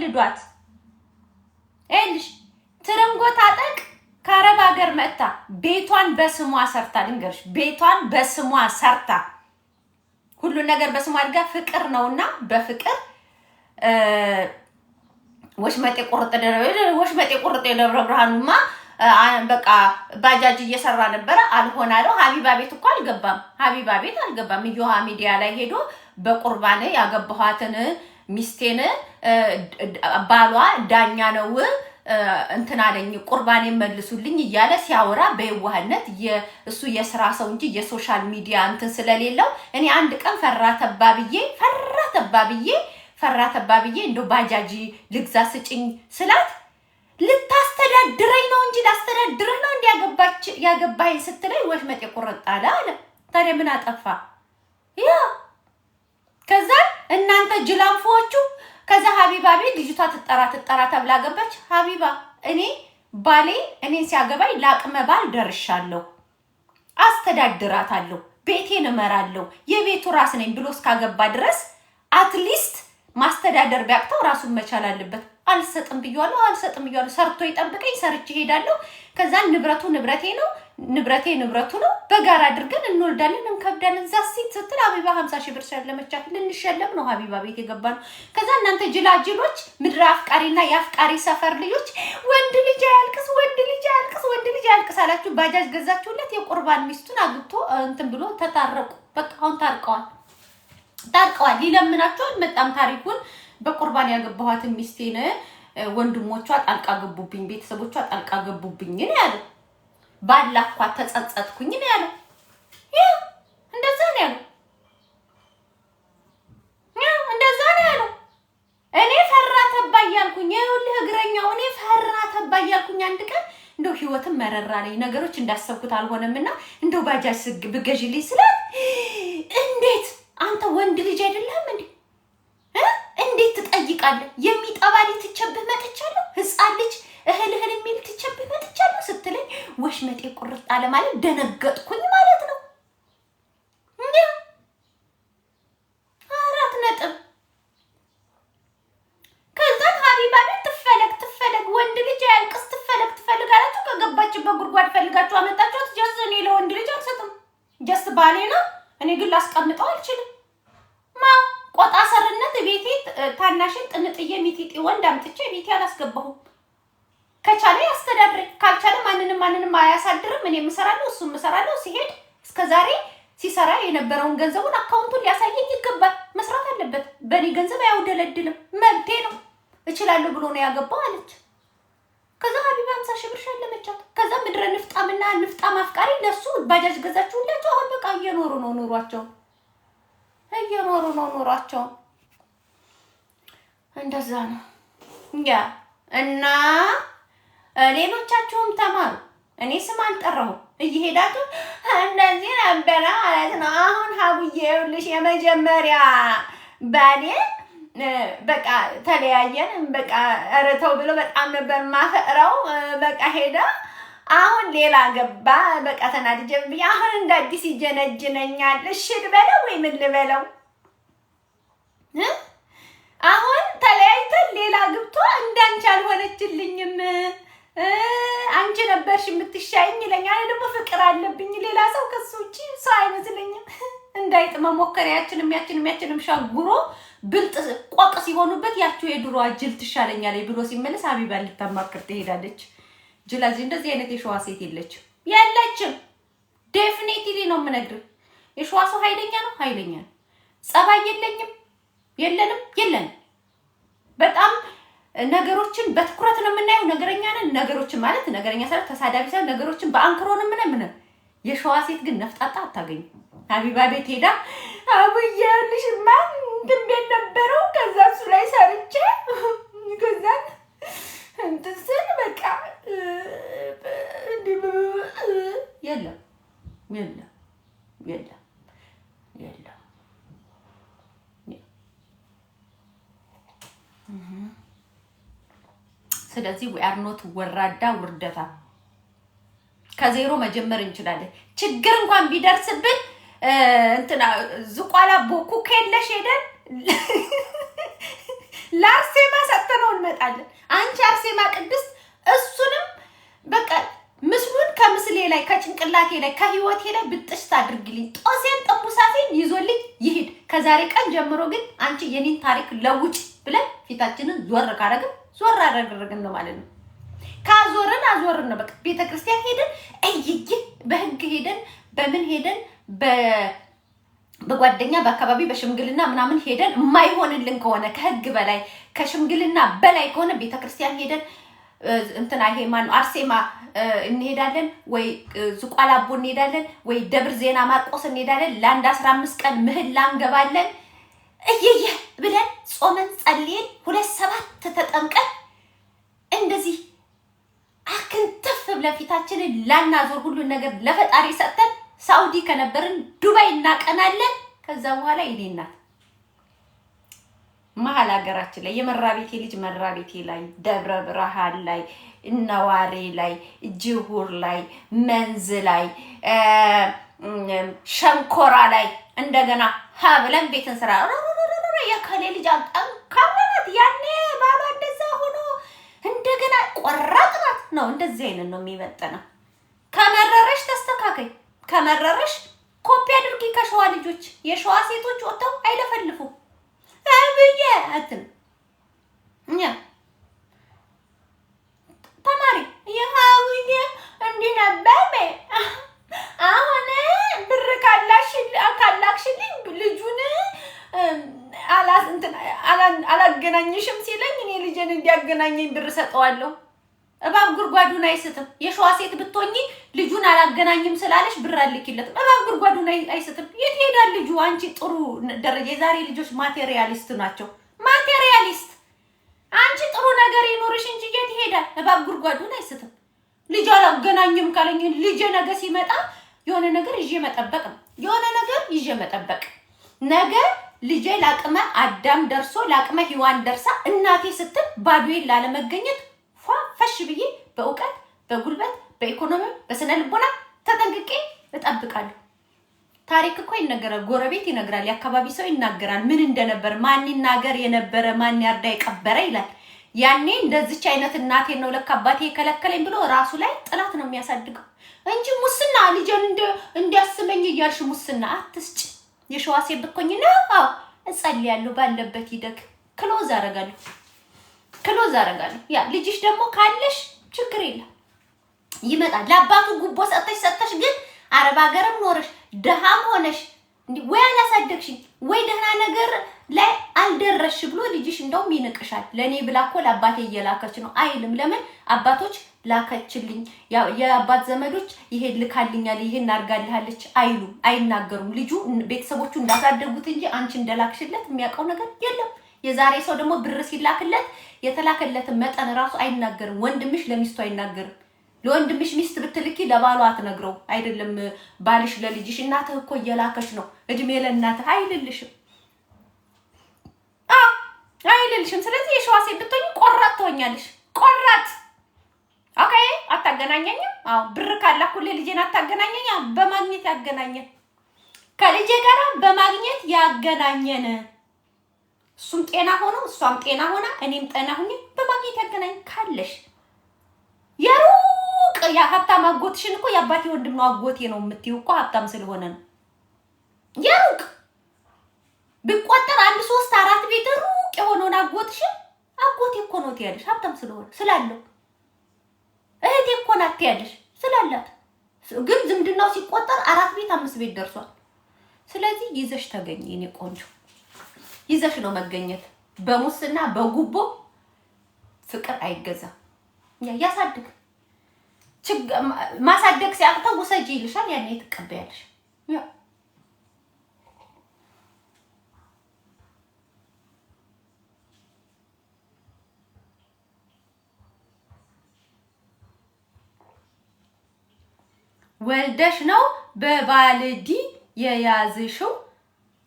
ቀልዷት እልሽ ትርንጎ ታጠቅ ከአረብ ሀገር መጣ ቤቷን በስሟ ሰርታ ልንገርሽ ቤቷን በስሟ ሰርታ ሁሉ ነገር በስሟ አድጋ ፍቅር ነውና በፍቅር ወሽመጤ ቁርጥ ደብረ ብርሃኑማ በቃ ባጃጅ እየሰራ ነበር አልሆነ አለው ሀቢባ ቤት እኮ አልገባም ይዮሃ ሚዲያ ላይ ሄዶ በቁርባን ያገባኋትን ሚስቴን ባሏ ዳኛ ነው እንትና አለኝ ቁርባኔ መልሱልኝ እያለ ሲያወራ በየዋህነት እሱ የሥራ ሰው እንጂ የሶሻል ሚዲያ እንትን ስለሌለው እኔ አንድ ቀን ፈራ ተባብዬ እንደው ባጃጂ ልግዛ ስጭኝ ስላት ልታስተዳድረኝ ነው እንጂ ላስተዳድረህ ነው ያገባኝ ስትለኝ ወሽመጤ ቁርጥ አለ ታዲያ ምን አጠፋ ያ ከዛ እናንተ ጅላንፎቹ ከዛ ሀቢባ ቤት ልጅቷ ትጠራ ተብላ ገባች ሀቢባ ባሌ እኔን ሲያገባኝ ላቅመ ባል ደርሻለሁ አስተዳድራታለሁ ቤቴን እመራለሁ የቤቱ ራስ ነኝ ብሎ እስካገባ ድረስ አትሊስት ማስተዳደር ቢያቅተው ራሱን መቻል አለበት አልሰጥም ብያለሁ ሰርቶ ይጠብቀኝ ሰርቼ ሄዳለሁ ከዛ ንብረቱ ነው በጋራ አድርገን እንወልዳለን እንከብዳለን ዛሲት ስትል ሀቢባ 50 ሺህ ብር ሸለመቻት ልንሸለም ነው ሀቢባ ቤት የገባነው ከዛ እናንተ ጅላጅሎች ምድር አፍቃሪና ያፍቃሪ ሰፈር ልጆች ወንድ ልጅ አያልቅስ አላችሁ ባጃጅ ገዛችሁለት የቁርባን ሚስቱን አግብቶ እንትን ብሎ ተታረቁ በቃ አሁን ታርቀዋል ሊለምናቸው መጣም ታሪኩን በቁርባን ያገባኋትን ሚስቴን ወንድሞቿ ጣልቃ ገቡብኝ ቤተሰቦቿ ጣልቃ ገቡብኝ ነው ያለው ባላኳ ተጸጸትኩኝ ነው ያለው እንደዛ ነው ያለው እኔ ፈራ ተባያልኩኝ ይኸውልህ እግረኛው እኔ ፈራ ተባያልኩኝ አንድ ቀን እንደው ህይወትን መረራ ላይ ነገሮች እንዳሰብኩት አልሆነምና እንደው ባጃጅ ብገዥልኝ ስላት እንዴት አንተ ወንድ ልጅ አይደለም እንዴት ትጠይቃለህ የሚጠባሊ ትቸብህ መጥቻለሁ ህፃን ልጅ እህል የሚል ትቸብህ መጥቻለሁ ስትለኝ ወሽመጤ ቁርጥ አለ ማለት ደነገጥኩኝ ማለት ነው እንዴ 4 ነጥብ ከዛ ሀቢባ ቤት ትፈለግ ወንድ ልጅ ያልቅስ ትፈልጋላችሁ ከገባችበት ጉድጓድ ፈልጋችሁ አመጣችሁት ጀስት እኔ ለወንድ ልጅ አልሰጥም ጀስት ባሌ ነው እኔ ግን ላስቀምጠው አልችልም ቆጣ ሰርነት ቤቴ ታናሽን ጥንጥዬ ሚጢጢ ወንድ አምጥቼ ቤቴ አላስገባሁም ከቻለ ያስተዳድረኝ ካልቻለ ማንንም አያሳድርም እኔ ምሰራለሁ እሱ ምሰራለሁ ሲሄድ እስከዛሬ ሲሰራ የነበረውን ገንዘቡን አካውንቱን ሊያሳየኝ ይገባል መስራት አለበት በኔ ገንዘብ ያውደለድልም መብቴ ነው እችላለሁ ብሎ ነው ያገባው አለች ከዛ ሀቢባ 50 ሺህ ብር ሸለመቻት ከዛ ምድረ ንፍጣም አፍቃሪ ለሱ ባጃጅ ገዛችሁላቸው አሁን በቃ እየኖሩ ነው ኑሯቸው እንደዛ ነው እና ሌሎቻችሁም ተማሩ እኔ ስም አልጠራሁም እየሄዳችሁ እንደዚህ ነበር ማለት ነው አሁን ሀቡዬ ይኸውልሽ የመጀመሪያ ባሌ በቃ ተለያየን በቃ እረተው ብሎ በጣም ነበር ማፈራው በቃ ሄዳ አሁን ሌላ ገባ በቃ ተናድጄ አሁን እንደ አዲስ ይጀነጅነኛል እሺ ልበለው ወይ ምን ልበለው አሁን ተለያይተን ሌላ ግብቶ እንዳንቺ አልሆነችልኝም አንቺ ነበርሽ የምትሻይኝ ይለኛል ደግሞ ፍቅር አለብኝ ሌላ ሰው ከሱ ውጪ ሰው አይመስለኝም እንዳይጥ መሞከሪያችንም ሻጉሮ ብልጥ ቆቅ ሲሆኑበት ያቺው የድሮ አጅል ትሻለኛለች ብሎ ሲመለስ ሀቢባ ልታማክር ትሄዳለች ጅላጅ እንደዚህ አይነት የሸዋ ሴት የለችም ዴፊኒቲሊ ነው የምነግርህ የሸዋ ሰው ኃይለኛ ነው ጸባይ የለንም በጣም ነገሮችን በትኩረት ነው የምናየው ነገሮችን ማለት ነገረኛ ሰው ተሳዳቢ ሰው ነገሮችን በአንክሮ ነው የምናየው የሸዋ ሴት ግን ነፍጣጣ አታገኝ ሀቢባ ቤት ሄዳ አብዬልሽማ ድንቤት ነበረው ከዛ እሱ ላይ ሰርቼ ከዛ እንትን በቃ የለም ስለዚህ we are not ወራዳ ውርደታ ከዜሮ መጀመር እንችላለን ችግር እንኳን ቢደርስብን እንትና ዝቋላ ቦኩ ከለሽ ሄደን ላርሴማ ሰተነው እንሰራለን። አንቺ አርሴማ ቅድስት እሱንም በቃ ምስሉን ከምስሌ ላይ ከጭንቅላቴ ላይ ከህይወቴ ላይ ብጥሽ ታድርግልኝ። ጦሴን ጠቡሳቴን ይዞልኝ ይሂድ። ከዛሬ ቀን ጀምሮ ግን አንቺ የኔን ታሪክ ለውጭ ብለን ፊታችንን ዞር ካረግን ዞር አደረግን ነው ማለት ነው። ካዞርን አዞርን ነው በቃ። ቤተክርስቲያን ሄደን እይይ በህግ ሄደን በምን ሄደን በጓደኛ በአካባቢ በሽምግልና ምናምን ሄደን የማይሆንልን ከሆነ ከህግ በላይ ከሽምግልና በላይ ከሆነ ቤተክርስቲያን ሄደን እንትና ይሄ ማነው አርሴማ እንሄዳለን ወይ ዝቋላ አቦ እንሄዳለን ወይ ደብር ዜና ማርቆስ እንሄዳለን። ለአንድ 15 ቀን ምህላ እንገባለን። እየየ ብለን ጾመን ጸልየን 2/7 ተጠምቀን እንደዚህ አክንተፍ ብለን ፊታችንን ላናዞር ሁሉ ነገር ለፈጣሪ ሰጥተን ሳውዲ ከነበርን ዱባይ እናቀናለን። ከዛ በኋላ ይሌናት መሀል ሀገራችን ላይ የመራቤቴ ልጅ መራቤቴ ላይ ደብረ ብርሃን ላይ እነዋሪ ላይ ጅሁር ላይ መንዝ ላይ ሸንኮራ ላይ እንደገና ሀ ብለን ቤትን ስራ የከሌ ልጅ ጠንካራናት ያኔ ባሏ እንደዛ ሆኖ እንደገና ቆራጥናት ነው። እንደዚህ አይነት ነው የሚመጣው። ከመረረሽ ተስተካከይ፣ ከመረረሽ ኮፒ አድርጊ ከሸዋ ልጆች። የሸዋ ሴቶች ወጥተው አይለፈልፉ አብዬ አትም እኛ ተማሪ የሃውዬ እንዲነበበ አሁን ብር ካላክሽልኝ ልጁን አላገናኝሽም ሲለኝ እኔ ልጄን እንዲያገናኘኝ ብር ሰጠዋለሁ። እባብ ጉርጓዱን አይስትም። የሸዋ ሴት ብትሆኚ ልጁን አላገናኝም ስላለሽ ብር አልኪለትም። እባብ ጉርጓዱን አይስትም። የት ሄዳል ልጁ? አንቺ ጥሩ ደረጃ የዛሬ ልጆች ማቴሪያሊስት ናቸው። ማቴሪያሊስት አንቺ ጥሩ ነገር ይኖርሽ እንጂ የት ሄዳል? እባብ ጉርጓዱን አይስትም። ልጅ አላገናኝም ካለኝ ልጄ ነገ ሲመጣ የሆነ ነገር ይዤ መጠበቅ ነው። የሆነ ነገር ይዤ መጠበቅ ነገ ልጄ ላቅመ አዳም ደርሶ ላቅመ ሔዋን ደርሳ እናቴ ስትል ባዶዬን ላለመገኘት ፈሽ ብዬ በእውቀት በጉልበት በኢኮኖሚ በስነ ልቦና ተጠንቅቄ እጠብቃለሁ። ታሪክ እኮ ይነገራል፣ ጎረቤት ይነግራል፣ የአካባቢ ሰው ይናገራል። ምን እንደነበር ማን ይናገር የነበረ ማን ያርዳ የቀበረ ይላል። ያኔ እንደዚች አይነት እናቴ ነው ለካ አባቴ የከለከለኝ ብሎ ራሱ ላይ ጥላት ነው የሚያሳድገው እንጂ ሙስና ልጄን እንዲያስመኝ እያልሽ ሙስና አትስጭ። የሸዋ ሴት ብትኮኝ ነው እጸልያለሁ ባለበት ይደግ ክሎዝ አደርጋለሁ። ያ ልጅሽ ደግሞ ካለሽ ችግር የለም ይመጣል። ለአባቱ ጉቦ ሰጥተሽ ግን አረብ ሀገርም ኖረሽ ደሃም ሆነሽ እንዴ ወይ አላሳደግሽኝ ወይ ደህና ነገር ላይ አልደረስሽ ብሎ ልጅሽ እንደውም ይንቅሻል። ለኔ ብላ እኮ ለአባቴ እየላከች ነው አይልም። ለምን አባቶች ላከችልኝ የአባት ዘመዶች ይሄን ልካልኛል ይሄን አርጋልሃለች አይሉም፣ አይናገሩም። ልጁ ቤተሰቦቹ እንዳሳደጉት እንጂ አንቺ እንደላክሽለት የሚያውቀው ነገር የለም። የዛሬ ሰው ደግሞ ብር ሲላክለት የተላከለትን መጠን ራሱ አይናገርም። ወንድምሽ ለሚስቱ አይናገርም። ለወንድምሽ ሚስት ብትልኪ ለባሏ አትነግረው አይደለም ባልሽ ለልጅሽ። እናትህ እኮ እየላከች ነው እድሜ ለእናትህ አይልልሽም። አይልልሽም። ስለዚህ የሸዋ ሴት ብትሆኚ ቆራጥ ትሆኛለሽ። ቆራጥ ኦኬ። አታገናኘኝም። ብር ካላኩልህ ልጄን አታገናኘኝ። በማግኘት ያገናኘን ከልጄ ጋር በማግኘት ያገናኘን እሱም ጤና ሆኖ እሷም ጤና ሆና እኔም ጤና ሆኜ በማግኘት ያገናኝ ካለሽ የሩቅ ያ ሀብታም አጎትሽን እኮ የአባቴ ወንድም ነው አጎቴ ነው የምትይው እኮ ሀብታም ስለሆነ ነው። የሩቅ ቢቆጠር 1 3 4 ቤት ሩቅ የሆነውን አጎትሽን አጎቴ እኮ ነው ትያለሽ ሀብታም ስለሆነ ስላለው። እህቴ እኮ ናት ትያለሽ ስላላት። ግን ዝምድናው ሲቆጠር 4 ቤት 5 ቤት ደርሷል። ስለዚህ ይዘሽ ተገኘ የኔ ቆንጆ። ይዘሽ ነው መገኘት። በሙስና በጉቦ ፍቅር አይገዛም። ያሳድግ ማሳደግ ሲያቅተው ውሰጂ ይልሻል። ያኔ ትቀበያለሽ። ወልደሽ ነው በባልዲ የያዝሽው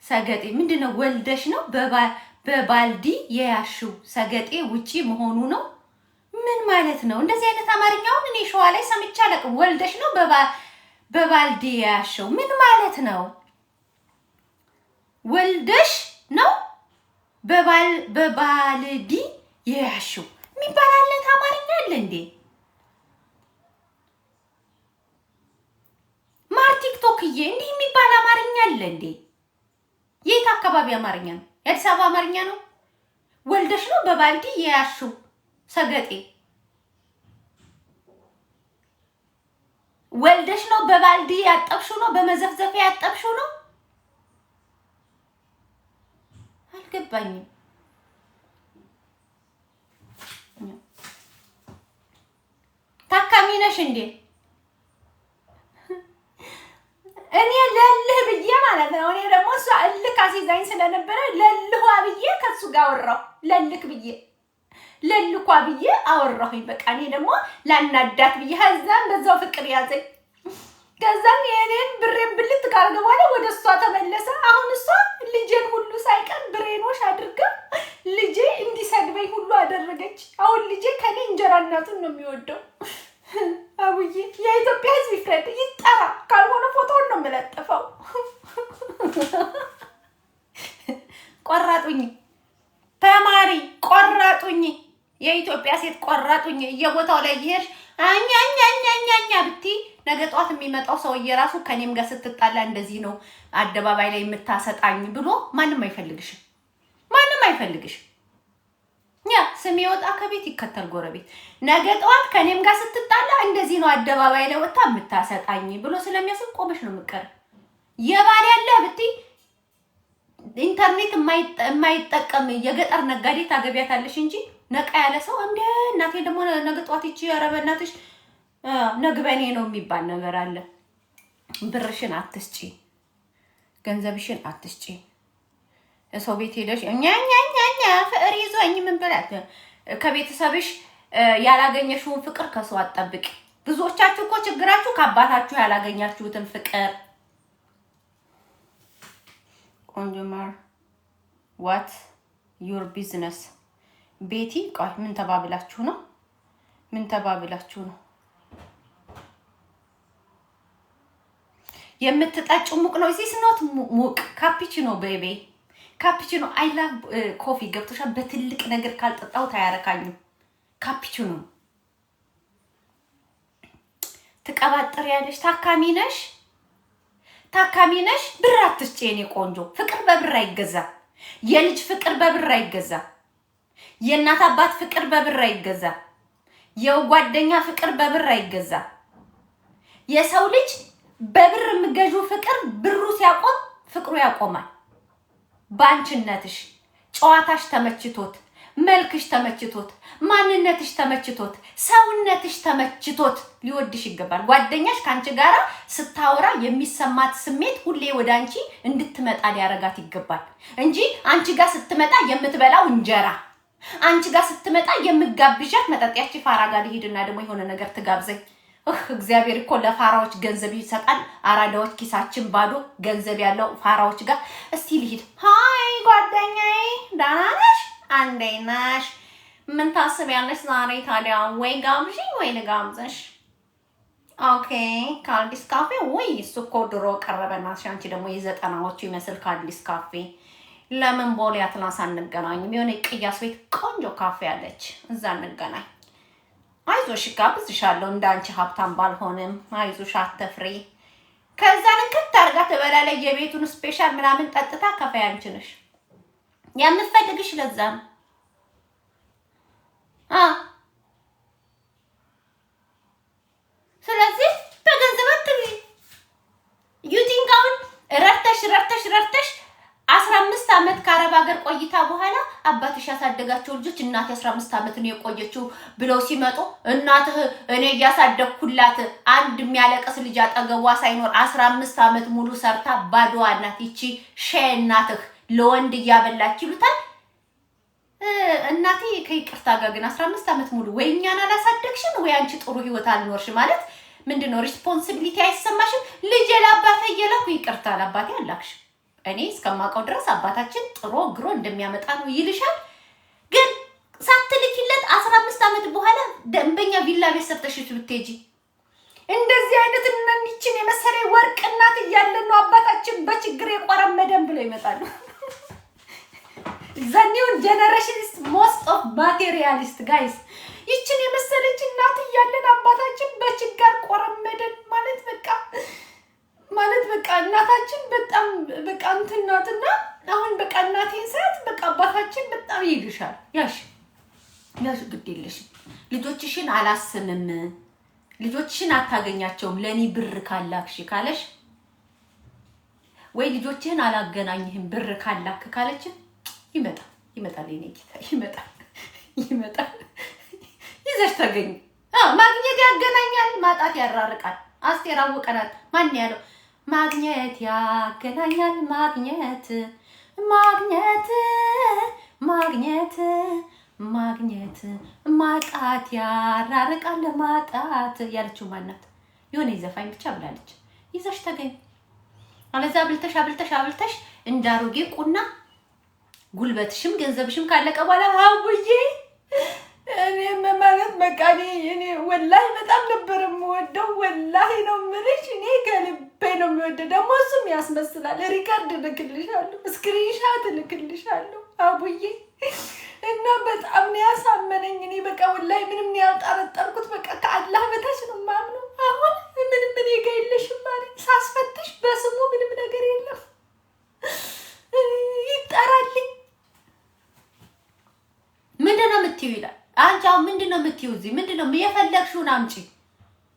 ሰገጤ። ምንድነው ወልደሽ ነው በባልዲ የያሽው ሰገጤ ውጪ መሆኑ ነው? ምን ማለት ነው? እንደዚህ አይነት አማርኛውን እኔ ሸዋ ላይ ሰምቼ አላውቅም። ወልደሽ ነው በባልዲ የያሽው ምን ማለት ነው? ወልደሽ ነው በባልዲ የያሽው እንዴ? ማር ቲክቶክዬ እንዲህ የሚባል አማርኛ አለ እንዴ? የት አካባቢ አማርኛ ነው? የአዲስ አበባ አማርኛ ነው? ወልደሽ ነው በባልዲ የያሽው ሰገጤ? ወልደሽ ነው በባልዲ ያጠብሽው ነው? በመዘፍዘፊያ ያጠብሽው ነው? አልገባኝም። ታካሚ ነሽ እንዴ? እኔ ለልህ ብዬ ማለት ነው። እኔ ደግሞ እሷ እልክ አሲዛኝ ስለነበረ ለልኋ ብዬ ከሱ ጋር አወራሁ። ለልክ ብዬ ለልኳ ብዬ አወራሁኝ። በቃ እኔ ደግሞ ላናዳት ብዬ ከዛም በዛው ፍቅር ያዘኝ። ከዛም የኔን ብሬን ብልት ካርገ በኋላ ወደ እሷ ተመለሰ። አሁን እሷ ልጄን ሁሉ ሳይቀር ብሬኖሽ አድርጋ ልጄ እንዲሰድበኝ ሁሉ አደረገች። አሁን ልጄ ከኔ እንጀራ እናቱን ነው የሚወደው። አቡዬ የኢትዮጵያ ሕዝብ ይፍረድ ይጠራ። ካልሆነ ፎቶውን ነው የምለጥፈው። ቆራጡኝ ተማሪ ቆራጡኝ፣ የኢትዮጵያ ሴት ቆራጡኝ። እየቦታው ላይ ይሄሽ አኛኛኛኛኛ ብቲ ነገ ጧት የሚመጣው ሰውዬ ራሱ ከኔም ጋር ስትጣላ እንደዚህ ነው አደባባይ ላይ የምታሰጣኝ ብሎ ማንም አይፈልግሽም። ማንም አይፈልግሽም። ያ ስም ይወጣ ከቤት ይከተል ጎረቤት። ነገ ጧት ከኔም ጋር ስትጣላ እንደዚህ ነው አደባባይ ላይ ወጣ የምታሰጣኝ ብሎ ስለሚያስብ ቆመሽ ነው የምትቀር። የባል ያለ ብቲ ኢንተርኔት የማይጠቀም የገጠር ነጋዴ ታገቢያታለሽ እንጂ ነቃ ያለ ሰው እንደ እናቴ ደግሞ ነገ ጧት ይቺ ያረበናትሽ ነግበኔ ነው የሚባል ነገር አለ። ብርሽን አትስጪ፣ ገንዘብሽን አትስጪ። ሰው ቤት ሄደሽ እኛኛኛኛ ፍቅር ይዞኝ ምን ብላት ከቤተሰብሽ ያላገኘሽውን ፍቅር ከሰው አትጠብቂ። ብዙዎቻችሁ እኮ ችግራችሁ ከአባታችሁ ያላገኛችሁትን ፍቅር። ቆንጆማር what your business ቤቲ ቆይ ምን ተባብላችሁ ነው? ምን ተባብላችሁ ነው? የምትጣጭው ሙቅ ነው። እዚህ ስኖት ሙቅ ካፒቺኖ ቤቢ ካፒቺኖ አይ ላቭ ኮፊ ገብቶሻል። በትልቅ ነገር ካልጠጣው ታያረካኝም። ካፒቺኖ ትቀባጥር ያለሽ ታካሚ ነሽ፣ ታካሚ ነሽ። ብር አትስጪ የኔ ቆንጆ። ፍቅር በብር አይገዛ። የልጅ ፍቅር በብር አይገዛ። የእናት አባት ፍቅር በብር አይገዛ። የጓደኛ ፍቅር በብር አይገዛ። የሰው ልጅ በብር የምገዡ ፍቅር ብሩ ሲያቆም ፍቅሩ ያቆማል። ባንቺነትሽ ጨዋታሽ ተመችቶት፣ መልክሽ ተመችቶት፣ ማንነትሽ ተመችቶት፣ ሰውነትሽ ተመችቶት ሊወድሽ ይገባል። ጓደኛሽ ካንቺ ጋራ ስታወራ የሚሰማት ስሜት ሁሌ ወደ አንቺ እንድትመጣ ሊያረጋት ይገባል እንጂ አንቺ ጋር ስትመጣ የምትበላው እንጀራ፣ አንቺ ጋር ስትመጣ የምጋብዣት መጠጥያቺ ፋራ ጋር ሊሄድና ደግሞ የሆነ ነገር ትጋብዘኝ። እግዚአብሔር እኮ ለፋራዎች ገንዘብ ይሰጣል። አራዳዎች ኪሳችን ባዶ፣ ገንዘብ ያለው ፋራዎች ጋር እስቲ ልሂድ። ሃይ ጓደኛዬ ደህና ነሽ? አንዴት ነሽ? ምን ታስቢያለሽ ዛሬ ታዲያ? ወይ ጋብዥኝ ወይ ልጋብዝሽ? ኦኬ ካልዲስ ካፌ። ወይ እሱ እኮ ድሮ ቀረበናሽ። አንቺ ደግሞ የዘጠናዎቹ ይመስል ካልዲስ ካፌ። ለምን ቦሌ አትላስ አንገናኝም? የሆነ ቅያስ ቤት ቆንጆ ካፌ አለች፣ እዛ እንገናኝ። አይዞሽ ጋብዝሻለሁ። እንዳንቺ ሀብታም ባልሆንም አይዞሽ አትፍሪ። ከዛ ንክት አድርጋ ትበላለች። የቤቱን ስፔሻል ምናምን ጠጥታ ከፋይ አንቺ ነሽ የምትፈልግሽ። ለዛ ነው ስለዚህ በገንዘብ አትግዢ። ዩቲንጋውን ረርተሽ 15 ዓመት ከአረብ ሀገር ቆይታ በኋላ አባትሽ ያሳደጋቸው ልጆች እናት 15 ዓመት ነው የቆየችው ብለው ሲመጡ እናትህ እኔ እያሳደግኩላት አንድ የሚያለቅስ ልጅ አጠገቧ ሳይኖር 15 ዓመት ሙሉ ሰርታ ባዶዋ እናት ይቺ እናትህ ለወንድ እያበላች ይሉታል። እናቴ ከይቅርታ ጋር ግን 15 ዓመት ሙሉ ወይ እኛን አላሳደግሽን ወይ አንቺ ጥሩ ህይወት አልኖርሽ ማለት ምንድነው? ሪስፖንሲቢሊቲ አይሰማሽም? ልጅ ለአባቴ እየላኩ ይቅርታ ለአባቴ አላክሽ። እኔ እስከማውቀው ድረስ አባታችን ጥሩ ግሮ እንደሚያመጣ ነው ይልሻል። ግን ሳትልኪለት 15 ዓመት በኋላ ደንበኛ ቪላ ቤት ሰርተሽ ብትሄጂ እንደዚህ አይነት እናንቺን የመሰለ ወርቅ እናት እያለን ነው አባታችን በችግር የቆረመደን ብለው ይመጣሉ። ዘኒውን ጀነሬሽንስ ሞስት ኦፍ ማቴሪያሊስት ጋይስ። ይችን የመሰለች እናት እያለን አባታችን በችጋር ቆረመደን ማለት በቃ እናታችን በጣም በቃ እንትን ናትና አሁን በቃ እናቴን ሰዓት በቃ አባታችን በጣም ይልሻል። ያሽ ግድ የለሽም ልጆችሽን አላስምም ልጆችሽን አታገኛቸውም ለኔ ብር ካላክሽ ካለሽ ወይ ልጆችህን አላገናኝህም ብር ካላክ ካለች ይመጣል የኔ ጌታ ይመጣል ይዘሽ ተገኝ። ማግኘት ያገናኛል ማጣት ያራርቃል። አስቴር አወቀናት ማን ያለው ማግኘት ያገናኛል ማግኘት ማጣት ያራርቃል ማጣት ያለችው ማናት? የሆነ ዘፋኝ ብቻ ብላለች። ይዘሽ ተገኝ አለዛ አብልተሽ እንዳሮጌ ቁና ጉልበትሽም ገንዘብሽም ካለቀ በኋላ አውዬ እኔ ማለት በቃ እኔ ወላሂ በጣም ነበር የምወደው። ወላሂ ነው የምልሽ እኔ ከልቤ ነው የምወደው። ደግሞ እሱም ያስመስላል። ሪካርድ እልክልሻለሁ፣ ስክሪንሻት እልክልሻለሁ አቡዬ እና በጣም ነው ያሳመነኝ። እኔ በቃ ወላሂ ምንም ነው ያልጠረጠርኩት። በቃ ከአላህ በታች ነው የማምነው። አሁን ምንም እኔ ጋር የለሽም ማለት ሳስፈትሽ በስሙ ምንም ነገር የለም ይጠራልኝ። ምንድነው የምትይው ይላል። አንቺ አሁን ምንድነው የምትይው? እዚህ ምንድነው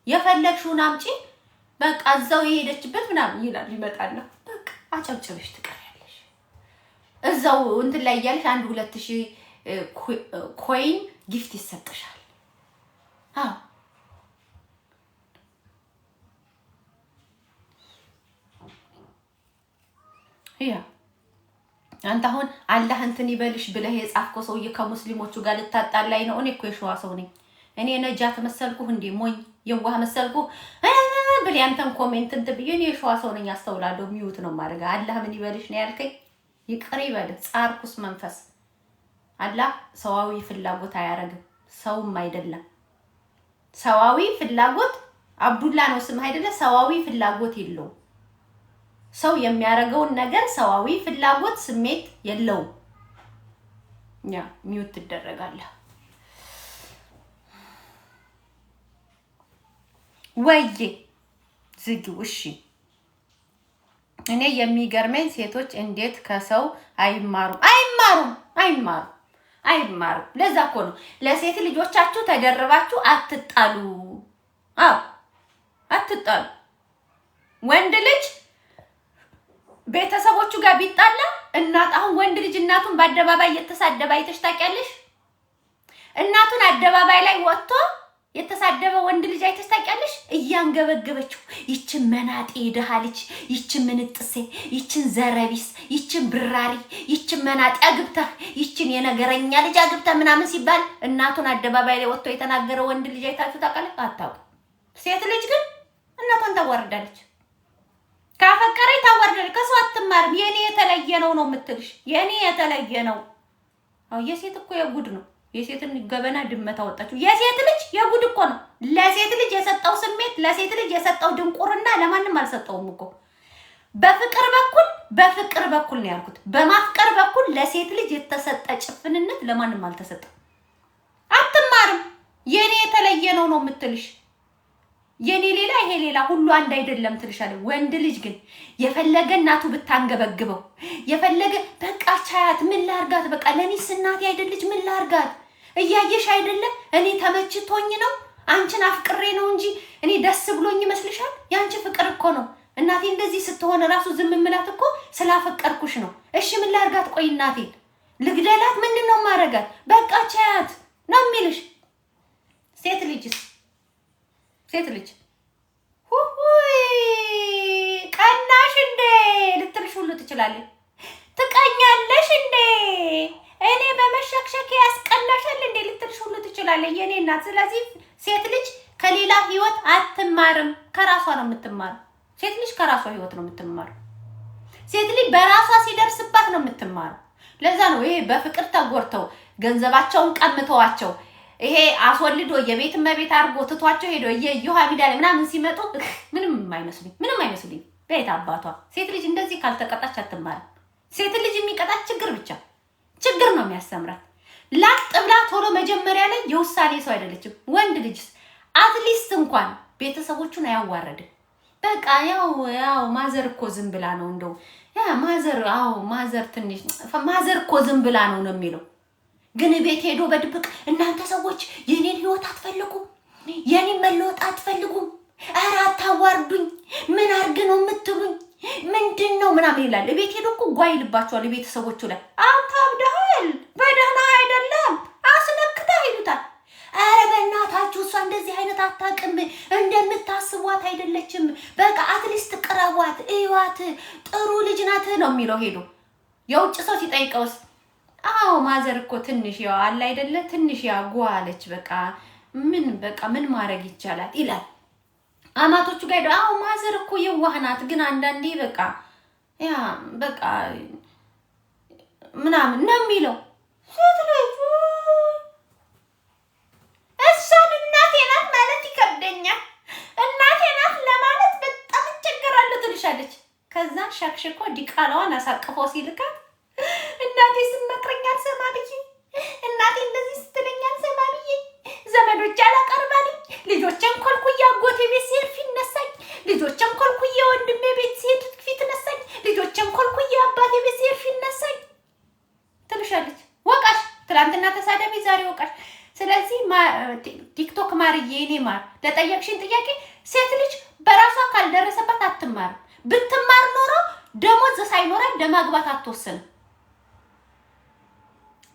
የፈለግሽውን አምጪ በቃ እዛው የሄደችበት ምናምን ይላል። ይመጣና በቃ አጨብጭበሽ ትቀሪያለሽ። እዛው እንትን ላይ እያለሽ 1-2000 ኮይን ጊፍት ይሰጥሻል። አንተ አሁን አላህ እንትን ይበልሽ ብለህ የጻፍከው ሰውዬ ከሙስሊሞቹ ጋር ልታጣላይ ነው። እኔ እኮ የሸዋ ሰው ነኝ። እኔ ነጃት መሰልኩህ እንዴ? ሞኝ የዋህ መሰልኩህ? ብለህ አንተን ኮሜንት እንትን ብዬ እኔ የሸዋ ሰው ነኝ አስተውላለሁ። ሚዩት ነው ማድረግ። አላህ ምን ይበልሽ ነው ያልከኝ? ይቅር ይበልህ ጻርኩስ መንፈስ። አላህ ሰዋዊ ፍላጎት አያረግም። ሰውም አይደለም። ሰዋዊ ፍላጎት አብዱላ ነው ስም አይደለ? ሰዋዊ ፍላጎት የለውም። ሰው የሚያረገውን ነገር ሰዋዊ ፍላጎት ስሜት የለውም። ሚውት ትደረጋለህ ወይዬ ዝጊው። እሺ እኔ የሚገርመኝ ሴቶች እንዴት ከሰው አይማሩም። ለዛ እኮ ነው ለሴት ልጆቻችሁ ተደርባችሁ አትጣሉ። አትጣሉ። ወንድ ልጅ ቤተሰቦቹ ጋር ቢጣላ እናት አሁን ወንድ ልጅ እናቱን በአደባባይ እየተሳደበ አይተሽ ታውቂያለሽ? እናቱን አደባባይ ላይ ወጥቶ የተሳደበ ወንድ ልጅ አይተሽ ታውቂያለሽ? እያንገበገበችው ይችን መናጤ ደሃ ልጅ፣ ይችን ምንጥሴ፣ ይችን ዘረቢስ፣ ይችን ብራሪ፣ ይችን መናጤ አግብተህ፣ ይችን የነገረኛ ልጅ አግብተህ ምናምን ሲባል እናቱን አደባባይ ላይ ወጥቶ የተናገረ ወንድ ልጅ አይታችሁ ታውቃለሽ? አታውቁም። ሴት ልጅ ግን እናቷን ታዋርዳለች። ካፈቀረኝ ታዋርዳለች። ከሰው አትማርም። የኔ የተለየ ነው የምትልሽ። የኔ የተለየ ነው። የሴት እኮ የጉድ ነው። የሴትን ገበና ድመት አወጣችሁ። የሴት ልጅ የጉድ እኮ ነው። ለሴት ልጅ የሰጠው ስሜት፣ ለሴት ልጅ የሰጠው ድንቁርና ለማንም አልሰጠውም እኮ። በፍቅር በኩል ነው ያልኩት። በማፍቀር በኩል ለሴት ልጅ የተሰጠ ጭፍንነት ለማንም አልተሰጠም። አትማርም። የኔ የተለየ ነው የምትልሽ። የኔ ሌላ ይሄ ሌላ ሁሉ አንድ አይደለም ትልሻለህ። ወንድ ልጅ ግን የፈለገ እናቱ ብታንገበግበው የፈለገ በቃ ቻያት ምን ላርጋት፣ በቃ ለኔስ እናቴ አይደለች ምን ላርጋት፣ እያየሽ አይደለ እኔ ተመችቶኝ ነው አንቺን አፍቅሬ ነው እንጂ እኔ ደስ ብሎኝ ይመስልሻል? ያንቺ ፍቅር እኮ ነው። እናቴ እንደዚህ ስትሆን ራሱ ዝም ምላት እኮ ስላፈቀርኩሽ ነው። እሺ ምን ላርጋት? ቆይ እናቴ ልግደላት? ምንድነው ማረጋት? በቃ ቻያት ነው የሚልሽ። ሴት ልጅ ሁይ ቀናሽ እንዴ ልትልሽ ሁሉ ትችላለች። ትቀኛለሽ እንዴ እኔ በመሸክሸክ ያስቀናሻል እንዴ ልትልሽ ሁሉ ትችላለች የኔ እናት። ስለዚህ ሴት ልጅ ከሌላ ህይወት አትማርም፣ ከራሷ ነው የምትማረው። ሴት ልጅ ከራሷ ህይወት ነው የምትማረው። ሴት ልጅ በራሷ ሲደርስባት ነው የምትማረው። ለዛ ነው ይሄ በፍቅር ተጎርተው ገንዘባቸውን ቀምተዋቸው ይሄ አስወልዶ የቤት እመቤት አድርጎ ትቷቸው ሄዶ የዩሃ ሚዳ ላይ ምናምን ሲመጡ ምንም አይመስሉኝ። ቤት አባቷ ሴት ልጅ እንደዚህ ካልተቀጣች አትማርም። ሴት ልጅ የሚቀጣት ችግር ነው የሚያስተምራት። ላጥ ብላ ቶሎ መጀመሪያ ላይ የውሳኔ ሰው አይደለችም። ወንድ ልጅስ አትሊስት እንኳን ቤተሰቦቹን አያዋረድም። በቃ ያው ማዘር እኮ ዝም ብላ ነው እንደው ማዘር ትንሽ ማዘር እኮ ዝም ብላ ነው የሚለው። ግን ቤት ሄዶ በድብቅ እናንተ ሰዎች የኔን ህይወት አትፈልጉም፣ የኔን መለወጥ አትፈልጉም፣ ኧረ አታዋርዱኝ፣ ምን አርግ ነው የምትሉኝ? ምንድነው ምናምን ይላል። ቤት ሄዶ እኮ ጓይ ልባቸዋል ቤተሰቦቹ ላይ። አታብደሃል፣ በደህና አይደለም አስነክታ ይሉታል። ኧረ በእናታችሁ እሷ እንደዚህ አይነት አታውቅም፣ እንደምታስቧት አይደለችም። በቃ አትሊስት ቅረቧት፣ እዩዋት፣ ጥሩ ልጅ ናት ነው የሚለው ሄዶ። የውጭ ሰው ሲጠይቀውስ አዎ ማዘር እኮ ትንሽ ያው አለ አይደለ ትንሽ ያጓለች፣ በቃ ምን ማድረግ ይቻላል ይላል። አማቶቹ ጋር ሄዶ አዎ ማዘር እኮ የዋህ ናት፣ ግን አንዳንዴ በቃ ምናምን ነው የሚለው። እሷን እናቴ ናት ማለት ይከብደኛል፣ እናቴ ናት ለማለት በጣም እቸገራለሁ ትልሻለች። ከዛ ሻክሽኮ ዲቃላዋን አሳቅፈው ሲልካት እናቴ ስትመክረኝ አልሰማ ብዬ፣ እናቴ እንደዚህ ስትለኝ አልሰማ ብዬ፣ ዘመዶች አላቀርባልኝ፣ ልጆቼን ኮልኩዬ አጎቴ ቤት ሲሄድ ፊት ነሳኝ፣ ልጆቼን ኮልኩዬ ወንድሜ ቤት ሲሄድ ፊት ነሳኝ፣ ልጆቼን ኮልኩዬ አባቴ ቤት ሲሄድ ፊት ነሳኝ ትልሻለች። ወቃሽ ትላንትና ተሳደቢ ዛሬ ወቃሽ። ስለዚህ ቲክቶክ ማርዬ እኔ ማር ለጠየቅሽን ጥያቄ ሴት ልጅ በራሷ ካልደረሰባት አትማርም። ብትማር ኖሮ ደሞዝ ሳይኖራት ለማግባት አትወስንም።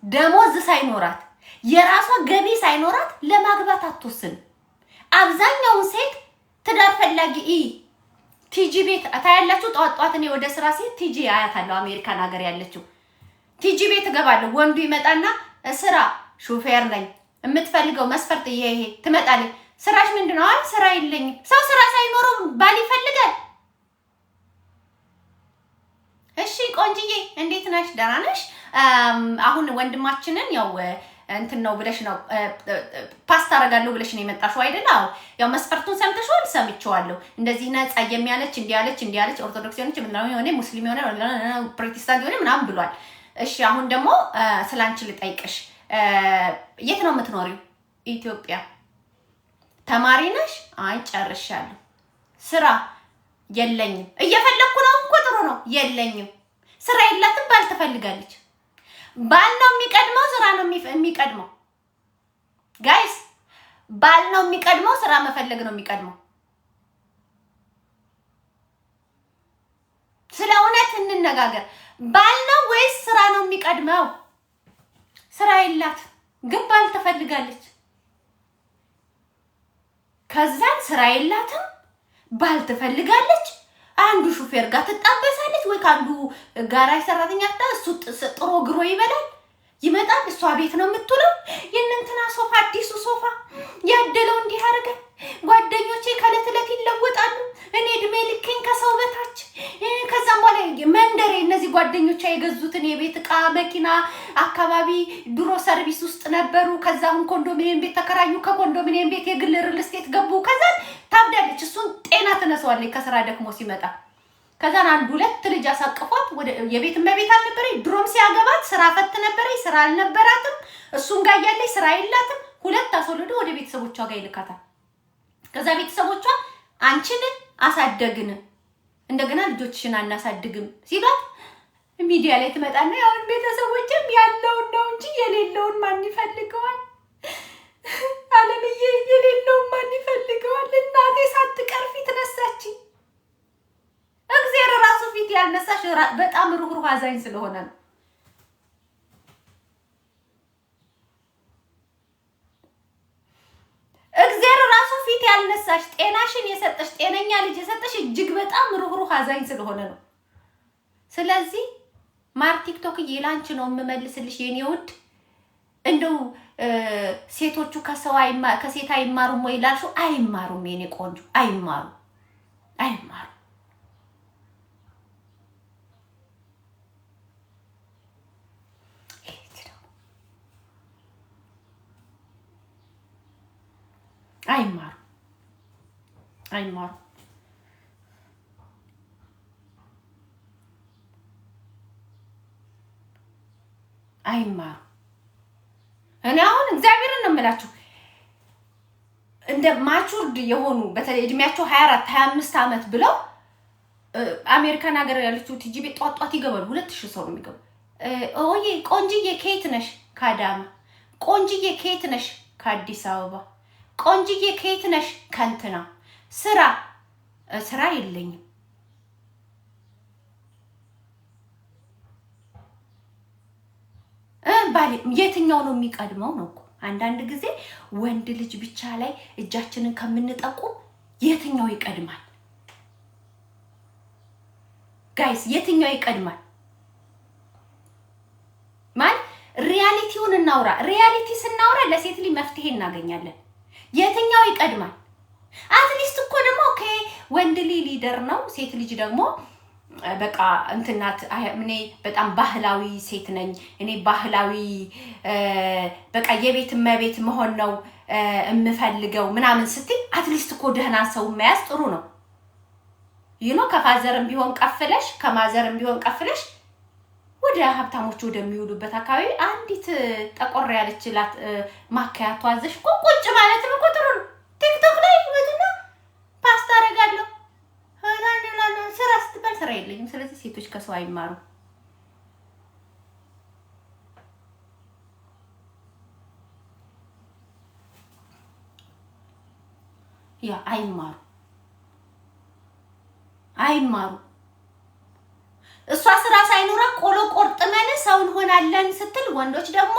ደሞዝ ሳይኖራት የራሷ ገቢ ሳይኖራት ለማግባት አትወስንም። አብዛኛውን ሴት ትዳር ፈላጊ ቲጂ ቤት ታያላችሁ። ጧት እኔ ወደ ስራ ሴት ቲጂ አያታለሁ፣ አሜሪካን ሀገር ያለችው ቲጂ ቤት እገባለሁ። ወንዱ ይመጣና ስራ ሹፌር ነኝ፣ የምትፈልገው መስፈርት ይሄ ትመጣለች። ስራሽ ምንድነው? አይ ስራ የለኝም። ሰው ስራ ሳይኖረው ባል ይፈልጋል። እሺ ቆንጅዬ እንዴት ነሽ? ደህና ነሽ? አሁን ወንድማችንን ያው እንትን ነው ብለሽ ነው ፓስታ አረጋለሁ ብለሽ ነው የመጣሽው አይደል? አዎ ያው መስፈርቱን ሰምተሽዋል? ሰምቼዋለሁ። እንደዚህ ነፃ የሚያለች እንዲያለች ኦርቶዶክስ የሆነች ምናምን የሆነ ሙስሊም የሆነ ፕሮቴስታንት የሆነ ምናምን ብሏል። እሺ አሁን ደግሞ ስላንቺ ልጠይቅሽ። የት ነው የምትኖሪው? ኢትዮጵያ። ተማሪ ነሽ? አይ ጨርሻለሁ። ስራ የለኝም። እየፈለኩ ነው እኮ ጥሩ ነው። የለኝም። ስራ የላትም። ባል ትፈልጋለች። ባል ነው የሚቀድመው? ስራ ነው የሚቀድመው? ጋይስ ባል ነው የሚቀድመው? ስራ መፈለግ ነው የሚቀድመው? ስለ እውነት እንነጋገር። ባል ነው ወይስ ስራ ነው የሚቀድመው? ስራ የላት ግን ባል ትፈልጋለች። ከዛን ስራ የላትም ባል ትፈልጋለች። አንዱ ሹፌር ጋር ትጣበሳለች ወይ ካንዱ ጋራጅ ሰራተኛ እሱ ጥሮ ግሮ ይበላል ይመጣል። እሷ ቤት ነው የምትውለው። የእንትና ሶፋ አዲሱ ሶፋ ያደለው እንዲህ አረገ። ጓደኞቼ ከዕለት ዕለት ይለወጣሉ። እኔ እድሜ ልኬን ከሰው በታች። ከዛም በኋላ መንደሬ እነዚህ ጓደኞቿ የገዙትን የቤት ዕቃ መኪና አካባቢ ድሮ ሰርቪስ ውስጥ ነበሩ። ከዛም ኮንዶሚኒየም ቤት ተከራዩ። ከኮንዶሚኒየም ቤት የግል ሪል ስቴት ገቡ። ከዛን ታብዳለች። እሱን ጤና ትነሳዋለች ከስራ ደክሞ ሲመጣ። ከዛን አንድ ሁለት ልጅ አሳቅፏት ወደ የቤት እመቤት አልነበረኝ። ድሮም ሲያገባት ስራ ፈት ነበረኝ። ስራ አልነበራትም። እሱም ጋር ያለች ስራ የላትም። ሁለት አስወልዶ ወደ ቤተሰቦቿ ጋር ይልካታል። ከዛ ቤተሰቦቿ አንቺን አሳደግን እንደገና ልጆችሽን አናሳድግም ሲሏት ሚዲያ ላይ ትመጣና ያው ቤተሰቦችም ያለውን ነው እንጂ የሌለውን ማን ይፈልገዋል? አለምዬ የሌለውን ማን ይፈልገዋል? እናቴ ሳትቀር ፊት ነሳችኝ። እግዚአብሔር ራሱ ፊት ያልነሳሽ በጣም ሩህሩህ አዛኝ ስለሆነ ነው። እግዚአብሔር ራሱ ፊት ያልነሳሽ ጤናሽን የሰጠሽ ጤነኛ ልጅ የሰጠሽ እጅግ በጣም ሩህሩህ አዛኝ ስለሆነ ነው። ስለዚህ ማር ቲክቶክ የላንቺ ነው የምመልስልሽ የኔ ውድ። እንደው ሴቶቹ ከሴት አይማሩም ወይ ላልሽው፣ አይማሩም የኔ ቆንጆ፣ አይማሩም። አይማሩ እኔ አሁን እግዚአብሔርን ነው የምላችሁ እንደ ማቹርድ የሆኑ በተለይ እድሜያቸው 24 25 ዓመት ብለው አሜሪካን ሀገር ያለችው ቲጂ ቤት ጧጧት ይገባሉ። 2000 ሰው ነው የሚገቡ። ኦዬ ቆንጅዬ ከየት ነሽ? ከአዳማ። ቆንጅዬ ከየት ነሽ? ከአዲስ አበባ። ቆንጅዬ ከየት ነሽ? ከእንትና። ስራ የለኝም። ባሌ የትኛው ነው የሚቀድመው ነው እኮ አንዳንድ ጊዜ ወንድ ልጅ ብቻ ላይ እጃችንን ከምንጠቁም የትኛው ይቀድማል? ጋይስ የትኛው ይቀድማል? ማለት ሪያሊቲውን እናውራ። ሪያሊቲ ስናውራ ለሴት ልጅ መፍትሄ እናገኛለን። የትኛው ይቀድማል? አትሊስት እኮ ደግሞ ኦኬ ወንድ ልጅ ሊደር ነው፣ ሴት ልጅ ደግሞ በቃ እንትናት እኔ በጣም ባህላዊ ሴት ነኝ፣ እኔ ባህላዊ በቃ የቤት እመቤት መሆን ነው የምፈልገው ምናምን ስትይ አትሊስት እኮ ደህና ሰው መያዝ ጥሩ ነው። ይኖ ከፋዘርም ቢሆን ቀፍለሽ ከማዘርም ቢሆን ቀፍለሽ ወደ ሀብታሞች ወደሚውሉበት አካባቢ አንዲት ጠቆር ያለችላት ማካያቷ አዘሽ ቁጭ ማለት ነው። ጥሩ ነው። ቲክቶክ ላይ ወጥና ፓስታ አረጋለሁ ስራ ስትባል ስራ የለኝም። ስለዚህ ሴቶች ከሰው አይማሩ። ያ አይማሩ። እሷ ስራ ሳይኖራ ቆሎ ቆርጥመን ሰው እንሆናለን ስትል ወንዶች ደግሞ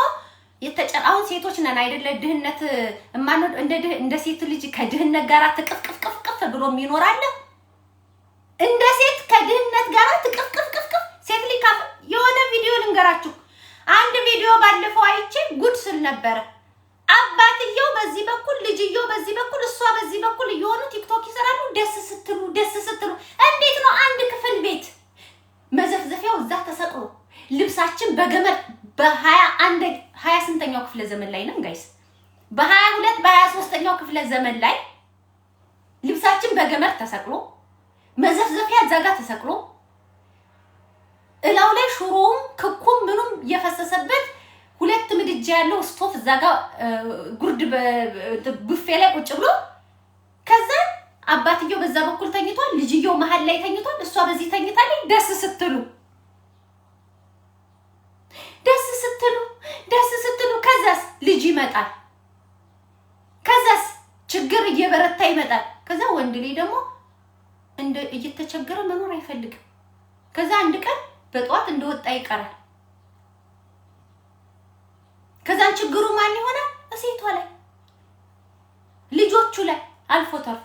አሁን ሴቶች ነን አይደለ? ድህነት ማንወድ እንደ ሴት ልጅ ከድህነት ጋር ትቅፍቅፍቅፍ ብሎ የሚኖራል። እንደ ሴት ከድህነት ጋር ትቅፍቅፍቅፍ ሴት ልጅ የሆነ ቪዲዮ ልንገራችሁ። አንድ ቪዲዮ ባለፈው አይቼ ጉድ ስል ነበረ። አባትየው በዚህ በኩል ልጅየው በዚህ በኩል እሷ በዚህ በኩል እየሆኑ ቲክቶክ ይሰራሉ። ደስ ስትሉ እንዴት ነው አንድ ክፍል ቤት መዘፍዘፊያው እዛ ተሰቅሎ ልብሳችን በገመድ በ21 ስንተኛው ክፍለ ዘመን ላይ ነን ጋይስ? በ22 በ23ኛው ክፍለ ዘመን ላይ ልብሳችን በገመድ ተሰቅሎ መዘፍዘፊያ እዛ ጋር ተሰቅሎ እላው ላይ ሽሮም ክኩም ምኑም የፈሰሰበት 2 ምድጃ ያለው ስቶፍ እዛ ጋር ጉርድ በቡፌ ላይ ቁጭ ብሎ ከዛ አባትየው በዛ በኩል ተኝቷል፣ ልጅየው መሃል ላይ ተኝቷል፣ እሷ በዚህ ተኝታለች። ደስ ስትሉ ከዛስ ልጅ ይመጣል። ከዛስ ችግር እየበረታ ይመጣል። ከዛ ወንድ ልጅ ደግሞ እንደ እየተቸገረ መኖር አይፈልግም። ከዛ አንድ ቀን በጧት እንደወጣ ይቀራል። ከዛን ችግሩ ማን ይሆናል? ሴቷ ላይ ልጆቹ ላይ አልፎ ተርፎ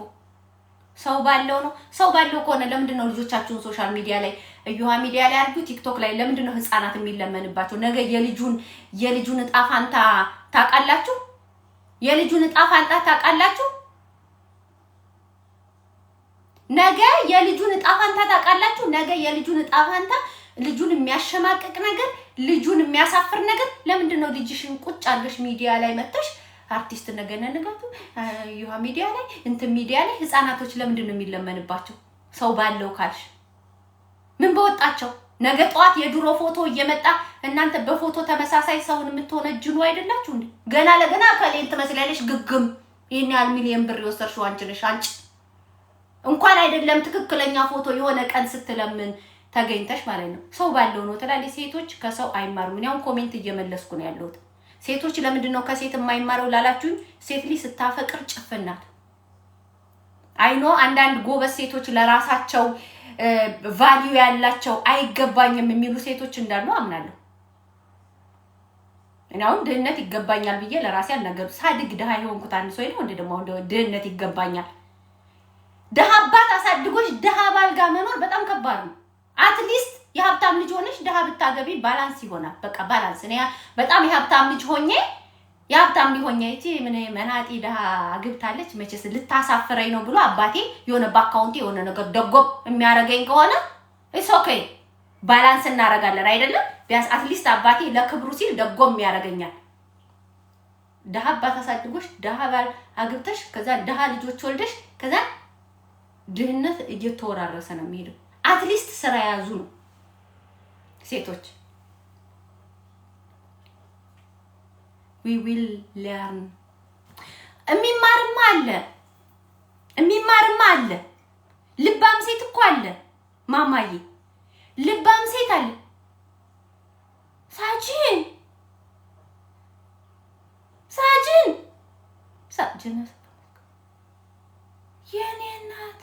ሰው ባለው ነው። ሰው ባለው ከሆነ ለምንድን ነው ልጆቻችሁን ሶሻል ሚዲያ ላይ እዩሃ ሚዲያ ላይ አድርጉ፣ ቲክቶክ ላይ ለምንድን ነው ህፃናት የሚለመንባቸው? ነገ የልጁን እጣ ፋንታ ታውቃላችሁ? የልጁን እጣ ፋንታ ታውቃላችሁ? ነገ የልጁን እጣ ፋንታ ታውቃላችሁ? ነገ የልጁን እጣ ፋንታ ልጁን የሚያሸማቅቅ ነገር፣ ልጁን የሚያሳፍር ነገር ለምንድን ነው ልጅሽን ቁጭ አድርገሽ ሚዲያ ላይ መጥተሽ አርቲስት ነገነ ንጋቱ ዩሃ ሚዲያ ላይ ሚዲያ ላይ ህፃናቶች ለምንድን ነው የሚለመንባቸው? ሰው ባለው ካልሽ ምን በወጣቸው? ነገ ጧት የድሮ ፎቶ እየመጣ እናንተ በፎቶ ተመሳሳይ ሰውን የምትሆነጅኑ አይደላችሁ እንዴ? ገና ለገና ከሌን ትመስላለሽ ግግም ይሄን ያህል ሚሊዮን ብር የወሰድሽው አንቺ ነሽ። አንቺ እንኳን አይደለም ትክክለኛ ፎቶ የሆነ ቀን ስትለምን ተገኝተሽ ማለት ነው። ሰው ባለው ነው ትላለች። ሴቶች ከሰው አይማሩም። እኔ አሁን ኮሜንት እየመለስኩ ነው ያለሁት። ሴቶች ለምንድን ነው ከሴት የማይማረው ላላችሁኝ፣ ሴት ልጅ ስታፈቅር ጭፍናት አይኖ አንዳንድ ጎበዝ ሴቶች ለራሳቸው ቫልዩ ያላቸው አይገባኝም የሚሉ ሴቶች እንዳሉ አምናለሁ። እኔ አሁን ድህነት ይገባኛል ብዬ ለራሴ አልነገርኩ። ሳድግ ድሃ የሆንኩት አንድ ሰው ነው እንዴ? ደግሞ ድህነት ይገባኛል? ድሃ አባት አሳድጎሽ ድሃ ባል ጋር መኖር በጣም ከባድ ነው። አትሊስት የሀብታም ልጅ ሆነሽ ድሃ ብታገቢ ባላንስ ይሆናል። በቃ ባላንስ። እኔ በጣም የሀብታም ልጅ ሆኜ እቺ ምን መናጢ ድሃ አግብታለች መቼስ ልታሳፍረኝ ነው ብሎ አባቴ የሆነ በአካውንቴ የሆነ ነገር ደጎብ የሚያረገኝ ከሆነ ኢትስ ኦኬ፣ ባላንስ እናረጋለን አይደለም? ቢያንስ አትሊስት አባቴ ለክብሩ ሲል ደጎም ያረገኛል። ድሃ አባት አሳድጎሽ ድሃ ባል አግብተሽ ከዛ ድሃ ልጆች ወልደሽ ከዛ ድህነት እየተወራረሰ ነው የሚሄደው። አትሊስት ስራ ያዙ ነው ሴቶች። we will learn የሚማርማ አለ ልባም ሴት እኮ አለ ማማዬ ልባም ሴት አለ ሳጅን የኔ እናት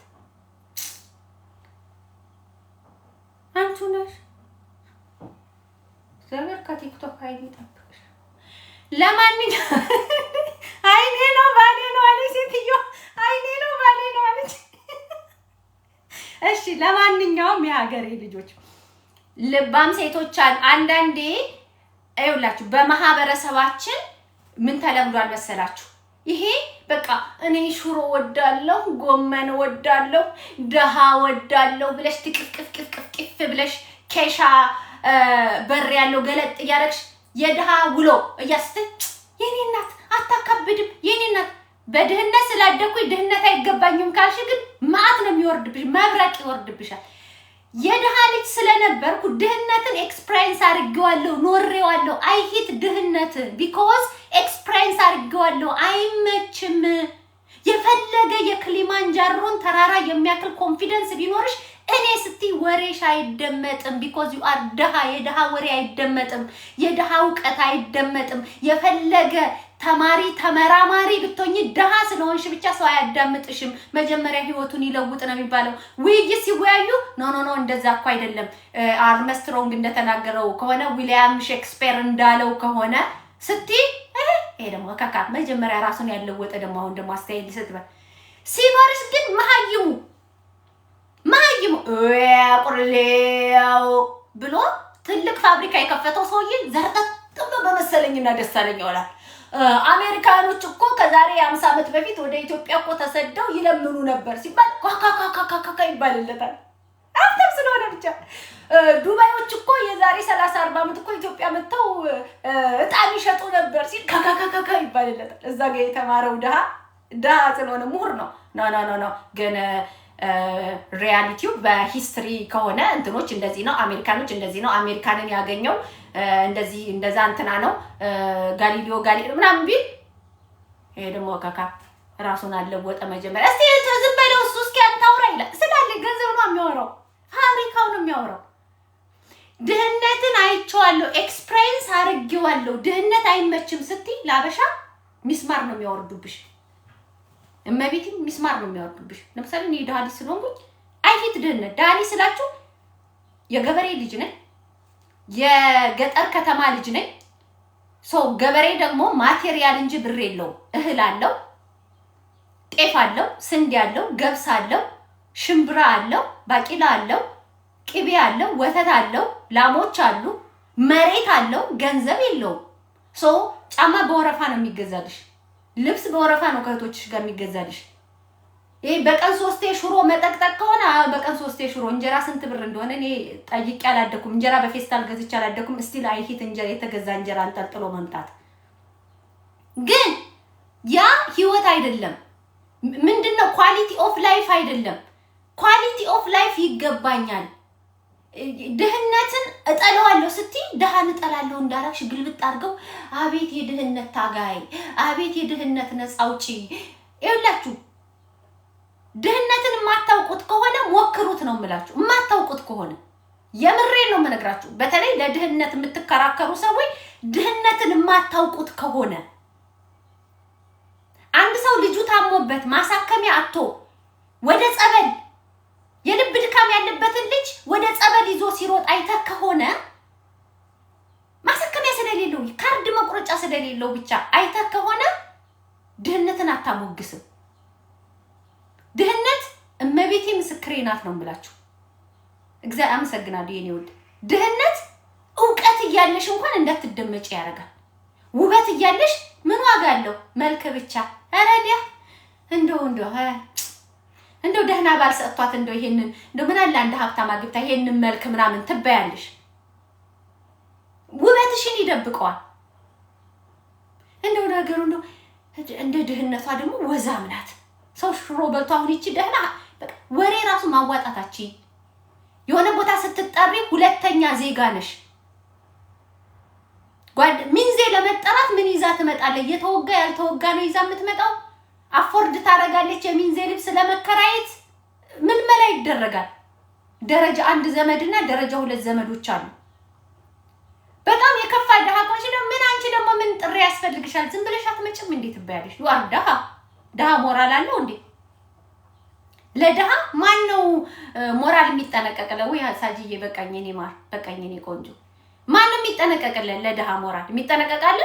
አንቺ ነሽ ዘመር ከቲክቶክ አይጠብቅሽ ለማንኛውም አይኔ ነው ባሌ ነው አለ ሴትዮ አይኔ ነው ባሌ ነው አለች እሺ ለማንኛውም የሀገሬ ልጆች ልባም ሴቶች አንዳንዴ አይውላችሁ በማህበረሰባችን ምን ተለምዷል መሰላችሁ ይሄ በቃ እኔ ሽሮ ወዳለው ጎመን ወዳለው ደሃ ወዳለው ብለሽ ትቅፍቅፍቅፍቅፍ ብለሽ ኬሻ በር ያለው ገለጥ ያረክሽ የደሃ ውሎ እያስተች የኔ እናት አታከብድም የኔ እናት በድህነት ስላደኩኝ ድህነት አይገባኝም ካልሽ ግን ማአት ነው የሚወርድብሽ መብረቅ ይወርድብሻል የደሃ ልጅ ስለነበርኩ ድህነትን ኤክስፒሪየንስ አድርጌዋለሁ ኖሬዋለሁ አይ ሂት ድህነትን because ኤክስፒሪየንስ አድርጌዋለሁ አይመችም የፈለገ የክሊማንጃሮን ተራራ የሚያክል ኮንፊደንስ ቢኖርሽ እኔ ስቲ ወሬሽ አይደመጥም because you are ደሃ የደሃ ወሬ አይደመጥም የደሃ ዕውቀት አይደመጥም የፈለገ ተማሪ ተመራማሪ ብትሆኚ ደሃ ስለሆንሽ ብቻ ሰው አያዳምጥሽም መጀመሪያ ህይወቱን ይለውጥ ነው የሚባለው ውይይት ሲወያዩ ኖ እንደዛ እኮ አይደለም አርምስትሮንግ እንደተናገረው ከሆነ ዊሊያም ሼክስፒር እንዳለው ከሆነ ስቲ ይሄ ደግሞ ካካ መጀመሪያ ራሱን ያለወጠ ደግሞ አሁን ደግሞ አስተያየት ሊሰጥበ ሲኖርስ ግን መሀይሙ ያቁርሌው ብሎ ትልቅ ፋብሪካ የከፈተው ሰውዬ ዘርጠጥም በመሰለኝና ደሳለኝ ይወላል አሜሪካኖች እኮ ከዛሬ 50 ዓመት በፊት ወደ ኢትዮጵያ እኮ ተሰደው ይለምኑ ነበር ሲባል ካካካካካካ ይባልለታል አፍተም ስለሆነ ብቻ ዱባዮች እኮ የዛሬ 30 40 ዓመት እኮ ኢትዮጵያ መተው እጣን ይሸጡ ነበር ሲል ካካካካካ ይባልለታል እዛ ጋር የተማረው ደሃ ስለሆነ ምሁር ነው ኖ ግን ሪያሊቲው በሂስትሪ ከሆነ እንትኖች እንደዚህ ነው አሜሪካኖች እንደዚህ ነው አሜሪካንን ያገኘው እንደዚህ እንደዛ እንትና ነው ጋሊሊዮ ምናምን ቢል ይሄ ደግሞ ካካ ራሱን አለወጠ መጀመሪያ እስቲ ዝም በለው እሱ እስኪ አንታውራ ይላል ስላለ ገንዘብ ነው የሚያወራው ፋብሪካው ነው የሚያወራው ድህነትን አይቼዋለሁ ኤክስፒሪየንስ አድርጌዋለሁ ድህነት አይመችም ስትይ ላበሻ ሚስማር ነው የሚያወርዱብሽ እመቤቴ ሚስማር ነው የሚያወርዱብሽ ለምሳሌ እኔ ዳሊ ስለሆንኩኝ አይፊት ድህነት ዳሊ ስላችሁ የገበሬ ልጅ ነኝ የገጠር ከተማ ልጅ ነኝ ሰው ገበሬ ደግሞ ማቴሪያል እንጂ ብር የለው እህል አለው ጤፍ አለው ስንዴ አለው ገብስ አለው ሽምብራ አለው ባቂላ አለው ቅቤ አለው ወተት አለው ላሞች አሉ መሬት አለው ገንዘብ የለው ሰው ጫማ በወረፋ ነው የሚገዛልሽ ልብስ በወረፋ ነው ከእህቶችሽ ጋር የሚገዛልሽ ይሄ በቀን 3 ሽሮ መጠቅጠቅ ከሆነ በቀን 3 ሽሮ እንጀራ ስንት ብር እንደሆነ እኔ ጠይቄ አላደኩም እንጀራ በፌስታል ገዝቼ አላደኩም ስቲል አይሂት እንጀራ የተገዛ እንጀራ አንጠልጥሎ መምጣት ግን ያ ህይወት አይደለም ምንድነው ኳሊቲ ኦፍ ላይፍ አይደለም ኳሊቲ ኦፍ ላይፍ ይገባኛል ድህነትን እጠላዋለሁ ስትይ ደሃን እጠላለሁ እንዳራክሽ ግልብጥ አድርገው አቤት የድህነት ታጋይ አቤት የድህነት ነፃ አውጪ ይኸውላችሁ ድህነትን ማታውቁት ከሆነ ሞክሩት ነው የምላችሁ ማታውቁት ከሆነ የምሬ ነው የምነግራችሁ በተለይ ለድህነት የምትከራከሩ ሰዎች ድህነትን ማታውቁት ከሆነ አንድ ሰው ልጁ ታሞበት ማሳከሚያ አጥቶ ወደ ጸበል የልብ ድካም ያለበትን ልጅ ወደ ጸበል ይዞ ሲሮጥ አይተህ ከሆነ ማሳከሚያ ስለሌለው ካርድ መቁረጫ ስለሌለው ብቻ አይተህ ከሆነ ድህነትን አታሞግስም ድህነት እመቤቴ ምስክሬ ናት ነው የምላችሁ እግዚአብሔር አመሰግናለሁ የኔ ወድ ድህነት ዕውቀት እያለሽ እንኳን እንዳትደመጪ ያደርጋል ውበት እያለሽ ምን ዋጋ አለው መልክ ብቻ አረዲያ እንደው ደህና ባል ሰጥቷት እንደው ይሄንን እንደው ምን አለ አንድ ሀብታም አግብታ ይሄንን መልክ ምናምን ትበያለሽ ውበትሽን ይደብቀዋል እንደው ነገሩ እንደ ድህነቷ ደግሞ ወዛም ናት ሰው ሽሮ በልቶ አሁን ይቺ ደህና ወሬ ራሱ ማዋጣታቺ የሆነ ቦታ ስትጠሪ ሁለተኛ ዜጋ ነሽ ሚንዜ ለመጠራት ምን ይዛ ትመጣለች? የተወጋ ያልተወጋ ነው ይዛ የምትመጣው። አፎርድ ታረጋለች የሚንዜ ልብስ ለመከራየት ምን መላ ይደረጋል? ደረጃ 1 ዘመድና ደረጃ 2 ዘመዶች አሉ። በጣም የከፋ ደሃ ቆንሽ ነው። ምን አንቺ ደግሞ ምን ጥሪ ያስፈልግሻል? ዝም ብለሽ አትመጭም እንዴ ትባያለሽ? ዩ አር ደሃ ሞራል አለው እንዴ? ለደሃ ማን ነው ሞራል የሚጠነቀቅለው? ወይ ሳጂዬ በቃኝ እኔ ማር በቃኝ እኔ ቆንጆ ማን ነው የሚጠነቀቅለው? ለደሃ ሞራል የሚጠነቀቃለ?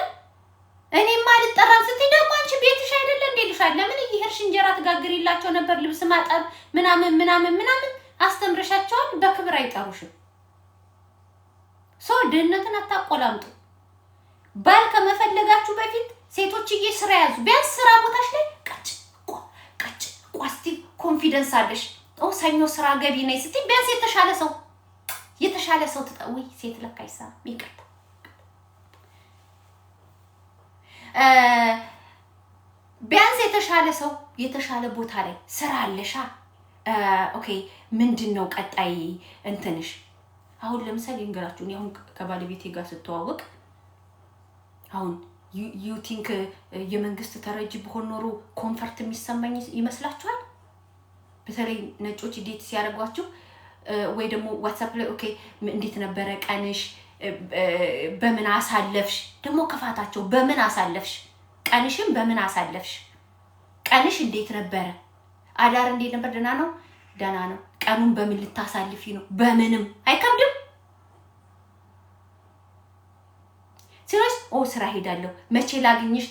እኔማ አልጠራም ስትይ ደግሞ አንቺ ቤትሽ አይደለ እንዴ ልሻል? ለምን ይሄርሽ እንጀራ ትጋግሪላቸው ነበር? ልብስ ማጠብ ምናምን አስተምረሻቸዋል። በክብር አይጠሩሽም። ሰው ድህነትን አታቆላምጡ። ባል ከመፈለጋችሁ በፊት ሴቶችዬ ስራ ያዙ። ቢያንስ ስራ ቦታሽ ላይ ቀጭ ቋስቲ ኮንፊደንስ አለሽ። ሰኞ ስራ ገቢ ነኝ ስትይ ቢያንስ የተሻለ ሰው ትጠዊ። ሴት ለካ ይሳም ይቀርታ ቢያንስ የተሻለ ቦታ ላይ ስራ አለሻ። ኦኬ ምንድነው ቀጣይ እንትንሽ? አሁን ለምሳሌ እንገራችሁ እኔ አሁን ከባለቤቴ ጋር ስተዋወቅ አሁን ዩ ቲንክ የመንግስት ተረጂ በሆነ ኖሮ ኮምፈርት የሚሰማኝ ይመስላችኋል? በተለይ ነጮች ዴት ሲያደርጓችሁ ወይ ደግሞ ዋትስአፕ ላይ ኦኬ እንዴት ነበረ ቀንሽ? በምን አሳለፍሽ? ደግሞ ከፋታቸው በምን አሳለፍሽ? ቀንሽም በምን አሳለፍሽ? ቀንሽ እንዴት ነበረ? አዳር እንዴት ነበር? ደህና ነው። ቀኑን በምን ልታሳልፊ ነው? በምንም አይከብድም። ስለዚህ ስራ ሄዳለሁ መቼ ላግኝሽ?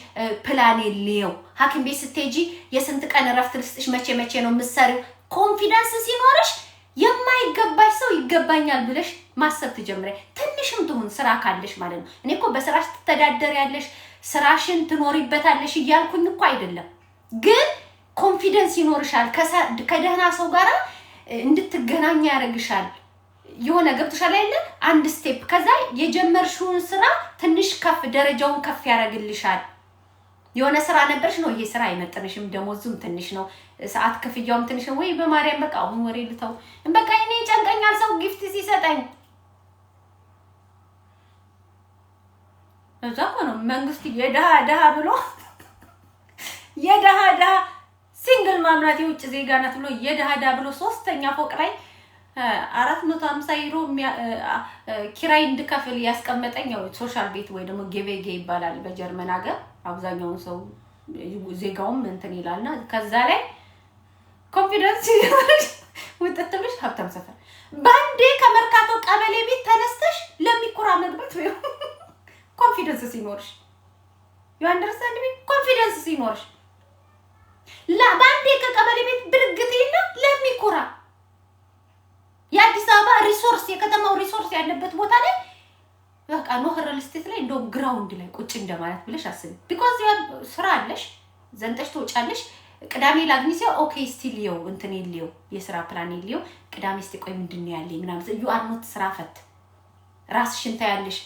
ፕላን የለው። ሐኪም ቤት ስትሄጂ የስንት ቀን እረፍት ልስጥሽ? መቼ ነው የምትሰሪው? ኮንፊደንስ ሲኖርሽ የማይገባሽ ሰው ይገባኛል ብለሽ ማሰብ ትጀምሪያለሽ። ትንሽም ትሁን ስራ ካለሽ ማለት ነው። እኔ እኮ በስራሽ ትተዳደሪያለሽ፣ ስራሽን ትኖሪበታለሽ እያልኩኝ እኮ አይደለም። ግን ኮንፊደንስ ይኖርሻል። ከደህና ሰው ጋር እንድትገናኝ ያደርግሻል። የሆነ ገብቶሻል አይደል? አንድ ስቴፕ ከዛ የጀመርሽውን ስራ ትንሽ ደረጃውን ከፍ ያደርግልሻል። የሆነ ስራ ነበርሽ ነው ይሄ ስራ አይመጥንሽም፣ ደሞዙም ትንሽ ነው፣ ሰዓት ክፍያውም ትንሽ ነው። ወይ በማርያም በቃ አሁን ወሬ ልተው በቃ እኔ ጨንቀኛል ሰው ጊፍት ሲሰጠኝ። እዛ ነው መንግስት የደሃ ብሎ የደሃ ሲንግል ማምራት የውጭ ዜጋ ናት ብሎ የደሃ ብሎ 3ኛ ፎቅ ላይ 450 ዩሮ ኪራይ እንድከፍል ያስቀመጠኝ ያው ሶሻል ቤት ወይ ደግሞ ጌቬጌ ይባላል በጀርመን ሀገር። አብዛኛው ሰው ዜጋውም እንትን ይላልና ከዛ ላይ ኮንፊደንስ ወጥተብሽ ሀብታም ሰፈር ባንዴ ከመርካቶ ቀበሌ ቤት ተነስተሽ ለሚኩራ መግባት ወይ ኮንፊደንስ ሲኖርሽ you understand me? ኮንፊደንስ ሲኖርሽ ባንዴ ከቀበሌ ቤት ብርግቴና ለሚኩራ የአዲስ አበባ ሪሶርስ የከተማው ሪሶርስ ያለበት ቦታ ላይ በቃ ሪል ስቴት ላይ እንደው ግራውንድ ላይ ቁጭ እንደማለት ብለሽ አስቢ። ቢኮዝ ስራ አለሽ ዘንጠሽ ትወጫለሽ። ቅዳሜ ላግኝሽ ኦኬ ስቲል ይው እንትን ይልየው የስራ ፕላን ይልየው ቅዳሜ እስቲ ቆይ ምንድነው ያለኝ ምናምን you are not ስራ ፈት ራስሽን ታያለሽ።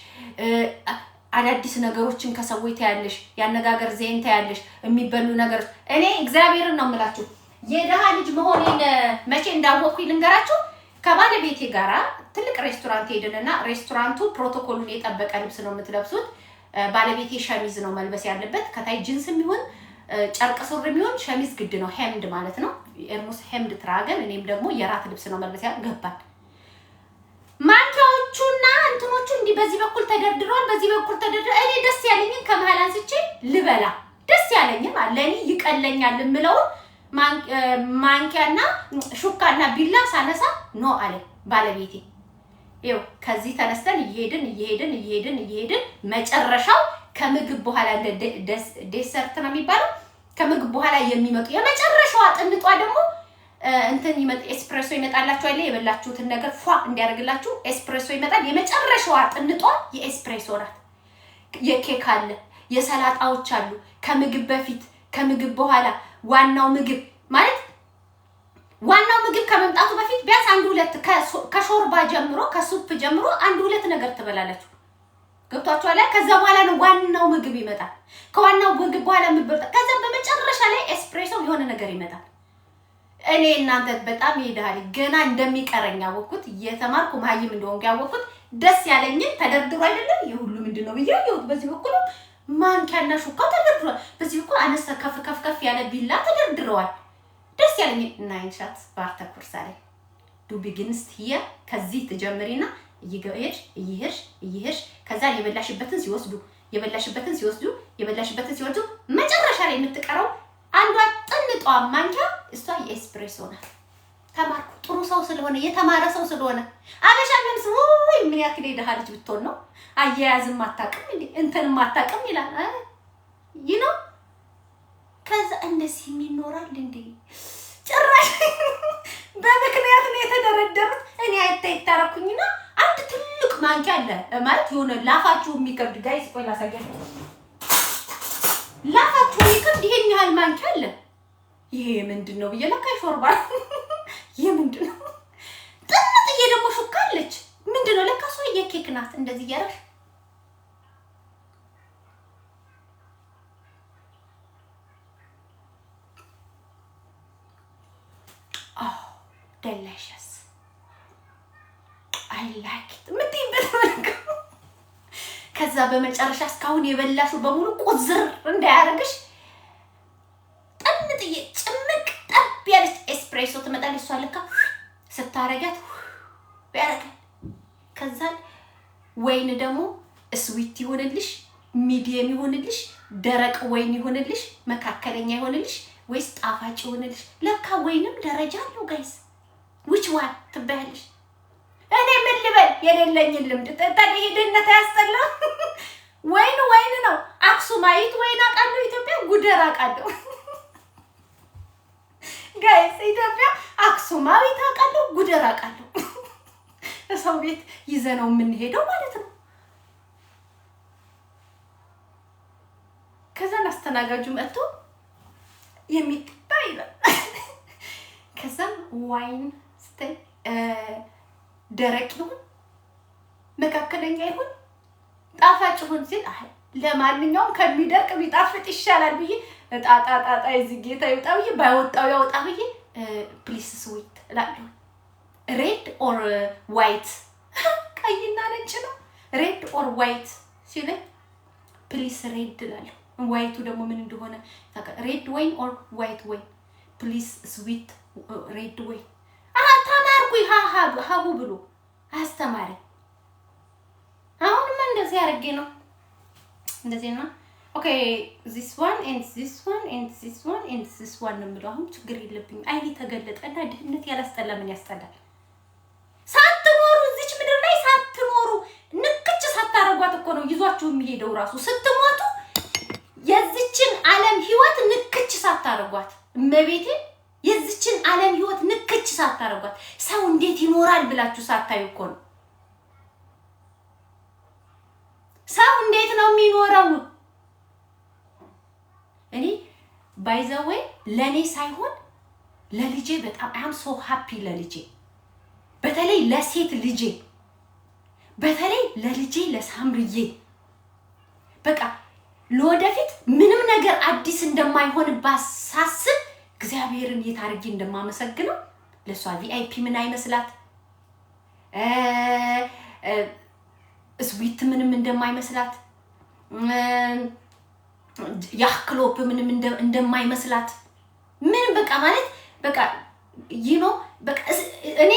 አዳዲስ ነገሮችን ከሰዎች ታያለሽ። ያነጋገር ዘይን ታያለሽ። የሚበሉ ነገሮች እኔ እግዚአብሔርን ነው የምላችሁ የደሃ ልጅ መሆኔን መቼ እንዳወቅኩኝ ልንገራችሁ። ከባለቤቴ ጋራ ትልቅ ሬስቶራንት ሄደንና ሬስቶራንቱ ፕሮቶኮሉን የጠበቀ ልብስ ነው የምትለብሱት። ባለቤቴ ሸሚዝ ነው መልበስ ያለበት። ከታይ ጂንስም ይሁን ጨርቅ ሱሪም ይሁን ሸሚዝ ግድ ነው። ሄምድ ማለት ነው። ኤርሙስ ሄምድ ትራገን። እኔም ደግሞ የራት ልብስ ነው መልበስ ያገባል። ማንካዎቹና እንትኖቹ እንዲህ በዚህ በኩል ተደርድሯል፣ በዚህ በኩል ተደርድሯል። እኔ ደስ ያለኝን ከመሃል አንስቼ ልበላ ደስ ያለኝን ለኔ ይቀለኛል የምለው ማንኪያና ሹካና ቢላ ሳነሳ ነው አለ ባለቤቴ። ይው ከዚህ ተነስተን እየሄድን መጨረሻው ከምግብ በኋላ ዴሰርት ነው የሚባለው። ከምግብ በኋላ የሚመጡ የመጨረሻው አጥንጧ ደግሞ እንትን ኤስፕሬሶ ይመጣላችሁ አይደል? የበላችሁትን ነገር ፏ እንዲያደርግላችሁ ኤስፕሬሶ ይመጣል። የመጨረሻው አጥንጧ የኤስፕሬሶ ናት። የኬክ አለ፣ የሰላጣዎች አሉ። ከምግብ በፊት ከምግብ በኋላ ዋናው ምግብ ማለት ዋናው ምግብ ከመምጣቱ በፊት ቢያንስ 1-2 ከሾርባ ጀምሮ ከሱፕ ጀምሮ 1-2 ነገር ትበላላችሁ። ገብቷችኋል? ከዛ በኋላ ነው ዋናው ምግብ ይመጣል። ከዋናው ምግብ በኋላ ምግብ ከዛ በመጨረሻ ላይ ኤስፕሬሶ የሆነ ነገር ይመጣል። እኔ እናንተ በጣም ይሄዳል ገና እንደሚቀረኝ ያወቅኩት የተማርኩ ማይም እንደሆንኩ ያወቅኩት ደስ ያለኝን ተደርድሮ አይደለም የሁሉ ምንድነው ብዬው በዚህ በኩል ማንኪያና ሹካ ተደርድሯል። በዚህ በኩል አነሳ ከፍ ያለ ቢላ ተደርድረዋል። ደስ ያለኝ ናይን ሻት ባር ተኩርሳለ ዱ ቢጊንስ ሂያ ከዚህ ተጀምሪና ይሄሽ ከዛ የበላሽበትን ሲወስዱ መጨረሻ ላይ የምትቀረው አንዷ ጥንጧ ማንኪያ እሷ የኤስፕሬሶ ናት። ተማርኩ ጥሩ ሰው ስለሆነ የተማረ ሰው ስለሆነ አበሻ ግን ወይ ምን ያክል ይደሃልጅ ብትሆን ነው አያያዝም አታውቅም እንትንም አታውቅም ይላል ነው። ከዛ እንደዚህ የሚኖራል እንዴ ጭራሽ በምክንያት ነው የተደረደሩት። እኔ አይታረኩኝና አንድ ትልቅ ማንኪያ አለ ማለት የሆነ ላፋችሁ የሚከብድ ጋይስ ቆይ ላሳያችሁ። ላፋችሁ የሚከብድ ይሄን ያህል ማንኪያ አለ። ይሄ ምንድነው ብዬ ለካ ሾርባ ይሄ ምንድነው? ጥንጥዬ ደግሞ ሹካ አለች። ምንድነው ለካ ሰው የኬክ ናት። እንደዚህ ያረሽ delicious I like it ምትይበት ከዛ በመጨረሻ እስካሁን የበላሹ በሙሉ ቁዝር እንዳያረግሽ ጥንጥዬ ጭምቅ ጠብ ያለች ኤስፕሬሶ ትመጣለች። እሷ ለካ ስታረጋት ያረጋል። ከዛ ወይን ደግሞ ስዊት ይሆንልሽ፣ ሚዲየም ይሆንልሽ፣ ደረቅ ወይን ይሆንልሽ፣ መካከለኛ ይሆንልሽ ወይስ ጣፋጭ ይሆንልሽ? ለካ ወይንም ደረጃ አለው ጋይስ። which one ትበያለሽ? እኔ ምን ልበል የሌለኝን ልምድ ታዲያ ሄደነት ያስጠላ። ወይን ነው። አክሱማይት ወይን አቃለው ኢትዮጵያ ጉደር አቃለው ጋይስ። ኢትዮጵያ አክሱማዊት አቃለው ጉደር አቃለው ሰው ቤት ይዘነው የምንሄደው ማለት ነው። ከዛ አስተናጋጁ መጥቶ የሚታይ ነው። ከዛ ዋይን ስታይ ደረቅ ይሁን መካከለኛ ይሁን ጣፋጭ ይሁን ሲል ለማንኛውም ከሚደርቅ ቢጣፍጥ ይሻላል ብዬ ጣጣ እዚህ ጌታ ይወጣው ባይወጣው ያወጣ ብዬ ፕሊስ ስዊት እላለሁ። ሬድ ኦር ዋይት ቀይና ነጭ ነው። ሬድ ኦር ዋይት ሲለኝ ፕሊስ ሬድ እላለሁ። ዋይቱ ደግሞ ምን እንደሆነ ሬድ ወይን ኦር ዋይት ወይን ፕሊስ ስዊት ሬድ ወይን ተማርኩኝ ሀሁ ብሎ አስተማሪ። አሁንማ እንደዚህ አድርጌ ነው እንደዚህ ነው። ኦኬ this one and this one and this one and this one ነው የምለው። አሁን ችግር የለብኝም። አይኔ ተገለጠና ድህነት ያላስጠላ ምን ያስጠላል? ሳትኖሩ እዚች ምድር ላይ ሳትኖሩ ንክች ሳታረጓት እኮ ነው ይዟችሁ የሚሄደው ራሱ ስትሞቱ የዚችን ዓለም ህይወት ንክች ሳታረጓት እመቤቴ የዚችን ዓለም ህይወት ንክች ሳታረጓት ሰው እንዴት ይኖራል ብላችሁ ሳታዩ እኮ ነው። ሰው እንዴት ነው የሚኖረው? እኔ ባይ ዘ ዌይ ለኔ ሳይሆን ለልጄ በጣም አም ሶ ሃፒ ለልጄ በተለይ ለሴት ልጄ በተለይ ለልጄ ለሳምርዬ በቃ ለወደፊት ምንም ነገር አዲስ እንደማይሆንባት ሳስብ እግዚአብሔርን የታርጊ እንደማመሰግነው ለሷ ቪአይፒ ምን አይመስላት ስዊት ምንም እንደማይመስላት ያክሎፕ ምንም እንደማይመስላት ምን በቃ ማለት በቃ በቃ እኔ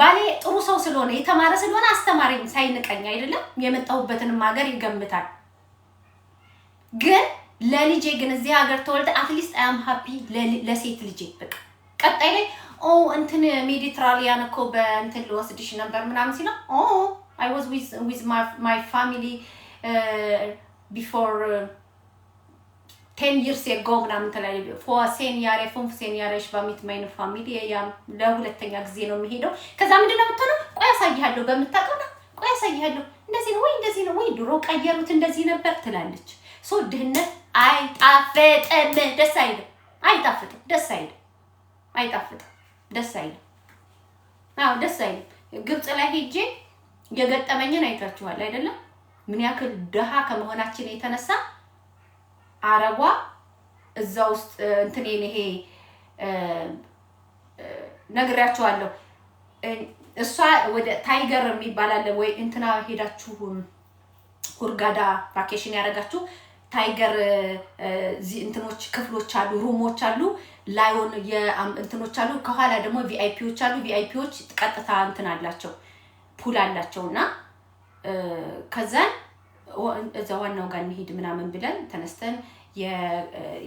ባሌ ጥሩ ሰው ስለሆነ የተማረ ስለሆነ አስተማሪኝ ሳይንቀኝ አይደለም የመጣሁበትንም ሀገር ይገምታል። ግን ለልጄ ግን እዚህ ሀገር ተወልደ አትሊስት አይ አም ሃፒ ለሴት ልጄ በቃ ቀጣይ ላይ እንትን ሜዲትራሊያን እኮ በእንትን ልወስድሽ ነበር ምናምን ሲና I was with my family before 10 years ago ምናምን ተላልይ for senior senioreሽ በሚት ማይነ ፋሚሊ ያ ለሁለተኛ ጊዜ ነው የሚሄደው። ከዛ ምንድነው የምትሆነው? ቆይ አሳይሃለሁ በመታቀና ቆይ አሳይሃለሁ እንደዚህ ነው ወይ ድሮ ቀየሩት እንደዚህ ነበር ትላለች። ሶ ድህነት አይጣፍጥም ደስ አይልም። አይጣፍጥም ደስ አይልም። አዎ ደስ አይልም። ግብጽ ላይ ሄጄ የገጠመኝን አይታችኋል አይደለም? ምን ያክል ደሃ ከመሆናችን የተነሳ አረቧ እዛ ውስጥ እንትኔን ይሄ ነግራችኋለሁ እሷ ወደ ታይገር የሚባል አለ ወይ እንትና ሄዳችሁ ሁርጋዳ ቫኬሽን ያደረጋችሁ ታይገር እንትኖች ክፍሎች አሉ ሩሞች አሉ ላይሆን የእንትኖች አሉ ከኋላ ደግሞ ቪአይፒዎች አሉ ቪአይፒዎች ቀጥታ እንትን አላቸው ፑል አላቸውና ከዛን እዛ ዋናው ጋር እንሂድ ምናምን ብለን ተነስተን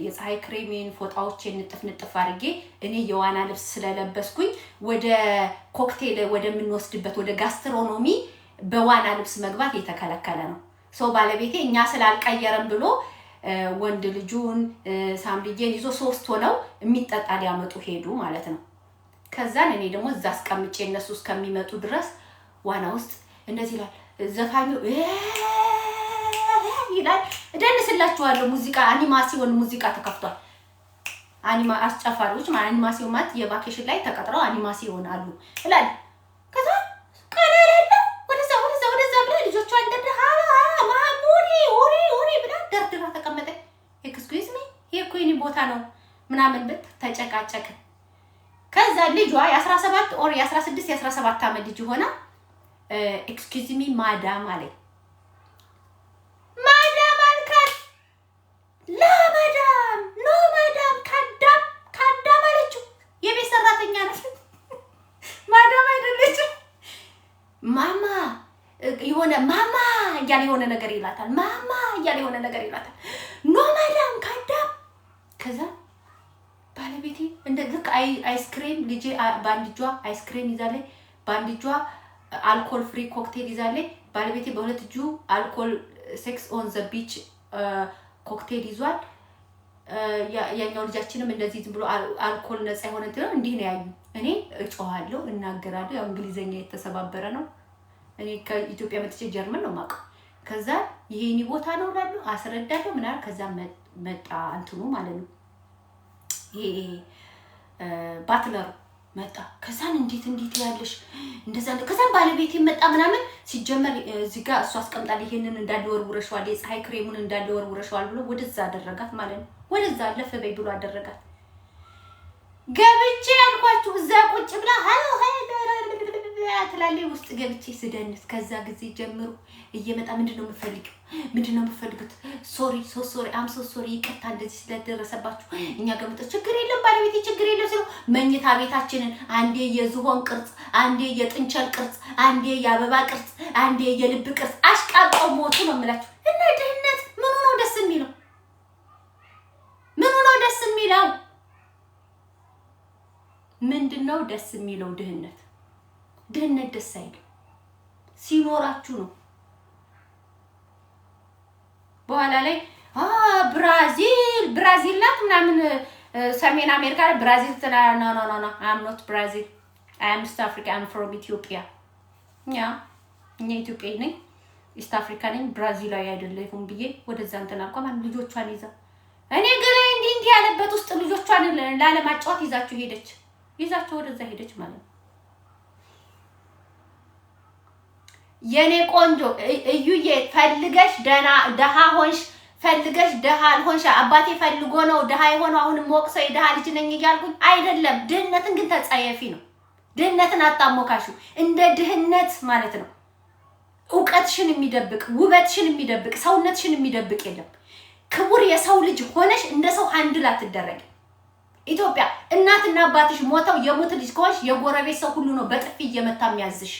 የፀሐይ ክሬሜን ፎጣዎችን ንጥፍ አድርጌ እኔ የዋና ልብስ ስለለበስኩኝ ወደ ኮክቴል ወደ ምንወስድበት ወደ ጋስትሮኖሚ በዋና ልብስ መግባት የተከለከለ ነው ሶ ባለቤቴ እኛ ስላልቀየረን ብሎ ወንድ ልጁን ሳምልጄን ይዞ ሶስት ሆነው የሚጠጣ ሊያመጡ ሄዱ ማለት ነው ከዛን እኔ ደግሞ እዛ አስቀምጬ እነሱ እስከሚመጡ ድረስ ዋና ውስጥ እንደዚህ ይላል ዘፋኙ ይላል እደንስላችኋለሁ ሙዚቃ አኒማሲዮን ሙዚቃ ተከፍቷል አስጨፋሪዎች ማለት አኒማሲዮን ማለት የቫኬሽን ላይ ተቀጥረው አኒማሲዮን አሉ ይላል ከዛ ቀለለ ወደዛ ብለ ልጆቿ እንደደ ማሙሪ ኦሪ ብላ ደርድራ ተቀመጠ ኤክስኪዩዝ ሚ የኮይኒ ቦታ ነው ምናምን ብት ተጨቃጨቀ ከዛ ልጇ የ17 ኦር የ16 የ17 አመት ልጅ ሆና ኤክስኪዩዝ ሚ ማዳም አለ ማዳም አልካት ላ ማዳም ኖ ማዳም ካዳም አለችው የቤት ሰራተኛ ናት ማዳም አይደለችም ማማ የሆነ ማማ እያለ የሆነ ነገር ይላታል ማማ እያለ የሆነ ነገር ይላታል ኖ ማዳም ካዳም ከዛ ባለቤቴ እንደዚህ አይስክሬም ልጅ ባንድጇ አይስክሬም ይዛለ ባንድጇ አልኮል ፍሪ ኮክቴል ይዛለ ባለቤቴ በሁለት እጁ አልኮል ሴክስ ኦን ዘ ቢች ኮክቴል ይዟል ያኛው ልጃችንም እንደዚህ ዝም ብሎ አልኮል ነፃ የሆነ እንዴ ነው ያዩ እኔ እጮሃለሁ እናገራለሁ ያው እንግሊዘኛ የተሰባበረ ነው እኔ ከኢትዮጵያ መጥቼ ጀርመን ነው ማቀ ከዛ ይሄኒ ቦታ ነው ላሉ አስረዳለሁ ምናል ከዛ መጣ እንትኑ ማለት ነው ይሄ ባትለር መጣ ከዛን እንዴት ያለሽ እንደዛ ከዛን ባለቤቴ መጣ ምናምን ሲጀመር እዚህ ጋር እሱ አስቀምጣል ይሄንን እንዳለ ወርውረሽዋል የፀሐይ ክሬሙን እንዳለ ወርውረሽዋል ብሎ ወደዛ አደረጋት ማለት ነው ወደዛ ለፈበይ ብሎ አደረጋት ገብቼ ያልኳችሁ እዛ ቁጭ ብላ ሃሎ ትላለች ውስጥ ገብቼ ስደንስ ከዛ ጊዜ ጀምሮ እየመጣ ምንድነው የምፈልጉት ሶሪ አም ሶሪ ይቅርታ እንደዚህ ስለደረሰባችሁ እኛ ገምጠ ችግር የለም ባለቤቴ ችግር የለም ሲሉ መኝታ ቤታችንን አንዴ የዝሆን ቅርጽ አንዴ የጥንቸል ቅርጽ አንዴ የአበባ ቅርጽ አንዴ የልብ ቅርጽ አሽቃብጠው ሞቱ ነው የምላችሁ እና ድህነት ምኑ ነው ደስ የሚለው ምንድነው ደስ የሚለው ድህነት ደስ አይልም ሲኖራችሁ ነው በኋላ ላይ ብራዚል ናት ምናምን ሰሜን አሜሪካ ላይ ብራዚል ተናና ኖ I'm not Brazil I am East Africa I'm from Ethiopia እኛ ኢትዮጵያዊ ነኝ ኢስት አፍሪካ ነኝ ብራዚላዊ አይደለሁም ብዬ ወደዛ እንተናልኳ ማን ልጆቿን ይዛ እኔ ገላይ እንዲህ ያለበት ውስጥ ልጆቿን ላለማጫወት ይዛቸው ወደዛ ሄደች ማለት ነው የኔ ቆንጆ እዩዬ ፈልገሽ ደሃ ሆንሽ ፈልገሽ ደሃ አልሆንሽ አባቴ ፈልጎ ነው ደሃ የሆነው አሁንም ወቅሰው የደሃ ልጅ ነኝ እያልኩኝ አይደለም ድህነትን ግን ተጸየፊ ነው ድህነትን አጣሞካሹ እንደ ድህነት ማለት ነው ዕውቀትሽን የሚደብቅ ውበትሽን የሚደብቅ ሰውነትሽን የሚደብቅ የለም ክቡር የሰው ልጅ ሆነሽ እንደ ሰው አንድላ ትደረግ ኢትዮጵያ እናትና አባትሽ ሞተው የሞት ልጅ ከሆንሽ የጎረቤት ሰው ሁሉ ነው በጥፊ እየመታ የሚያዝሽ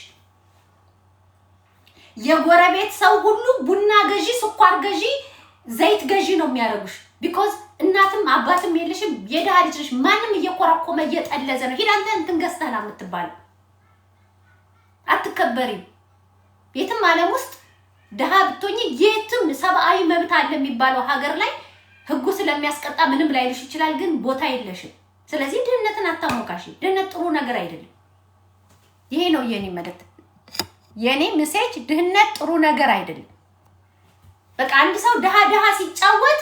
የጎረቤት ሰው ሁሉ ቡና ገዢ ስኳር ገዢ ዘይት ገዢ ነው የሚያረጉሽ because እናትም አባትም የለሽም የደሃ ልጅ ነሽ ማንንም እየቆራቆመ እየጠለዘ ነው ሄዳንተ እንትን ገዝተና የምትባል አትከበሪም የትም ዓለም ውስጥ ደሃ ብትሆኚ የትም ሰብአዊ መብት አለ የሚባለው ሀገር ላይ ህጉ ስለሚያስቀጣ ምንም ላይልሽ ይችላል ግን ቦታ የለሽም ስለዚህ ድህነትን አታሞካሽ ድህነት ጥሩ ነገር አይደለም ይሄ ነው የኔ መልእክት የኔ ሜሴጅ ድህነት ጥሩ ነገር አይደለም በቃ አንድ ሰው ደሃ ሲጫወት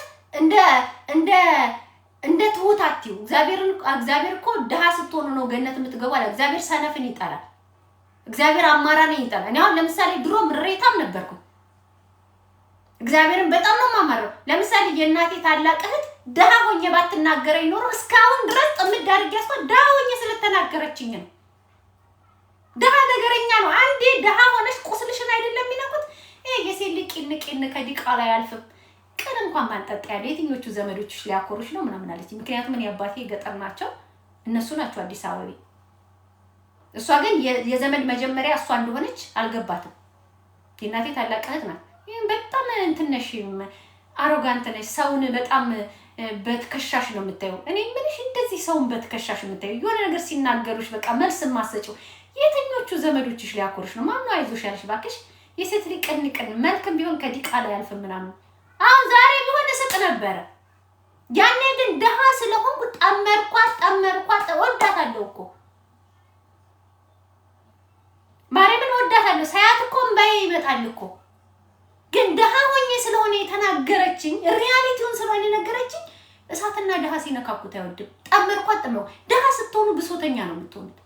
እንደ ትሁታቲው እግዚአብሔር እኮ ደሃ ስትሆኑ ነው ገነት የምትገባው አለ እግዚአብሔር ሰነፍን ይጣላል እግዚአብሔር አማራን ይጣላል እኔ አሁን ለምሳሌ ድሮ ምሬታም ነበርኩ እግዚአብሔርን በጣም ነው ማማረው ለምሳሌ የእናቴ ታላቅ እህት ደሃ ሆኜ ባትናገረኝ ኖር እስካሁን ድረስ ጥምድ አድርጌ ደሃ ሆኜ ስለተናገረችኝ ነው ድሃ ነገረኛ ነው። አንዴ ድሃ ሆነሽ ቁስልሽን አይደለም የሚነኩት። የሴት ልጅ ቂን ከዲቃላ አያልፍም። ቀን እንኳን ማንጠጣ ያለ የትኞቹ ዘመዶችሽ ሊያኮሩሽ ነው ምናምን አለች። ምክንያቱም እኔ አባቴ ገጠር ናቸው፣ እነሱ ናቸው አዲስ አበባ። እሷ ግን የዘመድ መጀመሪያ እሷ እንደሆነች አልገባትም። የእናቴ ታላቅ እህት ናት። ይሄን በጣም እንትነሽ አሮጋንት ነሽ። ሰውን በጣም በትከሻሽ ነው የምታዩ። እኔ ምንሽ እንደዚህ ሰውን በትከሻሽ የምታዩ የሆነ ነገር ሲናገሩሽ በቃ መልስ ማሰጪው የትኞቹ ዘመዶችሽ ሊያኮሩሽ ነው? ማን ነው አይዞሽ ያልሽ? ባክሽ የሴት ልጅ ቅን መልክም ቢሆን ከዲቃላ ያልፍ ምናምን። አሁን ዛሬ ቢሆን እስቅ ነበረ። ያኔ ግን ደሃ ስለሆንኩ ጠመርኳት። ወዳታለሁ እኮ ማርያምን ወዳታለሁ። ሳያት እኮ እምባዬ ይመጣል እኮ። ግን ደሃ ሆኜ ስለሆነ የተናገረችኝ ሪያሊቲውን ስለሆነ ነገረችኝ። እሳትና ደሃ ሲነካኩት አይወድም። ጠመርኳት። ደሃ ስትሆኑ ብሶተኛ ነው የምትሆኑት።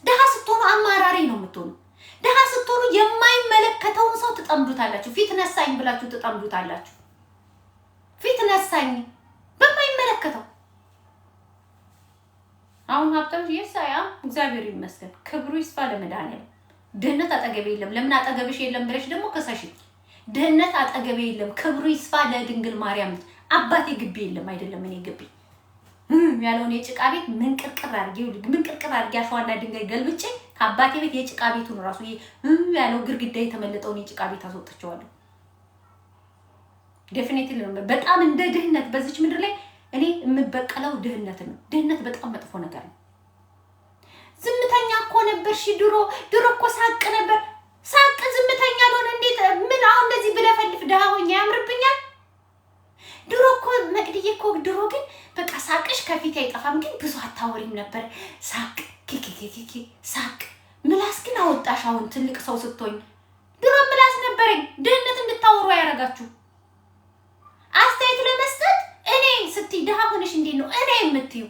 ደሃ ስትሆኑ አማራሪ ነው የምትሆኑት። ደሃ ስትሆኑ የማይመለከተውን ሰው ትጠምዱታላችሁ። ፊት ነሳኝ ብላችሁ ትጠምዱታላችሁ። ፊት ነሳኝ በማይመለከተው። አሁን ሀብታም ይሳያ እግዚአብሔር ይመስገን፣ ክብሩ ይስፋ ለመድኃኒዓለም። ድህነት አጠገቤ የለም። ለምን አጠገብሽ የለም ብለሽ ደግሞ ከሰሽ። ድህነት አጠገቤ የለም። ክብሩ ይስፋ ለድንግል ማርያም። አባቴ ግቢ የለም አይደለም እኔ ግቢ ያለውን የጭቃ ቤት ምንቅርቅር አድርጌ አሸዋና ድንጋይ ገልብጬ ከአባቴ ቤት የጭቃ ቤቱን ራሱ ያለው ግርግዳ የተመለጠውን የጭቃ ቤት አስወጥቼዋለሁ። ዴፊኒቲሊ ነው። በጣም እንደ ድህነት በዚች ምድር ላይ እኔ የምበቀለው ድህነት ነው። ድህነት በጣም መጥፎ ነገር ነው። ዝምተኛ እኮ ነበርሽ ድሮ እኮ ሳቅ ነበር። ሳቅ ዝምተኛ አልሆነ እንዴት? ምን አሁን እንደዚህ ብለፈልፍ ድሃ ሆኜ ያምርብኛል? ድሮ እኮ መቅድዬ እኮ ድሮ ግን በቃ ሳቅሽ ከፊት አይጠፋም፣ ግን ብዙ አታወሪም ነበር። ሳቅ ኪኪኪኪ ሳቅ። ምላስ ግን አወጣሽ አሁን ትልቅ ሰው ስትሆኝ። ድሮ ምላስ ነበረኝ። ድህነት እንድታወሩ ያረጋችሁ አስተያየት ለመስጠት እኔ ስትይ ድሃ ሆነሽ እንዴት ነው እኔ የምትዩ?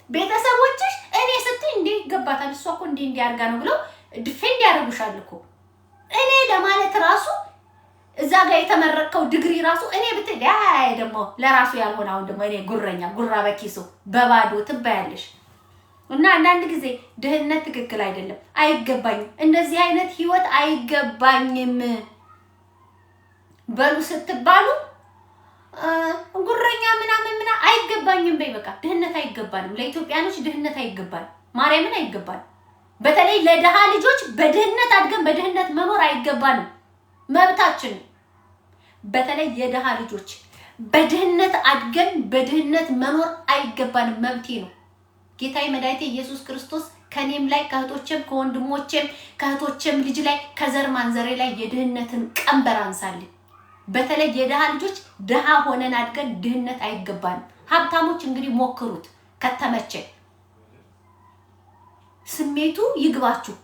ቤተሰቦችሽ እኔ ስትይ እንዴ ይገባታል እሷ እኮ እንዴ አድርጋ ነው ብለው ዲፌንድ ያደርጉሻል እኮ። እኔ ለማለት ራሱ እዛ ጋር የተመረቀው ዲግሪ ራሱ እኔ ብትይ ደግሞ ለራሱ ያልሆነ አሁን ደግሞ እኔ ጉራ በኪሱ በባዶ ትባያለሽ። እና አንዳንድ ጊዜ ድህነት ትክክል አይደለም። አይገባኝም፣ እንደዚህ አይነት ህይወት አይገባኝም በሉ ስትባሉ ጉረኛ ምናምን አይገባኝም በይ። በቃ ድህነት አይገባንም። ለኢትዮጵያኖች ድህነት አይገባንም። ማርያምን አይገባንም። በተለይ ለደሃ ልጆች በድህነት አድገን በድህነት መኖር አይገባንም። መብታችን። በተለይ የደሃ ልጆች በድህነት አድገን በድህነት መኖር አይገባንም። መብቴ ነው። ጌታዬ መድኃኒቴ ኢየሱስ ክርስቶስ ከኔም ላይ ከእህቶቼም ከወንድሞቼም ከእህቶቼም ልጅ ላይ ከዘር ማንዘሬ ላይ የድህነትን ቀንበር አንሳልኝ። በተለይ የደሃ ልጆች ደሃ ሆነን አድገን ድህነት አይገባንም። ሀብታሞች እንግዲህ ሞክሩት ከተመቸ። ስሜቱ ይግባችሁ።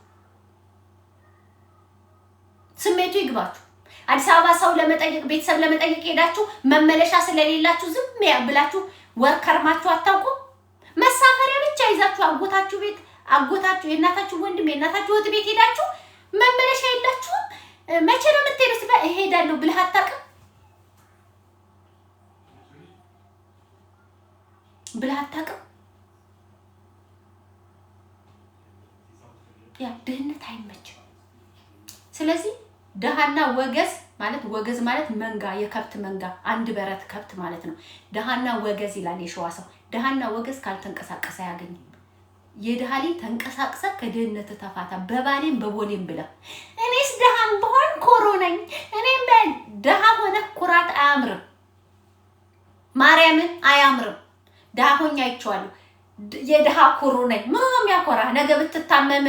አዲስ አበባ ሰው ለመጠየቅ ቤተሰብ ለመጠየቅ ሄዳችሁ መመለሻ ስለሌላችሁ ዝም ብላችሁ ወርከርማችሁ አታውቁ። መሳፈሪያ ብቻ ይዛችሁ አጎታችሁ የእናታችሁ ወንድም የእናታችሁ እህት ቤት ሄዳችሁ መመለሻ የላችሁም። መቼ ነው የምትሄዱት? እሄዳለሁ ብለህ አታውቅም። ያ ድህነት አይመችም። ስለዚህ ደሃና ወገዝ ማለት መንጋ፣ የከብት መንጋ፣ አንድ በረት ከብት ማለት ነው። ደሃና ወገዝ ይላል የሸዋ ሰው። ደሃና ወገዝ ካልተንቀሳቀሰ አያገኝም። የደሃ ልጅ ተንቀሳቅሰ ከድህነት ተፋታ። በባሌም በቦሌም ብለ እኔስ ደሃም በሆን ኮሮ ነኝ። እኔም ደሃ ሆነ ኩራት አያምርም። ማርያምን አያምርም። ደሃ ሆኛ አይቼዋለሁ። የደሃ ኩሩ ነኝ። ምን ነው የሚያኮራ? ነገ ብትታመም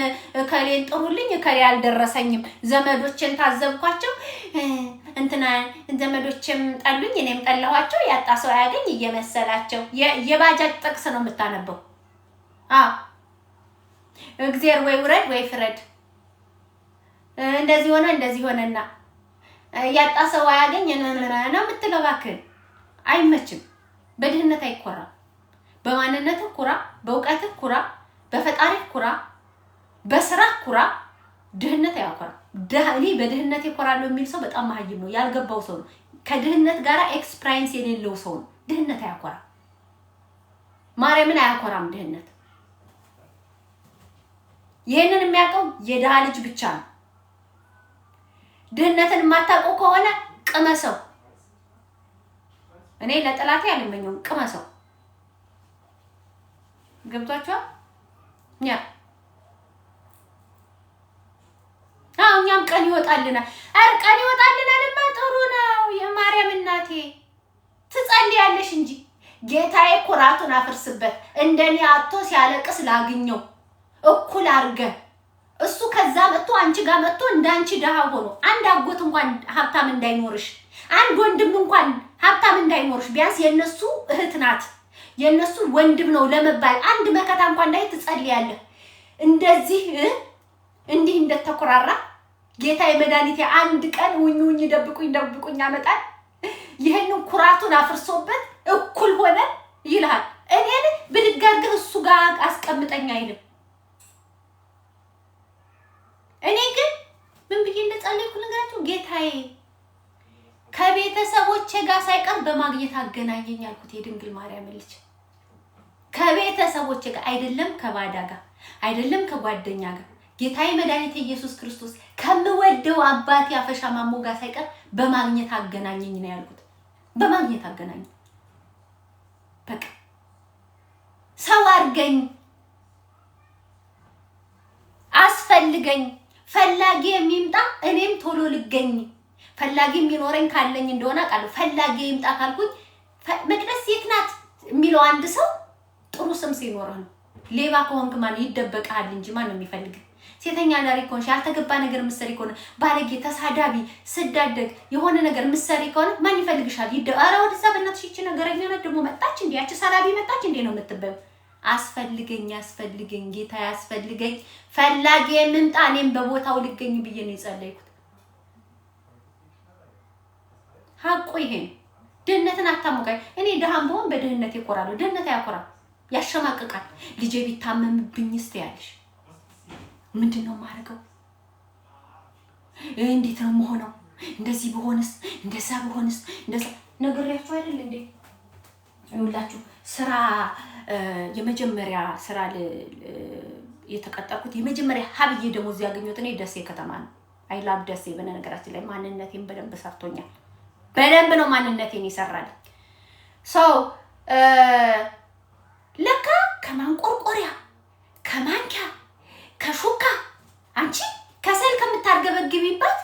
ከሌን ጥሩልኝ ከሌ አልደረሰኝም። ዘመዶችን ታዘብኳቸው እንትና ዘመዶችም ጠሉኝ እኔም ጠላኋቸው። ያጣ ሰው ያገኝ እየመሰላቸው የባጃጅ ጥቅስ ነው የምታነበው። እግዚአብሔር ወይ ውረድ ወይ ፍረድ፣ እንደዚህ ሆነና ያጣ ሰው ያገኝ ነው የምትለው። እባክህ አይመችም። በድህነት አይኮራም። በማንነትህ ኩራ፣ በእውቀትህ ኩራ፣ በፈጣሪህ ኩራ፣ በስራህ ኩራ። ድህነት አያኮራም። እኔ በድህነት ይኮራል የሚል ሰው በጣም መሀይም ነው፣ ያልገባው ሰው ነው። ከድህነት ጋር ኤክስፒሪየንስ የሌለው ሰው ነው። ድህነት አያኮራም። ማርያምን አያኮራም ድህነት። ይሄንን የሚያውቀው የድሃ ልጅ ብቻ ነው። ድህነትን የማታውቀው ከሆነ ቅመሰው። እኔ ለጠላቴ አልመኘውም፣ ቅመሰው። ገብቷችኋል? እኛም ቀን ይወጣልናል። አረ ቀን ይወጣልናልማ ጥሩ ነው። የማርያም እናቴ ትጸልያለሽ እንጂ ጌታዬ ኩራቱን አፍርስበት፣ እንደኔ አጥቶ ሲያለቅስ ላግኘው እኩል አርገን። እሱ ከዛ መጥቶ አንቺ ጋር መጥቶ እንዳንቺ ደሃ ሆኖ አንድ አጎት እንኳን ሀብታም እንዳይኖርሽ፣ አንድ ወንድም እንኳን ሀብታም እንዳይኖርሽ፣ ቢያንስ የነሱ እህት ናት የነሱ ወንድም ነው ለመባል አንድ መከታ እንኳን እንዳይ ትጸልያለህ። እንደዚህ እንዲህ እንደተኮራራ ጌታዬ መድኃኒቴ አንድ ቀን ውኝ ደብቁኝ ያመጣል። ይሄንን ኩራቱን አፍርሶበት እኩል ሆነ ይልሃል። እኔን ብድግ አድርገህ እሱ ጋር አስቀምጠኝ አይልም። እኔ ግን ምን ብዬ እንደጸለይኩ ልንገራችሁ። ጌታዬ ከቤተሰቦቼ ጋር ሳይቀር በማግኘት አገናኘኝ አልኩት። የድንግል ማርያም ልጅ ከቤተሰቦቼ ጋር አይደለም ከባዳ ጋር አይደለም ከጓደኛ ጋር ጌታዬ መድኃኒቴ ኢየሱስ ክርስቶስ ከምወደው አባቴ አፈሻ ማሞ ጋር ሳይቀር በማግኘት አገናኘኝ ነው ያልኩት። በማግኘት አገናኘኝ። በቃ ሰው አድርገኝ፣ አስፈልገኝ። ፈላጊ የሚምጣ እኔም ቶሎ ልገኝ። ፈላጊ የሚኖረኝ ካለኝ እንደሆነ አውቃለሁ። ፈላጊ ይምጣ ካልኩኝ መቅደስ የት ናት የሚለው አንድ ሰው ጥሩ ስም ሲኖርህ ነው። ሌባ ከሆንክ ማን ይደበቃል እንጂ ማን ነው የሚፈልግ? ሴተኛ ዳሪ ከሆንሽ ያልተገባ ነገር ምሰሪ ከሆነ ባለጌ፣ ተሳዳቢ፣ ስዳደግ የሆነ ነገር ምሰሪ ከሆነ ማን ይፈልግሻል? ኧረ ወደዛ በእናትሽ ይቺ ነገረኛ ናት ደግሞ መጣች እንዴ? ያቺ ሰላቢ መጣች እንዴ ነው የምትበዩ? አስፈልገኝ ጌታ ያስፈልገኝ፣ ፈላጊ የምምጣ እኔም በቦታው ልገኝ ብዬ ነው የጸለይኩት። ሀቁ ይሄ ነው። ድህነትን አታሞቃይ። እኔ ድሃም ብሆን በድህነት ይቆራሉ። ድህነት አያኮራም፣ ያሸማቅቃል። ልጄ ቢታመምብኝ ያለሽ ምንድነው ማረገው? እንዴት ነው መሆነው? እንደዚህ በሆነስ እንደዛ በሆነስ እንደዛ ነገርያችሁ አይደል እንዴ? ይኸውላችሁ ስራ የመጀመሪያ ስራ የተቀጠርኩት የመጀመሪያ ሀብዬ ደሞዝ ያገኘሁት እኔ ደሴ ከተማ ነው። አይ ላቭ ደሴ። በነገራችን ላይ ማንነቴን በደንብ ሰርቶኛል። በደንብ ነው ማንነቴን ይሰራል። ሰው ለካ ከማንቆርቆሪያ ከማንኪያ ከሹካ አንቺ ከሰል ከምታርገበግቢባት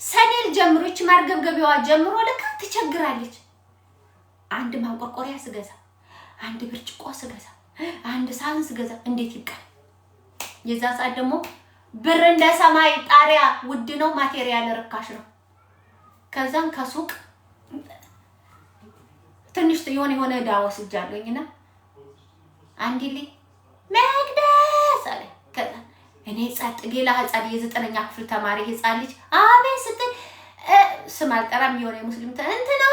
ሰኔል ጀምሮ እቺ ማርገብገቢያዋ ጀምሮ ለካ ትቸግራለች። አንድ ማንቆርቆሪያ ስገዛ፣ አንድ ብርጭቆ ስገዛ፣ አንድ ሳህን ስገዛ እንዴት ይብቃል? የዛ ሰዓት ደግሞ ብር እንደ ሰማይ ጣሪያ ውድ ነው፣ ማቴሪያል ርካሽ ነው። ከዛን ከሱቅ ትንሽ የሆነ ዳዋ ወስጃለሁኝና አንዲሊ መቅደስ አለ። ከዛ እኔ ጸጥ ጌላ ህፃን የ9ኛ ክፍል ተማሪ ህፃን ልጅ አሜን ስትል ስም አልጠራም የሆነ ሙስሊም እንትና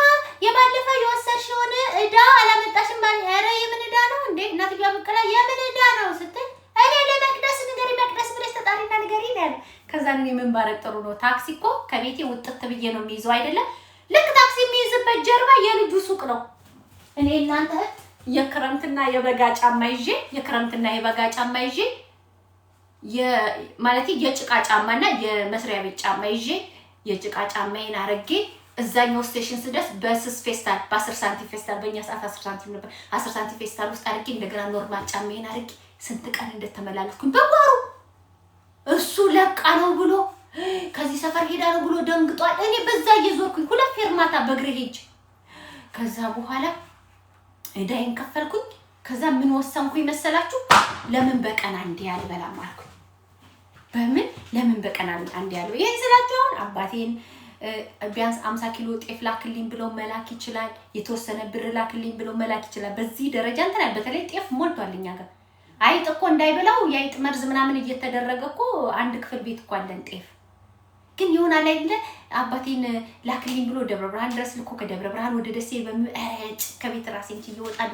የባለፈው የወሰድሽውን እዳ አላመጣሽም ማለት ኧረ የምን እዳ ነው እንዴ እናትዬ በቀላ የምን እዳ ነው ስትል እኔ ለመቅደስ ንገሪ መቅደስ ብለሽ ተጣሪና ንገሪ ነው ያለ። ከዛ እኔ ምን ባረግ ጥሩ ነው ታክሲ እኮ ከቤቴ ውጥት ብዬ ነው የሚይዘው አይደለም። ልክ ታክሲ የሚይዝበት ጀርባ የልጁ ሱቅ ነው። እኔ እናንተ የክረምትና የበጋ ጫማ ይዤ ማለት የጭቃ ጫማና የመስሪያ ቤት ጫማ ይዤ የጭቃ ጫማዬን አረጌ እዛኛው ስቴሽን ስደርስ በስስ ፌስታል በ10 ሳንቲም ፌስታል በእኛ ሰዓት 10 ሳንቲም ነበር። 10 ሳንቲም ፌስታል ውስጥ አረጌ እንደገና ኖርማል ጫማዬን አረጌ ስንት ቀን እንደተመላለስኩኝ በጓሩ እሱ ለቃ ነው ብሎ ከዚህ ሰፈር ሄዳ ነው ብሎ ደንግጧል። እኔ በዛ እየዞርኩኝ 2 ፌርማታ በእግሬ ሄጅ ከዛ በኋላ እዳይን ከፈልኩኝ። ከዛ ምን ወሰንኩኝ መሰላችሁ? ለምን በቀን አንዴ ያልበላም አልኩኝ። ለምን በቀን አንዴ ያለው ይሄን ስላችሁ አሁን አባቴን ቢያንስ 50 ኪሎ ጤፍ ላክልኝ ብለው መላክ ይችላል። የተወሰነ ብር ላክልኝ ብለው መላክ ይችላል። በዚህ ደረጃ እንትን በተለይ ጤፍ ሞልቷልኛ ጋር አይጥ እኮ እንዳይበላው የአይጥ መርዝ ምናምን እየተደረገ እኮ አንድ ክፍል ቤት እኮ አለን ጤፍ። ግን ይሆናል አይደለ አባቴን ላክልኝ ብሎ ደብረ ብርሃን ድረስ ልኮ ከደብረ ብርሃን ወደ ደሴ በሚያጭ ከቤት ራሴን ይወጣሉ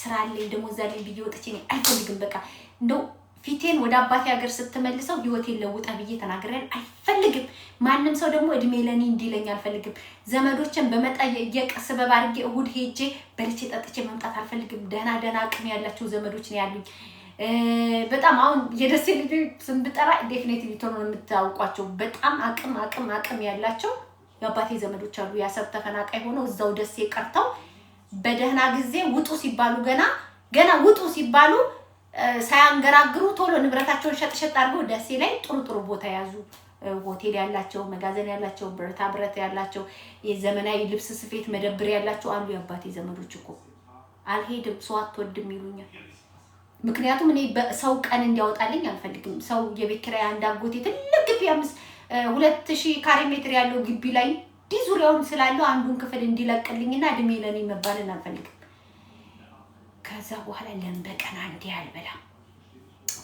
ስራ አለኝ ደሞ ዛሬ ቢዩ ወጥቼ ነው አይፈልግም። በቃ እንደው ፊቴን ወደ አባቴ ሀገር ስትመልሰው ህይወቴን ለውጣ ብዬ ተናግረን አይፈልግም። ማንንም ሰው ደግሞ እድሜ ለኔ እንዲለኝ አልፈልግም። ዘመዶችን በመጠየቅ ሰበብ አድርጌ እሁድ ሄጄ በልቼ ጠጥቼ መምጣት አልፈልግም። ደህና አቅም ያላቸው ዘመዶች ነው ያሉኝ። በጣም አሁን የደሴ ልጆች ስንብጠራ ዴፊኒቲቭሊ ቶሎ ነው የምታውቋቸው። በጣም አቅም ያላቸው የአባቴ ዘመዶች አሉ። ያሰብ ተፈናቃይ ሆነው እዛው ደሴ ቀርተው በደህና ጊዜ ውጡ ሲባሉ ገና ውጡ ሲባሉ ሳያንገራግሩ ቶሎ ንብረታቸውን ሸጥ አድርገው ደሴ ላይ ጥሩ ቦታ ያዙ። ሆቴል ያላቸው፣ መጋዘን ያላቸው፣ ብረት ያላቸው፣ የዘመናዊ ልብስ ስፌት መደብር ያላቸው አሉ። የአባቴ ዘመዶች እኮ አልሄድም ሰው አትወድም ይሉኛል። ምክንያቱም እኔ ሰው ቀን እንዲያወጣልኝ አልፈልግም። ሰው የቤት ኪራይ አንድ አጎቴ ትልቅ ግቢ 2000 ካሬ ሜትር ያለው ግቢ ላይ ዙሪያውን ስላለው አንዱን ክፍል እንዲለቅልኝና እድሜ ለኔ መባልን አልፈልግም። ከዛ በኋላ ለምበቀና እንዴ አልበላም።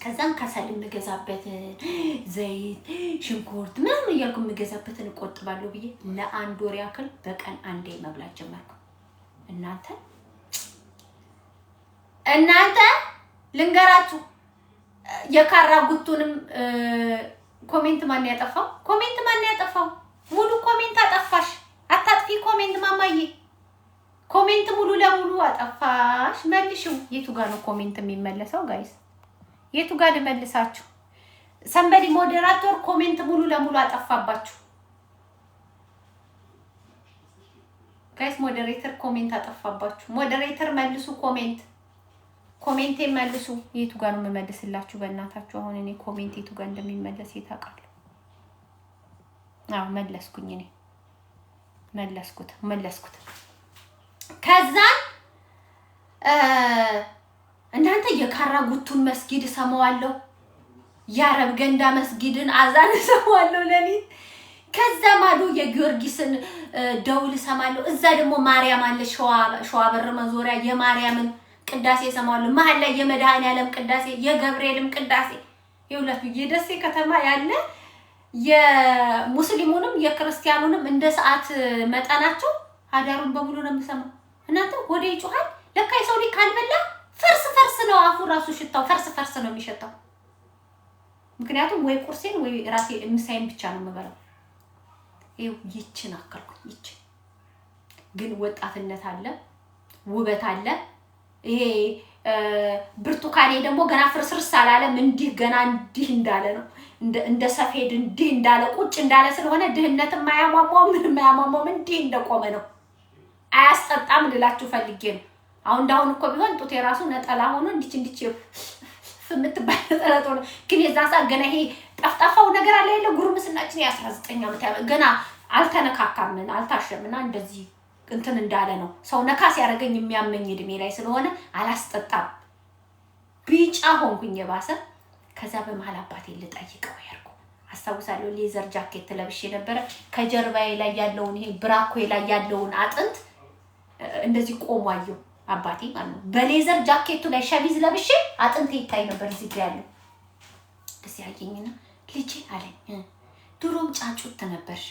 ከዛን ከሰል የምገዛበትን ዘይት፣ ሽንኩርት ምናምን እያልኩ የምገዛበትን እቆጥባለሁ ብዬ ለአንድ ወር ያክል በቀን አንዴ መብላት ጀመርኩ። እናንተ ልንገራችሁ የካራ ጉቱንም ኮሜንት ማን ያጠፋው? ሙሉ ኮሜንት አጠፋሽ። አታጥፊ ኮሜንት ማማዬ፣ ኮሜንት ሙሉ ለሙሉ አጠፋሽ። መልሽው። የቱ ጋር ነው ኮሜንት የሚመለሰው ጋይስ? የቱ ጋር ልመልሳችሁ? ሰንበዲ ሞዴራተር ኮሜንት ሙሉ ለሙሉ አጠፋባችሁ ጋይስ። ሞዴሬተር ኮሜንት አጠፋባችሁ። ሞዴሬተር መልሱ ኮሜንት መልሱ። የቱ ጋር ነው የምመልስላችሁ? በእናታችሁ አሁን እኔ ኮሜንት የቱ ጋር እንደሚመለስ ይታቃል። መለስኩኝ። እኔ መለስኩት። ከዛን እናንተ የካራ ጉቱን መስጊድ ሰማዋለሁ፣ የአረብ ገንዳ መስጊድን አዛን ሰማዋለሁ ለሊት። ከዛ ማዶ የጊዮርጊስን ደውል ሰማለሁ። እዛ ደግሞ ማርያም አለ፣ ሸዋ በር መዞሪያ የማርያምን ቅዳሴ ሰማዋለሁ። መሀል ላይ የመድኃኔዓለም ቅዳሴ፣ የገብርኤልም ቅዳሴ። ይውላችሁ የደሴ ከተማ ያለ የሙስሊሙንም የክርስቲያኑንም እንደ ሰዓት መጠናቸው አዳሩን በሙሉ ነው የምሰማው። እናንተ ወደ ይጮሃል። ለካ የሰው ልጅ ካልበላ ፈርስ ነው አፉ ራሱ ሽታው ፈርስ ነው የሚሸታው። ምክንያቱም ወይ ቁርሴን ወይ ራሴ ምሳዬን ብቻ ነው የምበላው። ይችን አከልኩኝ። ግን ወጣትነት አለ፣ ውበት አለ። ይሄ ብርቱካኔ ደግሞ ገና ፍርስርስ አላለም። እንዲህ እንዳለ ነው። እንደ ሰፌድ እንዲህ እንዳለ ቁጭ እንዳለ ስለሆነ ድህነትም ማያሟሟው ምንም ማያሟሟው እንዲህ እንደቆመ ነው። አያስጠጣም ልላችሁ ፈልጌ ነው። አሁን እንዳሁን እኮ ቢሆን ጡቴ ራሱ ነጠላ ሆኖ እንዲች የምትባል ነጠላቶ ነው። ግን የዛን ሰዓት ገና ይሄ ጠፍጣፋው ነገር አለ የለ ጉርምስናችን የ19 ዓመት ገና አልተነካካም አልታሸምና እንደዚህ እንትን እንዳለ ነው። ሰው ነካ ሲያደርገኝ የሚያመኝ እድሜ ላይ ስለሆነ አላስጠጣም። ቢጫ ሆንኩኝ የባሰ። ከዛ በመሃል አባቴ ልጠይቀው ያርኩ አስታውሳለሁ። ሌዘር ጃኬት ለብሼ ነበር። ከጀርባዬ ላይ ያለውን ይሄ ብራኮዬ ላይ ያለውን አጥንት እንደዚህ ቆሟዩ አባቴ ማለት ነው። በሌዘር ጃኬቱ ላይ ሸሚዝ ለብሼ አጥንቴ ይታይ ነበር እዚህ ጋር ያለው። ደስ ያየኝና ልጄ አለኝ ድሮም ጫጩት ነበርሽ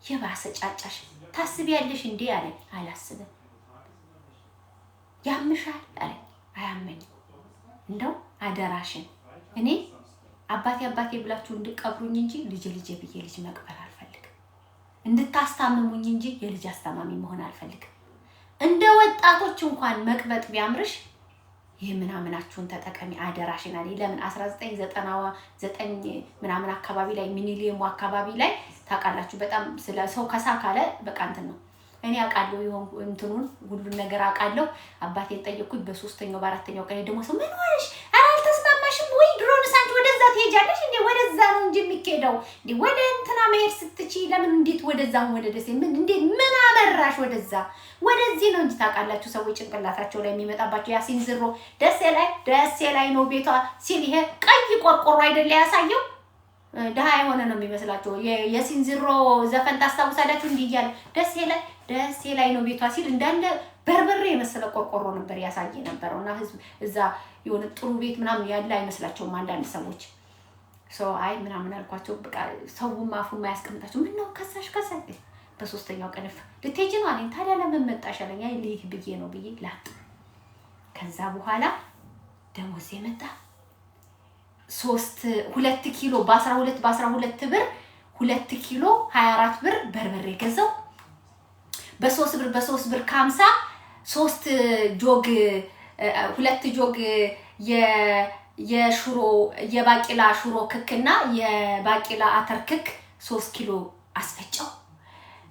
የባሰ ጫጫሽ ታስቢያለሽ እንዴ አለኝ። አላስብም። ያምሻል አለኝ። አያመኝም። እንደው አደራሽን እኔ አባቴ ብላችሁ እንድቀብሩኝ እንጂ ልጄ ብዬ ልጅ መቅበር አልፈልግም። እንድታስታምሙኝ እንጂ የልጅ አስተማሚ መሆን አልፈልግም። እንደ ወጣቶች እንኳን መቅበጥ ቢያምርሽ የምናምናችሁን ተጠቀሚ አደራሽን አለኝ። ለምን 1999 ምናምን አካባቢ ላይ ሚኒሊየሙ አካባቢ ላይ ታውቃላችሁ በጣም ስለ ሰው ከሳካለ በቃ እንትን ነው። እኔ አውቃለሁ ይሁን እንትኑን ሁሉን ነገር አውቃለሁ። አባቴን ጠየቅኩኝ። በ3ኛው በ4ኛው ቀን ደግሞ ሰው ምን ሆነሽ አልተስማማሽም ወይ ድሮን ሳንቺ ወደዛ ትሄጃለሽ እንዴ? ወደዛ ነው እንጂ የሚኬደው እንዴ? ወደ እንትና መሄድ ስትቺ ለምን እንዴት ወደዛው ወደ ደሴ ምን አመራሽ ወደዛ? ወደዚህ ነው እንጂ ታውቃላችሁ ሰዎች ጭንቅላታቸው ላይ የሚመጣባቸው ያሲን ዝሮ ደሴ ላይ ነው ቤቷ ሲል ይሄ ቀይ ቆርቆሮ አይደለ ያሳየው ደሃ የሆነ ነው የሚመስላቸው። የሲን ዝሮ ዘፈን ታስታውሳላችሁ? እንዲህ እያለ ደሴ ላይ ነው ቤቷ ሲል እንዳለ በርበሬ የመሰለ ቆርቆሮ ነበር ያሳየ ነበርና ህዝብ እዛ የሆነ ጥሩ ቤት ምናምን ያለ አይመስላቸውም አንዳንድ ሰዎች። አይ ምናምን አልኳቸው። በቃ ሰውም አፉም ያስቀምጣቸው ምን ነው ከሳሽ በ3ኛው ቀን ልትሄጂ ነው አለኝ። ታዲያ ለምን መጣሽ አለኝ። አይ ልሂድ ብዬ ነው ብዬ ላጥ። ከዛ በኋላ ደሞዝ የመጣ 2 ኪሎ በ12 ብር 2 ኪሎ 24 ብር በርበሬ ገዛው። በ3 ብር 50 3 ጆግ 2 ጆግ የሽሮ የባቂላ ሽሮ ክክና የባቂላ አተር ክክ 3 ኪሎ አስፈጨው።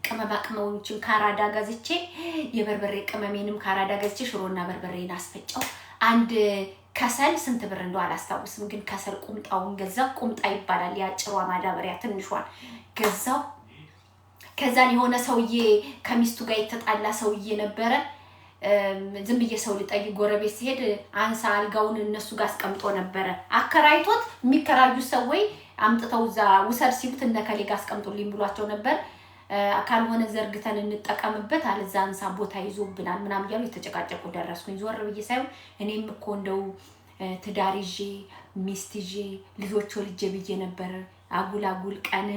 ቅመማ ቅመሞችን ካራዳ ገዝቼ የበርበሬ ቅመሜንም ካራዳ ገዝቼ ሽሮና በርበሬን አስፈጨው። አንድ ከሰል ስንት ብር እንደው አላስታውስም፣ ግን ከሰል ቁምጣውን ገዛው። ቁምጣ ይባላል ያጭሯ ማዳበሪያ ትንሿን ገዛው። ከዛን የሆነ ሰውዬ ከሚስቱ ጋር የተጣላ ሰውዬ ነበረ። ዝም ብዬ ሰው ልጠይቅ ጎረቤት ሲሄድ አንሳ አልጋውን እነሱ ጋር አስቀምጦ ነበረ። አከራይቶት የሚከራዩ ሰዎች አምጥተው እዛ ውሰድ ሲሉት እነከሌ ጋር አስቀምጦልኝ ብሏቸው ነበር። ካልሆነ ዘርግተን እንጠቀምበት አለዛ አንሳ ቦታ ይዞብናል ምናምን እያሉ የተጨቃጨቁ ደረስኩኝ። ዞር ብዬ ሳይሆን እኔም እኮ እንደው ትዳር ይዤ ሚስት ይዤ ልጆች ወልጄ ብዬ ነበር። አጉል ቀን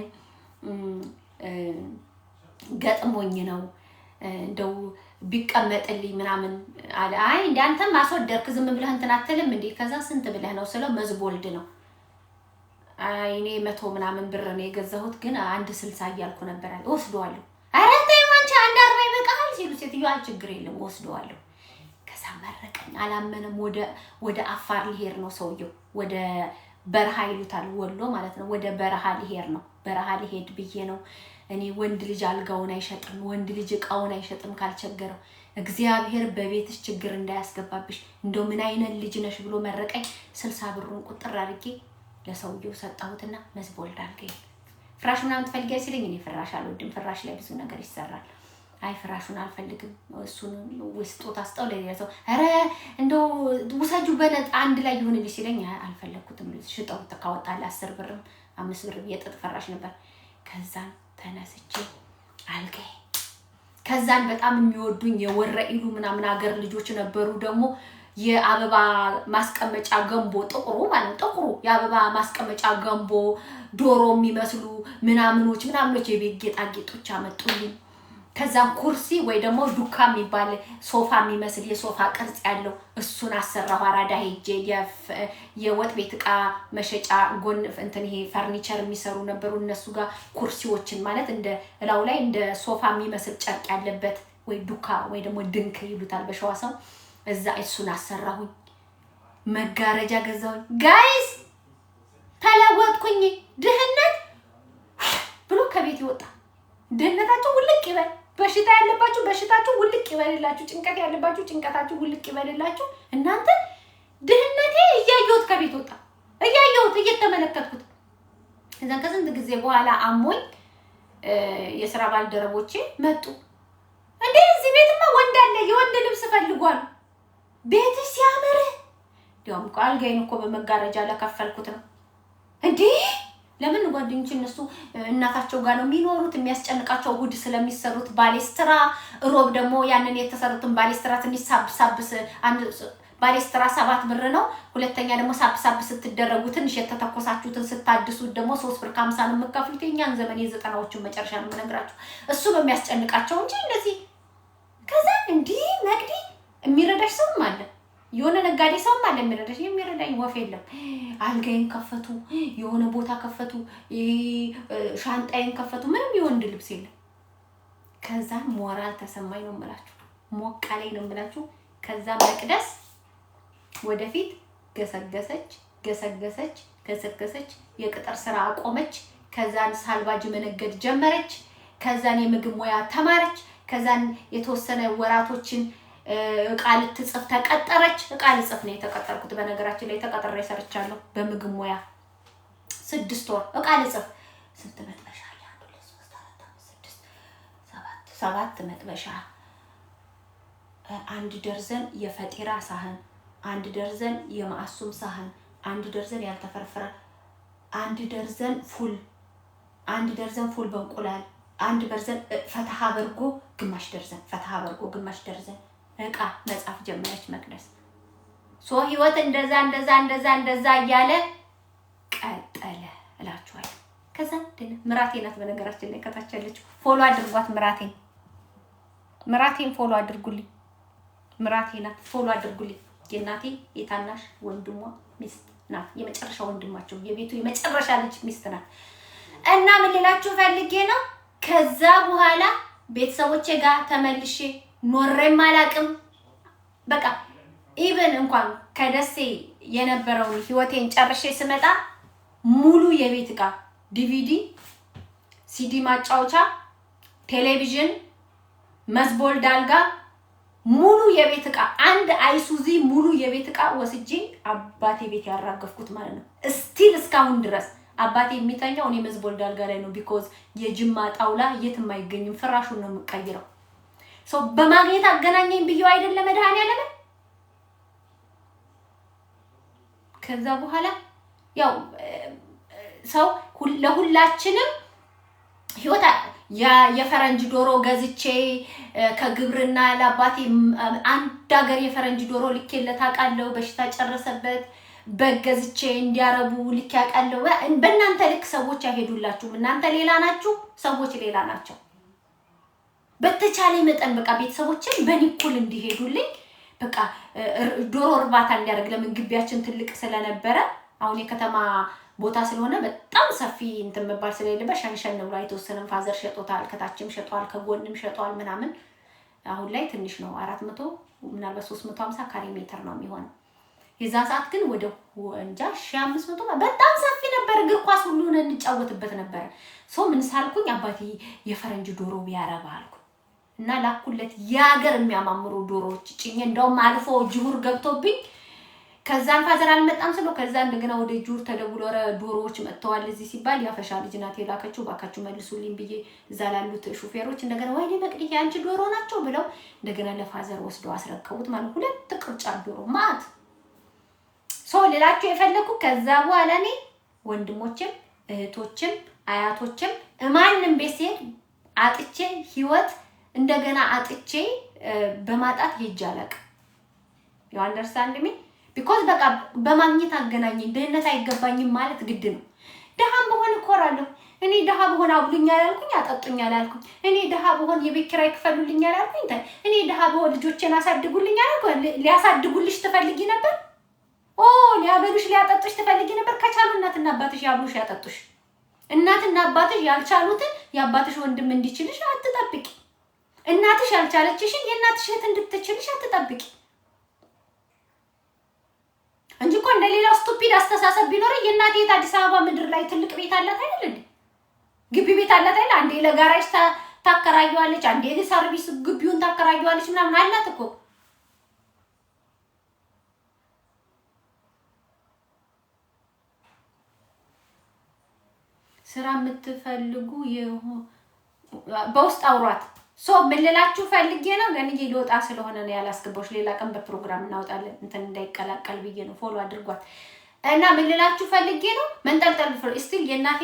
ገጥሞኝ ነው እንደው ቢቀመጥልኝ ምናምን አለ። አይ እንደ አንተም ማስወደርክ ዝም ብለህ እንትን አትልም እንዴ? ከዛ ስንት ብለህ ነው ስለው መዝቦልድ ነው። አይ እኔ 100 ምናምን ብር ነው የገዛሁት፣ ግን 160 እያልኩ ነበር አለ። ወስደዋለሁ። አረ ተይ አንቺ 140 ይበቃል ሲሉ ሴትዮዋ ችግር የለም ወስደዋለሁ። ከዛ መረቀኝ። አላመነም። ወደ አፋር ሊሄድ ነው ሰውየው። ወደ በረሃ ይሉታል ወሎ ማለት ነው። ወደ በረሃ ሊሄድ ነው። በረሃ ሊሄድ ብዬ ነው እኔ። ወንድ ልጅ አልጋውን አይሸጥም፣ ወንድ ልጅ እቃውን አይሸጥም ካልቸገረው። እግዚአብሔር በቤትሽ ችግር እንዳያስገባብሽ እንደው ምን አይነት ልጅ ነሽ ብሎ መረቀኝ። 60 ብሩን ቁጥር አድርጌ ለሰውየው ሰጣሁትና መስቦልድ አልገኝ። ፍራሽ ምናምን ትፈልጊያለሽ ሲለኝ እኔ ፍራሽ አልወድም፣ ፍራሽ ላይ ብዙ ነገር ይሰራል። አይ ፍራሹን አልፈልግም፣ እሱን ወስጦት አስጣው ለሌላ ሰው። አረ እንደው ውሰጁ በነጥ አንድ ላይ ይሁንልሽ ሲለኝ አልፈለኩትም። ሽጠው ተካወጣለ 10 ብርም 5 ብር የጥጥ ፍራሽ ነበር። ከዛን ተነስቼ አልገኝ። ከዛን በጣም የሚወዱኝ የወረኢሉ ምናምን አገር ልጆች ነበሩ ደግሞ የአበባ ማስቀመጫ ገንቦ ጥቁሩ ማለት ጥቁሩ የአበባ ማስቀመጫ ገንቦ ዶሮ የሚመስሉ ምናምኖች የቤት ጌጣጌጦች አመጡልኝ። ከዛም ኩርሲ ወይ ደግሞ ዱካ የሚባል ሶፋ የሚመስል የሶፋ ቅርጽ ያለው እሱን አሰራሁ። አራዳ ሄጄ የወጥ ቤት ዕቃ መሸጫ ጎን እንትን ይሄ ፈርኒቸር የሚሰሩ ነበሩ። እነሱ ጋር ኩርሲዎችን ማለት እንደ እላው ላይ እንደ ሶፋ የሚመስል ጨርቅ ያለበት ወይ ዱካ ወይ ደግሞ ድንክ ይሉታል በሸዋ ሰው። እዛ እሱን አሰራሁኝ። መጋረጃ ገዛሁኝ። ጋይስ ተለወጥኩኝ። ድህነት ብሎ ከቤት ይወጣ። ድህነታችሁ ውልቅ ይበል። በሽታ ያለባችሁ በሽታችሁ ውልቅ ይበልላችሁ። ጭንቀት ያለባችሁ ጭንቀታችሁ ውልቅ ይበልላችሁ። እናንተ ድህነቴ እያየሁት ከቤት ወጣ። እያየሁት እየተመለከትኩት እዛን ከስንት ጊዜ በኋላ አሞኝ የሥራ ባልደረቦቼ መጡ። እንዴ እዚህ ቤትማ ወንድ አለ፣ የወንድ ልብስ ፈልጓል። ቤትሽ ሲያምር ዲያም ቃልጋይን እኮ በመጋረጃ ለከፈልኩት ነው እንዴ። ለምን ጓደኞች እነሱ እናታቸው ጋር ነው የሚኖሩት። የሚያስጨንቃቸው እሑድ ስለሚሰሩት ባሌስትራ፣ ሮብ ደግሞ ያንን የተሰሩትን ባሌስትራ ትንሽ ሳብሳብስ አንድ ባሌስትራ 7 ብር ነው። ሁለተኛ ደግሞ ሳብሳብ ስትደረጉ ትንሽ የተተኮሳችሁትን ስታድሱት ደግሞ 3 ብር ከ50 ነው የምትከፍሉት። የኛን ዘመን የ90ዎቹን መጨረሻ ነው የምነግራችሁ። እሱ በሚያስጨንቃቸው እንጂ እንደዚህ ከዛ እንዲ ነግዲ የሚረዳሽ ሰውም አለ፣ የሆነ ነጋዴ ሰውም አለ የሚረዳሽ። የሚረዳኝ ወፍ የለም። አልጋዬን ከፈቱ፣ የሆነ ቦታ ከፈቱ፣ ሻንጣዬን ከፈቱ፣ ምንም የወንድ ልብስ የለም። ከዛ ሞራል ተሰማኝ ነው የምላችሁ፣ ሞቃለኝ ነው የምላችሁ። ከዛ መቅደስ ወደፊት ገሰገሰች፣ የቅጥር ስራ አቆመች። ከዛን ሳልባጅ መነገድ ጀመረች። ከዛን የምግብ ሙያ ተማረች። ከዛን የተወሰነ ወራቶችን ዕቃ ልትጽፍ ተቀጠረች። ዕቃ ልጽፍ ነው የተቀጠርኩት። በነገራችን ላይ ተቀጥሬ ሰርቻለሁ በምግብ ሙያ 6 ወር ዕቃ ልጽፍ። ስንት መጥበሻ አለ? 1 2 3 4 5 6 7 መጥበሻ፣ 1 ደርዘን የፈጢራ ሳህን፣ 1 ደርዘን የማዕሱም ሳህን፣ 1 ደርዘን ያልተፈረፈረ፣ 1 ደርዘን ፉል፣ 1 ደርዘን ፉል በእንቁላል፣ 1 ደርዘን ፈትሃ በርጎ፣ ግማሽ ደርዘን ፈትሃ በርጎ፣ ግማሽ ደርዘን ዕቃ መጻፍ ጀመረች መቅደስ። ህይወት እንደዛ እያለ ቀጠለ እላችኋለሁ። ከዛ ምራቴ ናት በነገራችን ላይ ከታች ያለችው። ፎሎ አድርጓት ምራቴን ፎሎ አድርጉልኝ። ምራቴ ናት፣ ፎሎ አድርጉልኝ። የእናቴ የታናሽ ወንድሟ ሚስት ናት። የመጨረሻ ወንድማቸው የቤቱ የመጨረሻ ልጅ ሚስት ናት። እና ምን ልላችሁ ፈልጌ ነው፣ ከዛ በኋላ ቤተሰቦቼ ጋር ተመልሼ ኖሬም አላቅም። በቃ ኢቨን እንኳን ከደሴ የነበረውን ህይወቴን ጨርሼ ስመጣ ሙሉ የቤት ዕቃ ዲቪዲ፣ ሲዲ ማጫወቻ፣ ቴሌቪዥን፣ መዝቦል ዳልጋ ሙሉ የቤት ዕቃ አንድ አይሱዚ ሙሉ የቤት ዕቃ ወስጄ አባቴ ቤት ያራገፍኩት ማለት ነው። ስቲል እስካሁን ድረስ አባቴ የሚተኛው እኔ መዝቦል ዳልጋ ላይ ነው። ቢኮዝ የጅማ ጣውላ የትም አይገኝም፣ ፍራሹን ነው የምቀይረው። ሶ በማግኘት አገናኘኝ ብዬው አይደለም መድኃኒዓለም። ከዛ በኋላ ያው ሰው ለሁላችንም ህይወት የፈረንጅ ዶሮ ገዝቼ ከግብርና ለአባቴ አንድ ሀገር የፈረንጅ ዶሮ ልኬለት አውቃለሁ። በሽታ ጨረሰበት በገዝቼ እንዲያረቡ ልክ ያውቃለሁ። በእናንተ ልክ ሰዎች አይሄዱላችሁም። እናንተ ሌላ ናችሁ፣ ሰዎች ሌላ ናቸው። በተቻለ መጠን በቃ ቤተሰቦችን በኒኩል እንዲሄዱልኝ በቃ ዶሮ እርባታ እንዲያደርግ ለምን ግቢያችን ትልቅ ስለነበረ አሁን የከተማ ቦታ ስለሆነ በጣም ሰፊ እንትን መባል ስለሌለበት ሸንሸን ነው ላይ ተወሰነም ፋዘር ሸጦታል፣ ከታችም ሸጧል፣ ከጎንም ሸጧል ምናምን። አሁን ላይ ትንሽ ነው 400 ምናልባት 350 ካሬ ሜትር ነው የሚሆነው። የዛ ሰዓት ግን ወደ እንጃ 1500 በጣም ሰፊ ነበር። እግር ኳስ ሁሉ እንጫወትበት ነበር። ሶ ምን ሳልኩኝ አባቴ የፈረንጅ ዶሮ ቢያረባ አልኩ እና ላኩለት ያገር የሚያማምሩ ዶሮዎች ጭኝ እንደውም አልፎ ጅሁር ገብቶብኝ ከዛን ፋዘር አልመጣም ስለው ከዛ እንደገና ወደ ጅሁር ተደውሎ ዶሮዎች መጥተዋል እዚህ ሲባል ያፈሻ ልጅ ናት የላከችው ባካችሁ መልሱልኝ ብዬ እዛ ላሉት ሹፌሮች እንደገና ወይኔ መቅዲ ያንቺ ዶሮ ናቸው ብለው እንደገና ለፋዘር ወስደው አስረከቡት ማለት ሁለት ቅርጫት ዶሮ ማት ሶ ሌላችሁ የፈለኩ ከዛ በኋላ እኔ ወንድሞችም እህቶችም አያቶችም ማንንም ቤት ሲሄድ አጥቼ ህይወት እንደገና አጥቼ በማጣት ሄጃለቅ you understand me because በቃ በማግኘት አገናኘኝ ድህነት አይገባኝም ማለት ግድ ነው። ደሃም በሆን እኮራለሁ። እኔ ደሃ በሆን አብሉኝ ያላልኩኝ አጠጡኝ ያላልኩኝ እኔ ደሃ በሆን የቤት ኪራይ ክፈሉልኝ ያላልኩኝ እኔ ደሃ በሆን ልጆቼን አሳድጉልኝ ያላልኩኝ ሊያሳድጉልሽ ትፈልጊ ነበር ሊያበሉሽ ሊያጠጡሽ ትፈልጊ ነበር። ከቻሉ እናትና አባትሽ ያብሉሽ ያጠጡሽ። እናትና አባትሽ ያልቻሉትን የአባትሽ ወንድም እንዲችልሽ አትጠብቂ። እናትሽ ያልቻለችሽን የእናትሽ እህት እንድትችልሽ አትጠብቂ እንጂ እኮ እንደሌላው ስቱፒድ አስተሳሰብ ቢኖር የእናቴ እህት አዲስ አበባ ምድር ላይ ትልቅ ቤት አላት አይደል እንዴ? ግቢ ቤት አላት አይደል? አንዴ ለጋራጅ ታከራዩዋለች፣ አንዴ ለሰርቪስ ግቢውን ታከራዩዋለች ምናምን አላት እኮ። ስራ የምትፈልጉ በውስጥ አውሯት። ሶ ምን ልላችሁ ፈልጌ ነው ለኔ ሊወጣ ስለሆነ ነው ያላስገባሽ። ሌላ ቀን በፕሮግራም እናወጣለን እንትን እንዳይቀላቀል ብዬ ነው። ፎሎ አድርጓት እና ምን ልላችሁ ፈልጌ ነው መንጠልጠል ስቲል የእናቴ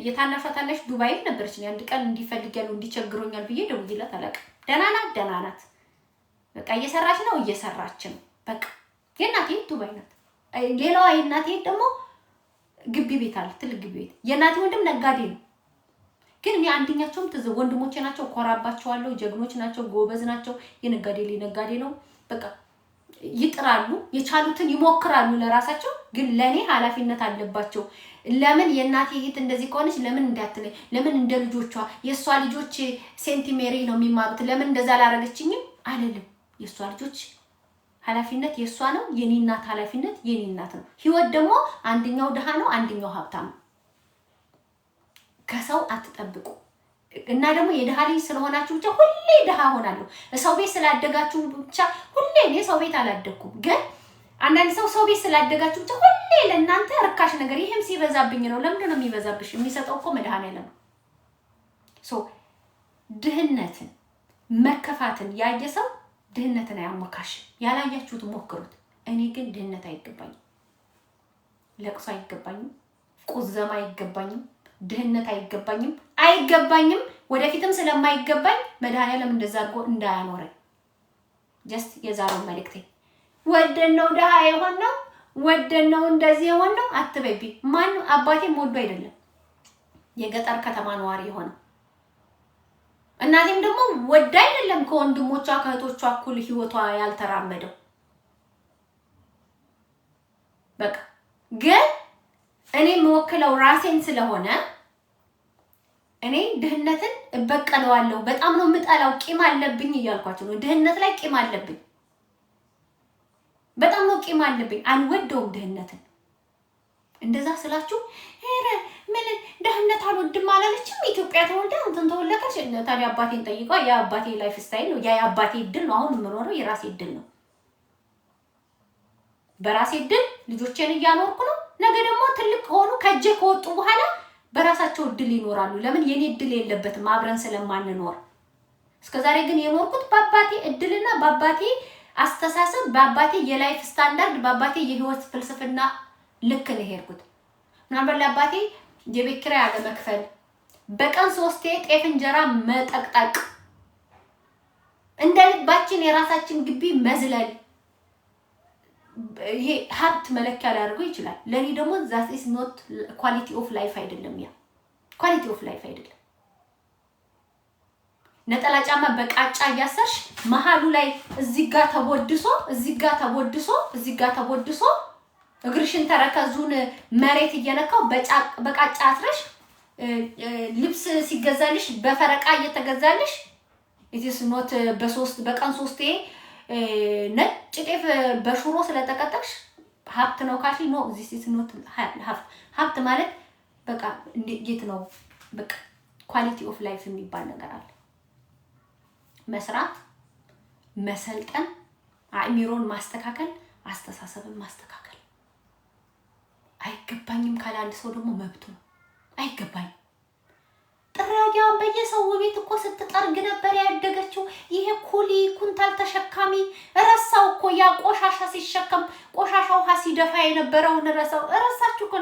የታናፋታለሽ ዱባይ ነበርች። አንድ ቀን እንዲፈልጋሉ እንዲቸግሮኛል ብዬ ደውዬላት አላውቅም። ደህና ናት በቃ እየሰራች ነው በቃ የእናቴ ዱባይ ናት። ሌላዋ የእናቴ ደግሞ ግቢ ቤት አለ ትልቅ ግቢ ቤት። የእናቴ ወንድም ነጋዴ ነው ግን እኔ አንደኛቸውም ወንድሞቼ ናቸው፣ ኮራባቸዋለሁ። ጀግኖች ናቸው፣ ጎበዝ ናቸው። የነጋዴ ነው በቃ ይጥራሉ፣ የቻሉትን ይሞክራሉ ለራሳቸው። ግን ለኔ ኃላፊነት አለባቸው። ለምን የእናቴ እህት እንደዚህ ከሆነች ለምን እንዳትለኝ፣ ለምን እንደ ልጆቿ የሷ ልጆች ሴንቲሜሪ ነው የሚማሩት ለምን እንደዛ ላረገችኝም አይደለም። የሷ ልጆች ኃላፊነት የሷ ነው፣ የኔ እናት ኃላፊነት የኔ እናት ነው። ህይወት ደግሞ አንደኛው ደሃ ነው፣ አንደኛው ሀብታም ነው። ከሰው አትጠብቁ እና ደግሞ የደሃ ልጅ ስለሆናችሁ ብቻ ሁሌ ደሃ ሆናለሁ። ሰው ቤት ስላደጋችሁ ብቻ ሁሌ እኔ ሰው ቤት አላደኩም። ግን አንዳንድ ሰው ቤት ስላደጋችሁ ብቻ ሁሌ ለእናንተ ርካሽ ነገር ይሄም ሲበዛብኝ ነው። ለምንድን ነው የሚበዛብሽ? የሚሰጠው እኮ መድኃኒዓለም ነው። ሶ ድህነትን መከፋትን ያየ ሰው ድህነትን አያሞካሽ። ያላያችሁት ሞክሩት። እኔ ግን ድህነት አይገባኝም፣ ለቅሶ አይገባኝም፣ ቁዘማ አይገባኝም፣ ድህነት አይገባኝም። ወደፊትም ስለማይገባኝ መድኃኒዓለም እንደዛ አድርጎ እንዳያኖረኝ ጀስት የዛሬው መልእክቴ። ወደነው ደሃ የሆነው ወደነው እንደዚህ የሆነው አትበቢ። ማን አባቴም ወዶ አይደለም የገጠር ከተማ ነዋሪ የሆነው እናቴም ደግሞ ወዳ አይደለም ከወንድሞቿ ከእህቶቿ እኩል ህይወቷ ያልተራመደው። በቃ ግን እኔ የምወክለው ራሴን ስለሆነ እኔ ድህነትን እበቀለዋለሁ። በጣም ነው የምጠላው፣ ቂም አለብኝ እያልኳችሁ ነው። ድህነት ላይ ቂም አለብኝ። በጣም ነው ቂም አለብኝ። አልወደውም ድህነትን። እንደዛ ስላችሁ ምን ድህነት አልወድም አላለችም። ኢትዮጵያ ተወልዳ እንትን ተወለደች። ታዲያ አባቴን ጠይቋ። የአባቴ ላይፍ ስታይል ነው፣ የአባቴ እድል ነው። አሁን የምኖረው የራሴ እድል ነው። በራሴ እድል ልጆቼን እያኖርኩ ነው። ነገ ደግሞ ትልቅ ሆኑ ከእጄ ከወጡ በኋላ በራሳቸው እድል ይኖራሉ። ለምን የኔ እድል የለበትም አብረን ስለማንኖር። እስከዛሬ ግን የኖርኩት በአባቴ እድልና በአባቴ አስተሳሰብ፣ በአባቴ የላይፍ ስታንዳርድ፣ በአባቴ የህይወት ፍልስፍና ልክ ነው የሄድኩት። ምናልባት ለአባቴ የቤት ኪራይ አለመክፈል፣ በቀን 3 ጤፍ እንጀራ መጠቅጠቅ፣ እንደ ልባችን የራሳችን ግቢ መዝለል ይሄ ሀብት መለኪያ ሊያደርገው ይችላል። ለኔ ደግሞ that is not quality of life አይደለም። ያ quality of life አይደለም። ነጠላ ጫማ በቃጫ እያሰርሽ መሃሉ ላይ እዚህ ጋር ተቦድሶ እዚህ ጋር ተቦድሶ እዚህ ጋር ተቦድሶ እግርሽን ተረከዙን መሬት እየነካው በቃጫ አስረሽ ልብስ ሲገዛልሽ በፈረቃ እየተገዛልሽ it is not በቀን 3 ነጭ ጤፍ በሽሮ ስለተቀጠቅሽ ሀብት ነው ካልሽ ነው this is not ሀብት ማለት በቃ እንዴት ነው በቃ quality of life የሚባል ነገር አለ። መስራት፣ መሰልጠን፣ አእምሮን ማስተካከል፣ አስተሳሰብን ማስተካከል። አይገባኝም ካለ አንድ ሰው ደግሞ መብቱ ነው። አይገባኝም ጥራጊያውን በየሰው ቤት እኮ ስትጠርግ ነበር ያደገችው። ይሄ ኩሊ ኩንታል ተሸካሚ ረሳው እኮ ያ ቆሻሻ ሲሸከም ቆሻሻው ውሃ ሲደፋ የነበረው ረሳችሁ እኮ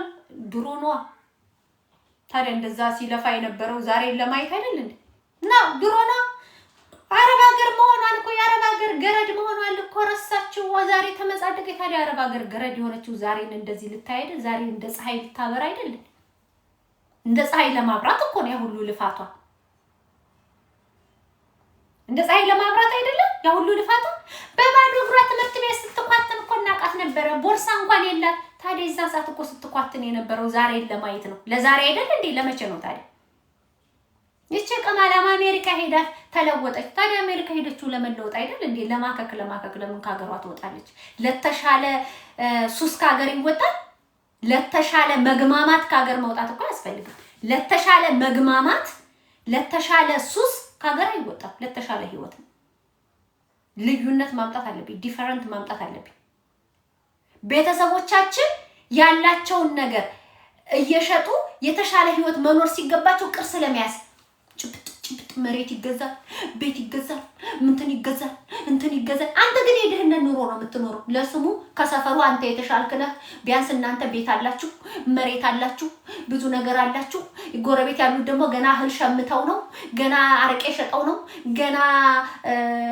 ድሮ ነው። ታዲያ እንደዛ ሲለፋ የነበረው ዛሬ ለማየት አይደል እንዴ? እና ድሮ ነው። አረብ ሀገር መሆኗን እኮ የአረብ ሀገር ገረድ መሆኗን እኮ ረሳችሁ። ዛሬ ተመጻደቀ። ታዲያ አረብ ሀገር ገረድ የሆነችው ዛሬን እንደዚህ ልታይ አይደል? ዛሬ እንደ ፀሐይ ልታበራ አይደል? እንደ ፀሐይ ለማብራት እኮ ነው ያ ሁሉ ልፋቷ። እንደ ፀሐይ ለማብራት አይደለም ያ ሁሉ ልፋቷ። በባዶ እግሯ ትምህርት ቤት ስትኳትን እኮ እናቃት ነበር። ቦርሳ እንኳን የላት። ታዲያ እዛ ሰዓት እኮ ስትኳትን የነበረው ዛሬን ለማየት ነው። ለዛሬ አይደል እንዴ? ለመቼ ነው ታዲያ? ይቺ ቀማላማ አሜሪካ ሄዳ ተለወጠች። ታዲያ አሜሪካ ሄደችው ለመለወጥ አይደል እንዴ? ለማከክ ለምን ካገሯ ትወጣለች? ለተሻለ ሱስ ካገር ይወጣል። ለተሻለ መግማማት ካገር መውጣት እኮ ያስፈልጋል። ለተሻለ መግማማት፣ ለተሻለ ሱስ ካገር አይወጣም። ለተሻለ ህይወት ልዩነት ማምጣት አለብኝ። ዲፈረንት ማምጣት አለብኝ። ቤተሰቦቻችን ያላቸውን ነገር እየሸጡ የተሻለ ህይወት መኖር ሲገባቸው ቅርስ ለመያዝ ጭብጥ መሬት ይገዛል፣ ቤት ይገዛል፣ እንትን ይገዛል። አንተ ግን የድህነት ኑሮ ነው የምትኖረው። ለስሙ ከሰፈሩ አንተ የተሻልክ ነህ። ቢያንስ እናንተ ቤት አላችሁ፣ መሬት አላችሁ፣ ብዙ ነገር አላችሁ። ጎረቤት ያሉት ደግሞ ገና እህል ሸምተው ነው፣ ገና አረቄ ሸጠው ነው፣ ገና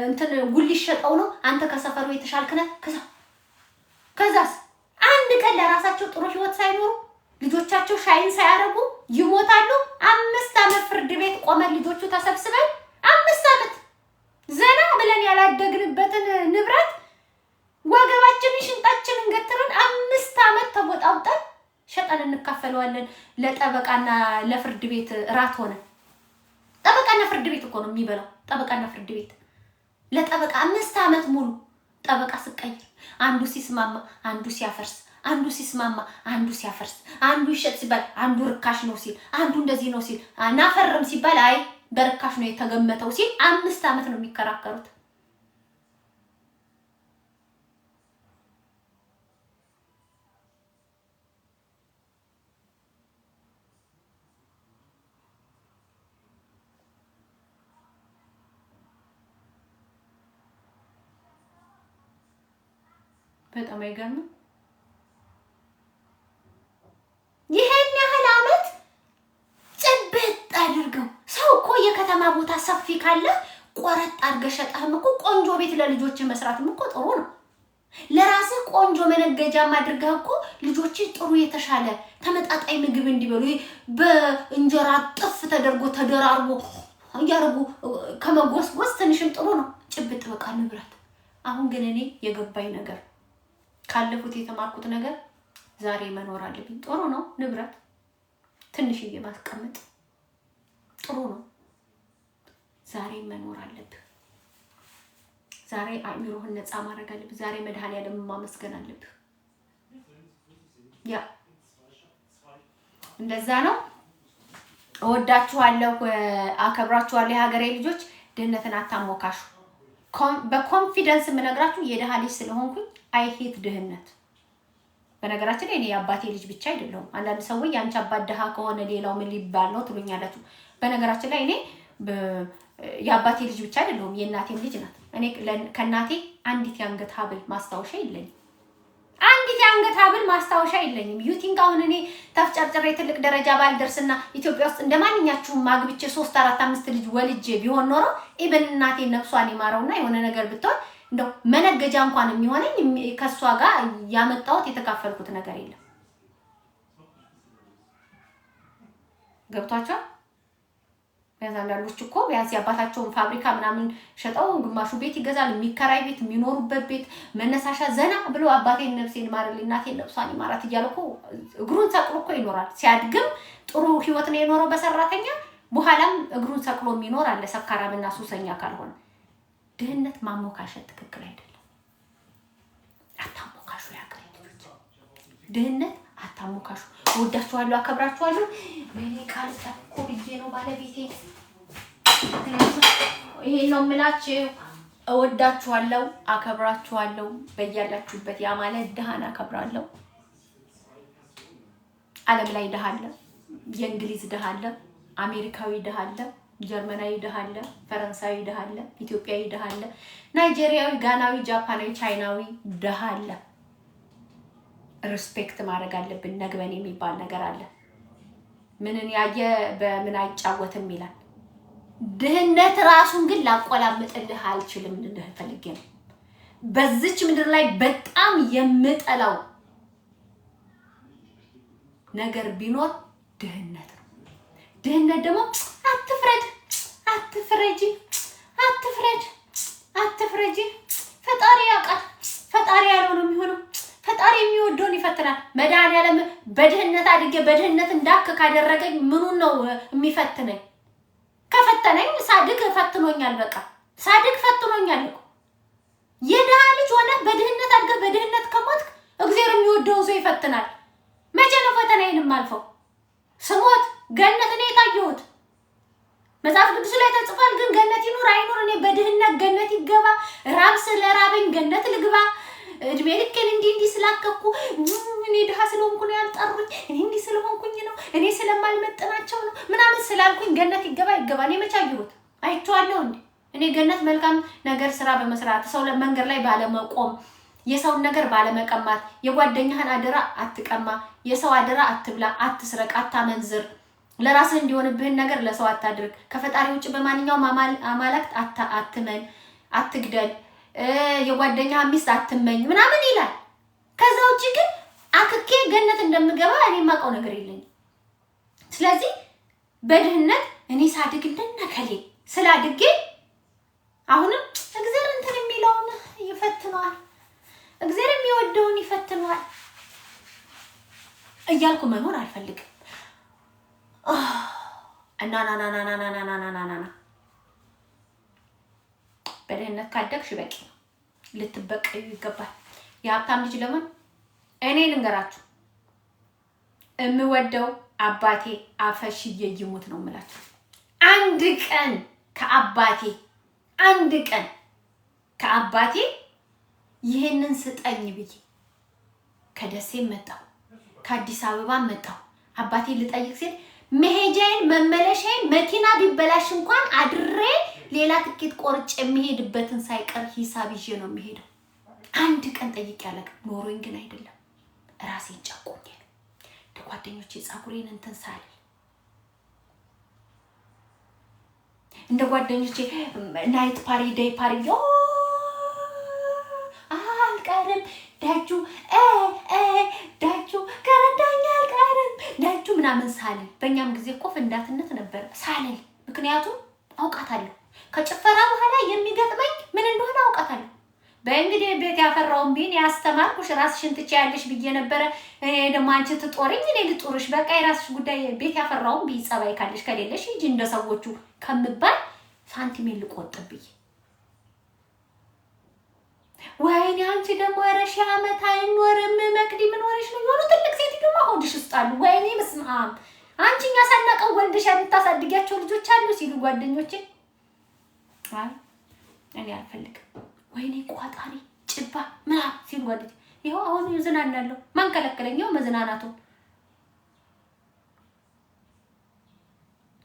እንትን ጉልሽ ሸጠው ነው። አንተ ከሰፈሩ የተሻልክ ነህ። ከዛስ አንድ ቀን ለራሳቸው ጥሩ ህይወት ሳይኖሩ ልጆቻቸው ሻይን ሳያረጉ ይሞታሉ። 5 ዓመት ፍርድ ቤት ቆመን ልጆቹ ተሰብስበን 5 ዓመት ዘና ብለን ያላደግንበትን ንብረት ወገባችንን ሽንጣችንን ገትረን 5 ዓመት ተቦጣውጠን ሸጠን እንካፈለዋለን። ለጠበቃና ለፍርድ ቤት ራት ሆነ። ጠበቃና ፍርድ ቤት እኮ ነው የሚበላው። ጠበቃና ፍርድ ቤት ለጠበቃ 5 ዓመት ሙሉ ጠበቃ ስቀይር አንዱ ሲስማማ አንዱ ሲያፈርስ፣ አንዱ ሲስማማ አንዱ ሲያፈርስ፣ አንዱ ይሸጥ ሲባል አንዱ ርካሽ ነው ሲል፣ አንዱ እንደዚህ ነው ሲል፣ አናፈርም ሲባል አይ በርካሽ ነው የተገመተው ሲል 5 ዓመት ነው የሚከራከሩት። በጣም አይገርም። ይሄን ያህል ዓመት ጭብጥ አድርገው ሰው እኮ የከተማ ቦታ ሰፊ ካለ ቆረጥ አድርገህ ሸጠህም እኮ ቆንጆ ቤት ለልጆች መስራትም እኮ ጥሩ ነው። ለራስህ ቆንጆ መነገጃም አድርገህ እኮ ልጆች ጥሩ የተሻለ ተመጣጣኝ ምግብ እንዲበሉ በእንጀራ ጥፍ ተደርጎ ተደራርቦ ያርጉ ከመጎስጎስ ትንሽም ጥሩ ነው። ጭብጥ በቃ ንብረት። አሁን ግን እኔ የገባኝ ነገር ካለፉት የተማርኩት ነገር ዛሬ መኖር አለብኝ። ጥሩ ነው ንብረት ትንሽዬ ማስቀመጥ ጥሩ ነው። ዛሬ መኖር አለብኝ። ዛሬ አእምሮህን ነፃ ማድረግ አለብህ። ዛሬ መድኃኒዓለም ማመስገን አለብህ። ያ እንደዛ ነው። እወዳችኋለሁ፣ አከብራችኋለሁ የሀገሬ ልጆች። ድህነትን አታሞካሹ። በኮንፊደንስ የምነግራችሁ የድሃ ልጅ ስለሆንኩኝ አይ ሄት ድህነት። በነገራችን ላይ እኔ የአባቴ ልጅ ብቻ አይደለሁም። አንዳንድ ሰዎች ያንቺ አባት ድሃ ከሆነ ሌላው ምን ሊባል ነው ትሉኛላችሁ። በነገራችን ላይ እኔ የአባቴ ልጅ ብቻ አይደለሁም፣ የእናቴም ልጅ ናት። እኔ ከእናቴ አንዲት የአንገት ሀብል ማስታወሻ የለኝም። አንዲት የአንገት ሀብል ማስታወሻ የለኝም። ዩቲንግ አሁን እኔ ተፍጨርጭሬ ትልቅ ደረጃ ባልደርስና ኢትዮጵያ ውስጥ እንደማንኛችሁም ማግብቼ 3 4 5 ልጅ ወልጄ ቢሆን ኖሮ ኢብን እናቴ ነፍሷን ይማረውና የሆነ ነገር ብትሆን እንደው መነገጃ እንኳን የሚሆነኝ ከሷ ጋር ያመጣሁት የተካፈልኩት ነገር የለም። ገብቷቸው ቢያንስ አንዳንዶች እኮ ቢያንስ የአባታቸውን ፋብሪካ ምናምን ሸጠው ግማሹ ቤት ይገዛል፣ የሚከራይ ቤት፣ የሚኖሩበት ቤት መነሳሻ ዘና ብሎ አባቴን ነፍሴን ማረልኝ እናቴን ነፍሷን ይማራት እያለ እኮ እግሩን ሰቅሎ እኮ ይኖራል። ሲያድግም ጥሩ ህይወት ነው የኖረው በሰራተኛ፣ በኋላም እግሩን ሰቅሎ የሚኖር አለ ሰካራምና ሱሰኛ ካልሆነ። ድህነት ማሞካሸት ትክክል አይደለም። አታሞካሹ ያገሬ ልጆች፣ ድህነት አታሞካሹ። እወዳችኋለሁ፣ አከብራችኋለሁ። እኔ ቃል ተኮ ብዬ ነው ባለቤቴ ይሄን ነው የምላችሁ። እወዳችኋለሁ፣ አከብራችኋለሁ። በያላችሁበት ያ ማለት ድሃን አከብራለሁ። ዓለም ላይ ድሃ አለ፣ የእንግሊዝ ድሃ አለ፣ አሜሪካዊ ድሃ አለ፣ ጀርመናዊ ድሃ አለ፣ ፈረንሳዊ ድሃ አለ፣ ኢትዮጵያዊ ድሃ አለ፣ ናይጄሪያዊ፣ ጋናዊ፣ ጃፓናዊ፣ ቻይናዊ ድሃ አለ። ሪስፔክት ማድረግ አለብን። ነግበኔ የሚባል ነገር አለ። ምንን ያየ በምን አይጫወትም ይላል። ድህነት ራሱን ግን ላቆላምጥልህ አልችልም ልልህ ፈልጌ ነው። በዚች ምድር ላይ በጣም የምጠላው ነገር ቢኖር ድህነት ነው። ድህነት ደግሞ አትፍረድ፣ አትፍረጂ፣ አትፍረድ፣ አትፍረጂ። ፈጣሪ ያውቃል። ፈጣሪ ያለው ነው የሚሆነው። ፈጣሪ የሚወደውን ይፈትናል። መድኃኒዓለም በድህነት አድጌ በድህነት እንዳክ ካደረገኝ ምኑን ነው የሚፈትነኝ? ከፈተነኝ ሳድግ ፈትኖኛል። በቃ ሳድግ ፈትኖኛል እኮ። የድሃ ልጅ ሆነ በድህነት አድገህ በድህነት ከሞትክ እግዚአብሔር የሚወደውን ሰው ይፈትናል። መቼ ነው ፈተናዬንም አልፈው ስሞት ገነት ነው የታየሁት? መጽሐፍ ቅዱስ ላይ ተጽፏል። ግን ገነት ይኑር አይኑር እኔ በድህነት ገነት ይገባ፣ ራብ ስለራበኝ ገነት ልግባ፣ እድሜ ልኬን እንዲህ ስላከኩ እኔ ድሃ ስለሆንኩ ነው ያልጠሩኝ፣ እኔ እንዲህ ስለሆንኩኝ ነው፣ እኔ ስለማልመጥናቸው ነው ምናምን ስላልኩኝ ገነት ይገባ ይገባ። እኔ መቼ አየሁት? አይቼዋለሁ እንዴ? እኔ ገነት መልካም ነገር ስራ በመስራት ሰው መንገድ ላይ ባለመቆም፣ የሰውን ነገር ባለመቀማት፣ የጓደኛህን አደራ አትቀማ፣ የሰው አደራ አትብላ፣ አትስረቅ፣ አታመንዝር፣ ለራስህ እንዲሆንብህን ነገር ለሰው አታድርግ፣ ከፈጣሪ ውጭ በማንኛውም አማልክት አትመን፣ አትግደል፣ የጓደኛህ ሚስት አትመኝ ምናምን ይላል። ከዛ ውጭ ግን አክኬ ገነት እንደምገባ እኔ የማውቀው ነገር የለኝም። ስለዚህ በድህነት እኔ ሳድግ እንደነከሌ ስላድጌ አሁንም እግዚአብሔር እንትን የሚለውን ይፈትነዋል፣ እግዚአብሔር የሚወደውን ይፈትነዋል እያልኩ መኖር አልፈልግም። እና በድህነት ካደግሽ በቂ ነው። ልትበቀዩ ይገባል። የሀብታም ልጅ ለምን እኔ ልንገራችሁ፣ እምወደው አባቴ አፈሽዬ ይሙት ነው የምላችሁ። አንድ ቀን ከአባቴ ይሄንን ስጠኝ ብዬ ከደሴ መጣሁ፣ ከአዲስ አበባ መጣሁ። አባቴ ልጠይቅ ሲል መሄጃዬን መመለሻዬን መኪና ቢበላሽ እንኳን አድሬ ሌላ ትኬት ቆርጬ የሚሄድበትን ሳይቀር ሂሳብ ይዤ ነው የሚሄደው። አንድ ቀን ጠይቄ አላውቅም። ኖሮኝ ግን አይደለም ራሴን ጨቆኝ ጓደኞቼ ጻጉሬን እንትን ሳል እንደ ጓደኞቼ ናይት ፓሪ ዴይ ፓሪ አልቀርም ዳጁ ከረዳኛ አልቀርም ዳጁ ምናምን ሳል። በእኛም ጊዜ እኮ ፍንዳትነት ነበር ሳል። ምክንያቱም አውቃታለሁ ከጭፈራ በኋላ የሚገጥመኝ ምን እንደሆነ አውቃታለሁ። በእንግዲህ ቤት ያፈራውን ቢን ያስተማርኩሽ ራስሽን ትቻያለሽ ብዬ ነበር። እኔ ደግሞ አንቺ ትጦሪኝ እኔ ልጦርሽ፣ በቃ የራስሽ ጉዳይ። ቤት ያፈራውን ቢ ጸባይ ካለሽ ከሌለሽ ሂጂ እንደሰዎቹ ከምባል ሳንቲሜን ልቆጥብ ብዬ ወይኔ አንቺ ደግሞ ረሺ አመት አይኖርም መቅዲ ምን ሆነሽ ነው? የሆኑ ትልቅ ሴት ደግሞ ሆድሽ ውስጥ አሉ። ወይኔ መስማም አንቺኛ ሳናቀው ወልደሽ የምታሳድጊያቸው ልጆች አሉ ሲሉ ጓደኞቼ፣ አይ እኔ አልፈልግም ወይኔ ቋጣሪ ጭባ ምናምን ሲሉ ጓደኞቼ፣ ይኸው አሁን ይዝናናለሁ። ማን ከለከለኝ? መዝናናቱ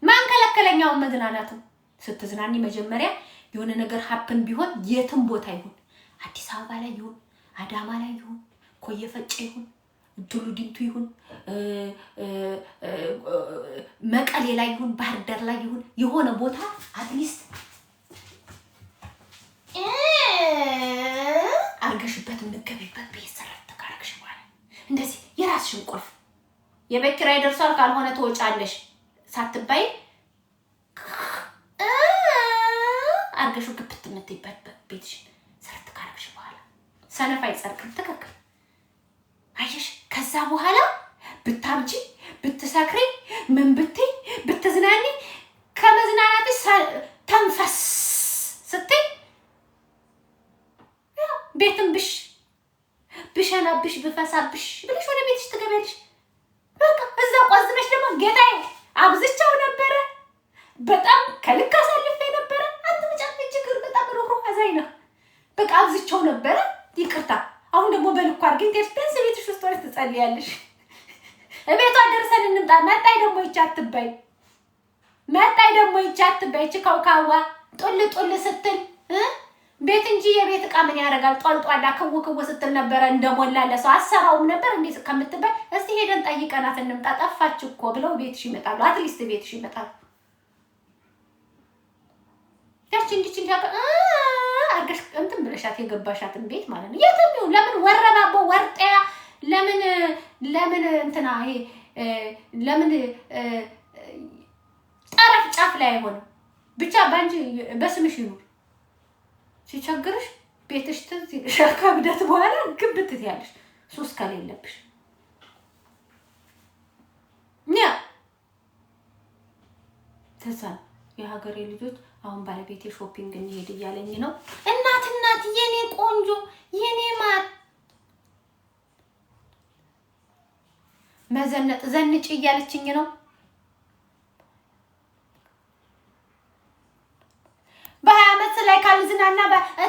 ማን ከለከለኝ? መዝናናቱ ስትዝናኒ መጀመሪያ የሆነ ነገር ሀፕን ቢሆን የትም ቦታ ይሁን አዲስ አበባ ላይ ይሁን አዳማ ላይ ይሁን ኮየ ፈጨ ይሁን ዱሉ ዲምቱ ይሁን መቀሌ ላይ ይሁን ባህር ዳር ላይ ይሁን የሆነ ቦታ አትሊስት አርገሽበት እንገበይበት በየሰራት ተካረክሽ ማለት እንደዚህ የራስሽን ቁልፍ የቤት ኪራይ ደርሷል ካልሆነ ተወጫለሽ ሳትባይ አርገሹ ግብት ምትይበት ቤትሽ ሰርት ካረክሽ በኋላ ሰነፍ አይጸርቅም። ትክክል አየሽ። ከዛ በኋላ ብታምጪ ብትሰክሪ ምን ብትይ ብትዝናኒ ከመዝናናትሽ ተንፈስ ስትይ ቤትም ብሸናብሽ ብፈሳብሽ ብለሽ ወደ ቤትሽ ትገቢያለሽ። በቃ እዛ ቆዝመሽ ደግሞ ጌታዬ አብዝቻው ነበረ በጣም ከልክ አሳልፌ ነበረ አንተ መጫፈጭ ችግር በጣም ሩሩ አዛይና በቃ አብዝቻው ነበረ ይቅርታ። አሁን ደግሞ በልኩ አርገን ቴስፔንስ ቤትሽ ውስጥ ወርስ ትጸልያለሽ። እቤቷ ደርሰን እንምጣ። መጣይ ደግሞ ይቻትበይ መጣይ ደግሞ ይቻትበይ ችካውካዋ ጦል ስትል ቤት እንጂ የቤት ዕቃ ምን ያደርጋል ጧልጧላ ከውከው ስትል ነበር እንደሞላለ ሰው አሰራውም ነበር እንዴ ከምትበይ እስቲ ሄደን ጠይቀናት እንምጣ ጠፋች እኮ ብለው ቤትሽ ይመጣሉ። አትሊስት ቤትሽ ይመጣሉ። ያቺ እንዲች እንዲያቀ አርገሽ እንትን ብለሻት የገባሻትን ቤት ማለት ነው። የትም ይሁን ለምን ወረባቦ ወርጤያ ለምን እንትና ይሄ ለምን ጠረፍ ጫፍ ላይ አይሆንም ብቻ ባንጂ በስምሽ ይሁን ሲቸግርሽ ቤትሽ ትዝ ከብደት በኋላ ግብት ትያለሽ ሱስ ከሌለብሽ ያ ተሳ የሀገሬ ልጆች አሁን ባለቤቴ ሾፒንግ እንሄድ እያለኝ ነው። እናት የኔ ቆንጆ የኔ ማር መዘነጥ ዘንጭ እያለችኝ ነው። በ20 ዓመት ላይ ካልዝናና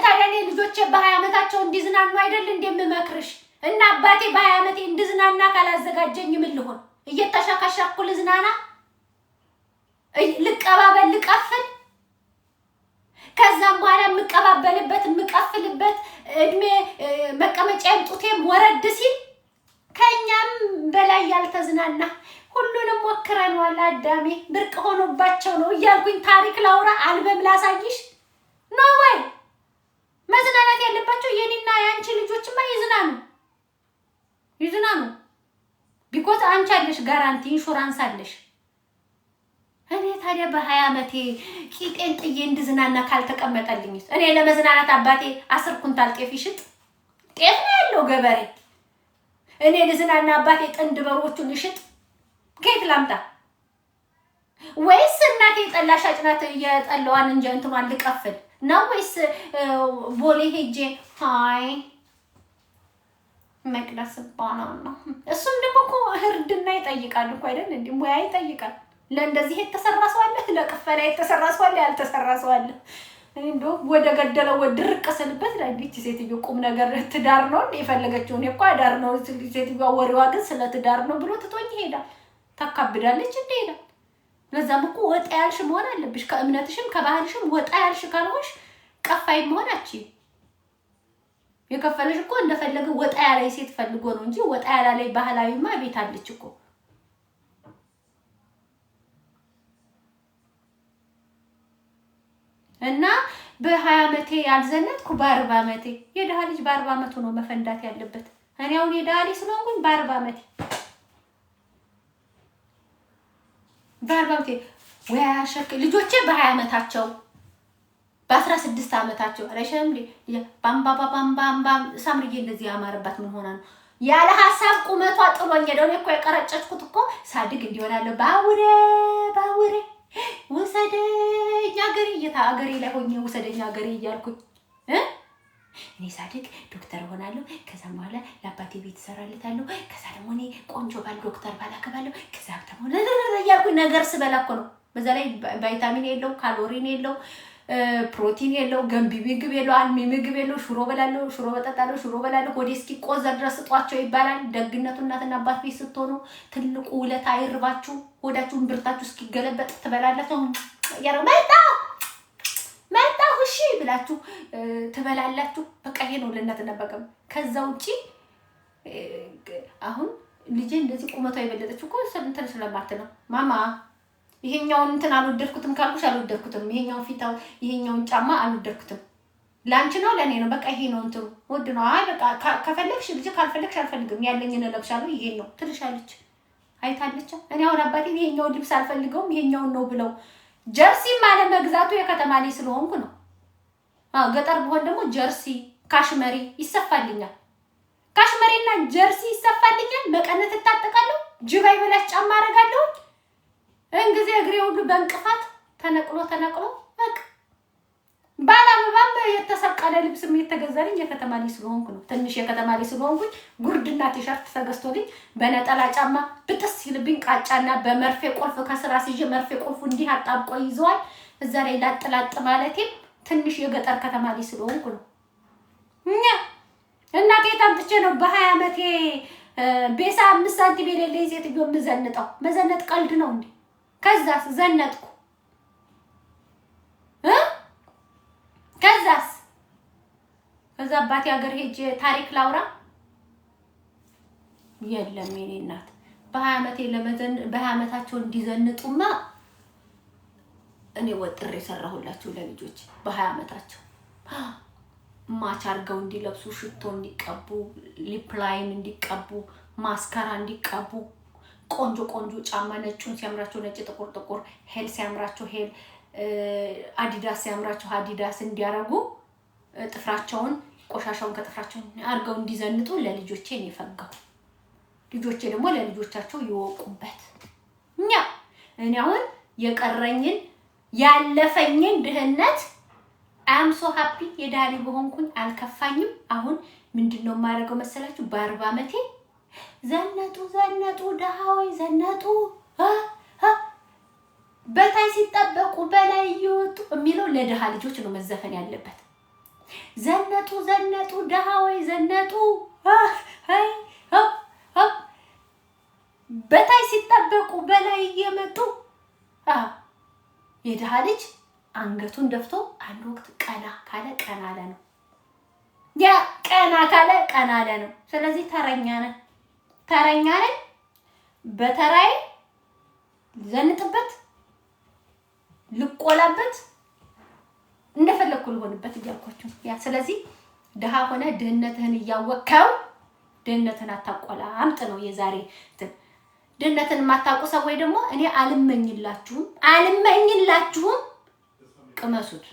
ታዲያ ልጆቼ በ20 ዓመታቸው እንዲዝናኑ አይደል እንደምመክርሽ እና አባቴ በ20 ዓመቴ እንድዝናና ካላዘጋጀኝ ምን ልሆን? እየተሻካሻኩ ልዝናና ልቀባበል ልቀፍል ከዛም በኋላ የምቀባበልበት የምቀፍልበት እድሜ መቀመጫ እንጡቴም ወረድ ሲል ከኛም በላይ ያልተዝናና ሁሉንም ወክረናል። አዳሜ ብርቅ ሆኖባቸው ነው እያልኩኝ ታሪክ ላውራ አልበም ላሳይሽ ነው ወይ? መዝናናት ያለባቸው የኔና ያንቺ ልጆችማ ይዝናኑ ቢኮዝ አንቺ አለሽ ጋራንቲ ኢንሹራንስ አለሽ። እኔ ታዲያ በ20 ዓመቴ ቂጤን ጥዬ እንድዝናና ካልተቀመጠልኝ እኔ ለመዝናናት አባቴ 10 ኩንታል ጤፍ ይሽጥ ጤፍ ነው ያለው ገበሬ። እኔ ለዝናና አባቴ ጥንድ በሮቹን ይሽጥ ከየት ላምጣ? ወይስ እናቴ ጠላሽ አጭናት የጠላዋን እንጀ እንትማን ልቀፍል ነው ወይስ ቦሌ ሄጄ ሃይ መቅደስ ባናና እሱም ደግሞ እኮ ህርድና ይጠይቃል እኮ አይደል እንዴ? ሙያ ይጠይቃል። ለእንደዚህ የተሰራ ሰው አለ፣ ለቅፈላ የተሰራ ሰው አለ፣ ያልተሰራ ሰው አለ። እንደው ወደ ገደለው ወድርቅ ስልበት ለዲች ሴትዮ ቁም ነገር ትዳር ነው እንዴ የፈለገችው? እኔ እኮ አዳር ነው ሴትዮዋ ወሬዋ ግን ስለ ትዳር ነው ብሎ ትቶኝ ይሄዳል። ታካብዳለች እንዴ ይላል። ለዛም እኮ ወጣ ያልሽ መሆን አለብሽ። ከእምነትሽም ከባህልሽም ወጣ ያልሽ ካልሆንሽ ቀፋይ መሆን አትችይም። የከፈለሽ እኮ እንደፈለገ ወጣ ያለ ሴት ፈልጎ ነው እንጂ ወጣ ያለ ላይ ባህላዊማ ቤት አለች እኮ። እና በ20 ዓመቴ ያልዘነጥኩ በ40 ዓመቴ የደሃ ልጅ በ40 ዓመቱ ነው መፈንዳት ያለበት። እኔ አሁን የደሃ ልጅ ስለሆንኩኝ በ40 ዓመቴ ወያሸክ ልጆቼ በ20 ዓመታቸው በ16 ዓመታቸው አለሽም ባምባምባምባም ሳምሪዬ እንደዚህ ያማረባት ምን ሆና ነው ያለ ሐሳብ ቁመቷ ጥሎኝ ሄደው እኮ የቀረጨችኩት እኮ ሳድግ እንዲሆናለሁ ባውሬ ወሰደኛ ገሪ አገሬ ላይ ሆኜ ወሰደኛ ገሪ እያልኩኝ እኔ ሳድግ ዶክተር ሆናለሁ። ከዛ በኋላ ለአባቴ ቤት እሰራለታለሁ። ከዛ ደግሞ እኔ ቆንጆ ባል ዶክተር ባላከባለሁ። ከዛ ደግሞ ያልኩኝ ነገር ስበላ እኮ ነው። በዛ ላይ ቫይታሚን የለው፣ ካሎሪን የለው፣ ፕሮቲን የለው፣ ገንቢ ምግብ የለው፣ አልሚ ምግብ የለው። ሽሮ በላለሁ፣ ሽሮ በጠጣለሁ፣ ሽሮ በላለሁ። ሆዴ እስኪቆዘር ድረስ ስጧቸው ይባላል። ደግነቱ እናትና አባት ቤት ስትሆኑ ትልቁ ውለታ አይርባችሁ። ሆዳችሁን ብርታችሁ እስኪገለበጥ ትበላላችሁ። መጣሁ እሺ ብላችሁ ትበላላችሁ። በቃ ይሄ ነው ለእናትና አባቀም። ከዛ ውጪ አሁን ልጄ እንደዚህ ቁመቷ የበለጠችው እኮ እንትን ስለማት ነው። ማማ ይሄኛውን እንትን አልወደድኩትም ካልኩሽ አልወደድኩትም። ይሄኛውን ፊታው ይሄኛውን ጫማ አልወደድኩትም። ላንቺ ነው ለኔ ነው በቃ ይሄ ነው እንትኑ ወድ ነው። አይ በቃ ከፈለግሽ ልጅ ካልፈለግሽ አልፈልግም ያለኝን እለብሻለሁ ይሄ ነው ትልሻለች። አይታለች። እኔ አሁን አባቴ ይሄኛው ልብስ አልፈልገውም ይሄኛውን ነው ብለው ጀርሲ ማለት መግዛቱ የከተማ ላይ ስለሆንኩ ነው። ገጠር ቢሆን ደግሞ ጀርሲ ካሽመሪ ይሰፋልኛል። ካሽመሪና ጀርሲ ይሰፋልኛል። መቀነት እታጠቃለሁ። ጅባ ይበላሽ ጫማ አረጋለሁ። እንግዜ እግሬ ሁሉ በእንቅፋት ተነቅሎ በቃ ባላምባም የተሰቀለ ልብስም የተገዛልኝ የከተማ ላይ ስለሆንኩ ነው። ትንሽ የከተማ ላይ ስለሆንኩኝ ጉርድና ቲሸርት ተገዝቶልኝ በነጠላ ጫማ ብጥስ ይልብኝ ቃጫና በመርፌ ቁልፍ ከስራ ሲጀ መርፌ ቁልፉ እንዲህ አጣብቆ ይዘዋል። እዛ ላይ ላጥላጥ ማለቴ ትንሽ የገጠር ከተማ ላይ ስለሆንኩ ነው። እናቴ ታምጥቼ ነው በ20 ዓመቴ ቤሳ 5 ሳንቲም የሌለኝ ሴትዮ የምዘንጠው። መዘነጥ ቀልድ ነው እንዴ? ከዛስ ዘነጥኩ ከዛ አባቴ ሀገር ሄጄ ታሪክ ላውራ የለም የኔ እናት በ20 ዓመቴ በ20 ዓመታቸው እንዲዘንጡማ እኔ ወጥሬ ሰራሁላችሁ ለልጆች በ20 ዓመታቸው ማች አርገው እንዲለብሱ ሽቶ እንዲቀቡ ሊፕላይን እንዲቀቡ ማስካራ እንዲቀቡ ቆንጆ ጫማ ነጩን ሲያምራቸው ነጭ ጥቁር ሄል ሲያምራቸው ሄል አዲዳስ ሲያምራቸው አዲዳስ እንዲያረጉ ጥፍራቸውን ቆሻሻውን ከጥፍራቸው አርገው እንዲዘንጡ ለልጆቼ ነው የፈጋው። ልጆቼ ደግሞ ለልጆቻቸው ይወቁበት። እኔ አሁን የቀረኝን ያለፈኝን ድህነት አም ሶ ሃፒ የዳሊ በሆንኩኝ አልከፋኝም። አሁን ምንድነው ማረገው መሰላችሁ? በ40 ዓመቴ ዘነጡ ደሃዊ ዘነጡ በታይ ሲጠበቁ በላይ ይወጡ የሚለው ለደሃ ልጆች ነው መዘፈን ያለበት። ዘነጡ ደሃዊ ዘነጡ በታይ ሲጠበቁ በላይ እየመጡ የደሃ ልጅ አንገቱን ደፍቶ አንድ ወቅት ቀና ካለ ቀና አለ ነው። ያ ቀና ካለ ቀና አለ ነው። ስለዚህ ተረኛ ነን በተራይ ዘንጥበት ልቆላበት እንደፈለኩ ልሆንበት እያልኳችሁ ያ ስለዚህ ደሃ ሆነ ድህነትህን እያወቀው ድህነትን አታቆላ አምጥ ነው የዛሬ ድህነትን ማታቆ ሰው ደግሞ እኔ አልመኝላችሁም ቅመሱት።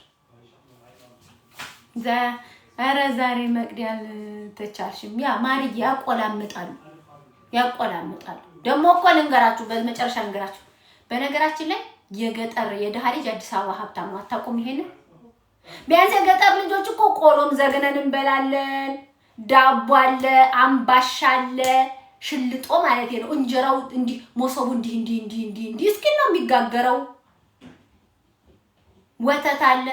ዛሬ መቅዲያል ተቻልሽም ያ ማርዬ ያቆላምጣሉ ደግሞ እኮ ልንገራችሁ በመጨረሻ ልንገራችሁ በነገራችን ላይ የገጠር የደሃ ልጅ አዲስ አበባ ሀብታም ነው። አታውቁም? ይሄን ቢያንስ የገጠር ልጆች እኮ ቆሎም ዘግነን እንበላለን። ዳቦ አለ፣ አምባሻ አለ፣ ሽልጦ ማለት ነው። እንጀራው እንዲህ ሞሰቡ እንዲህ እስኪ ነው የሚጋገረው። ወተት አለ።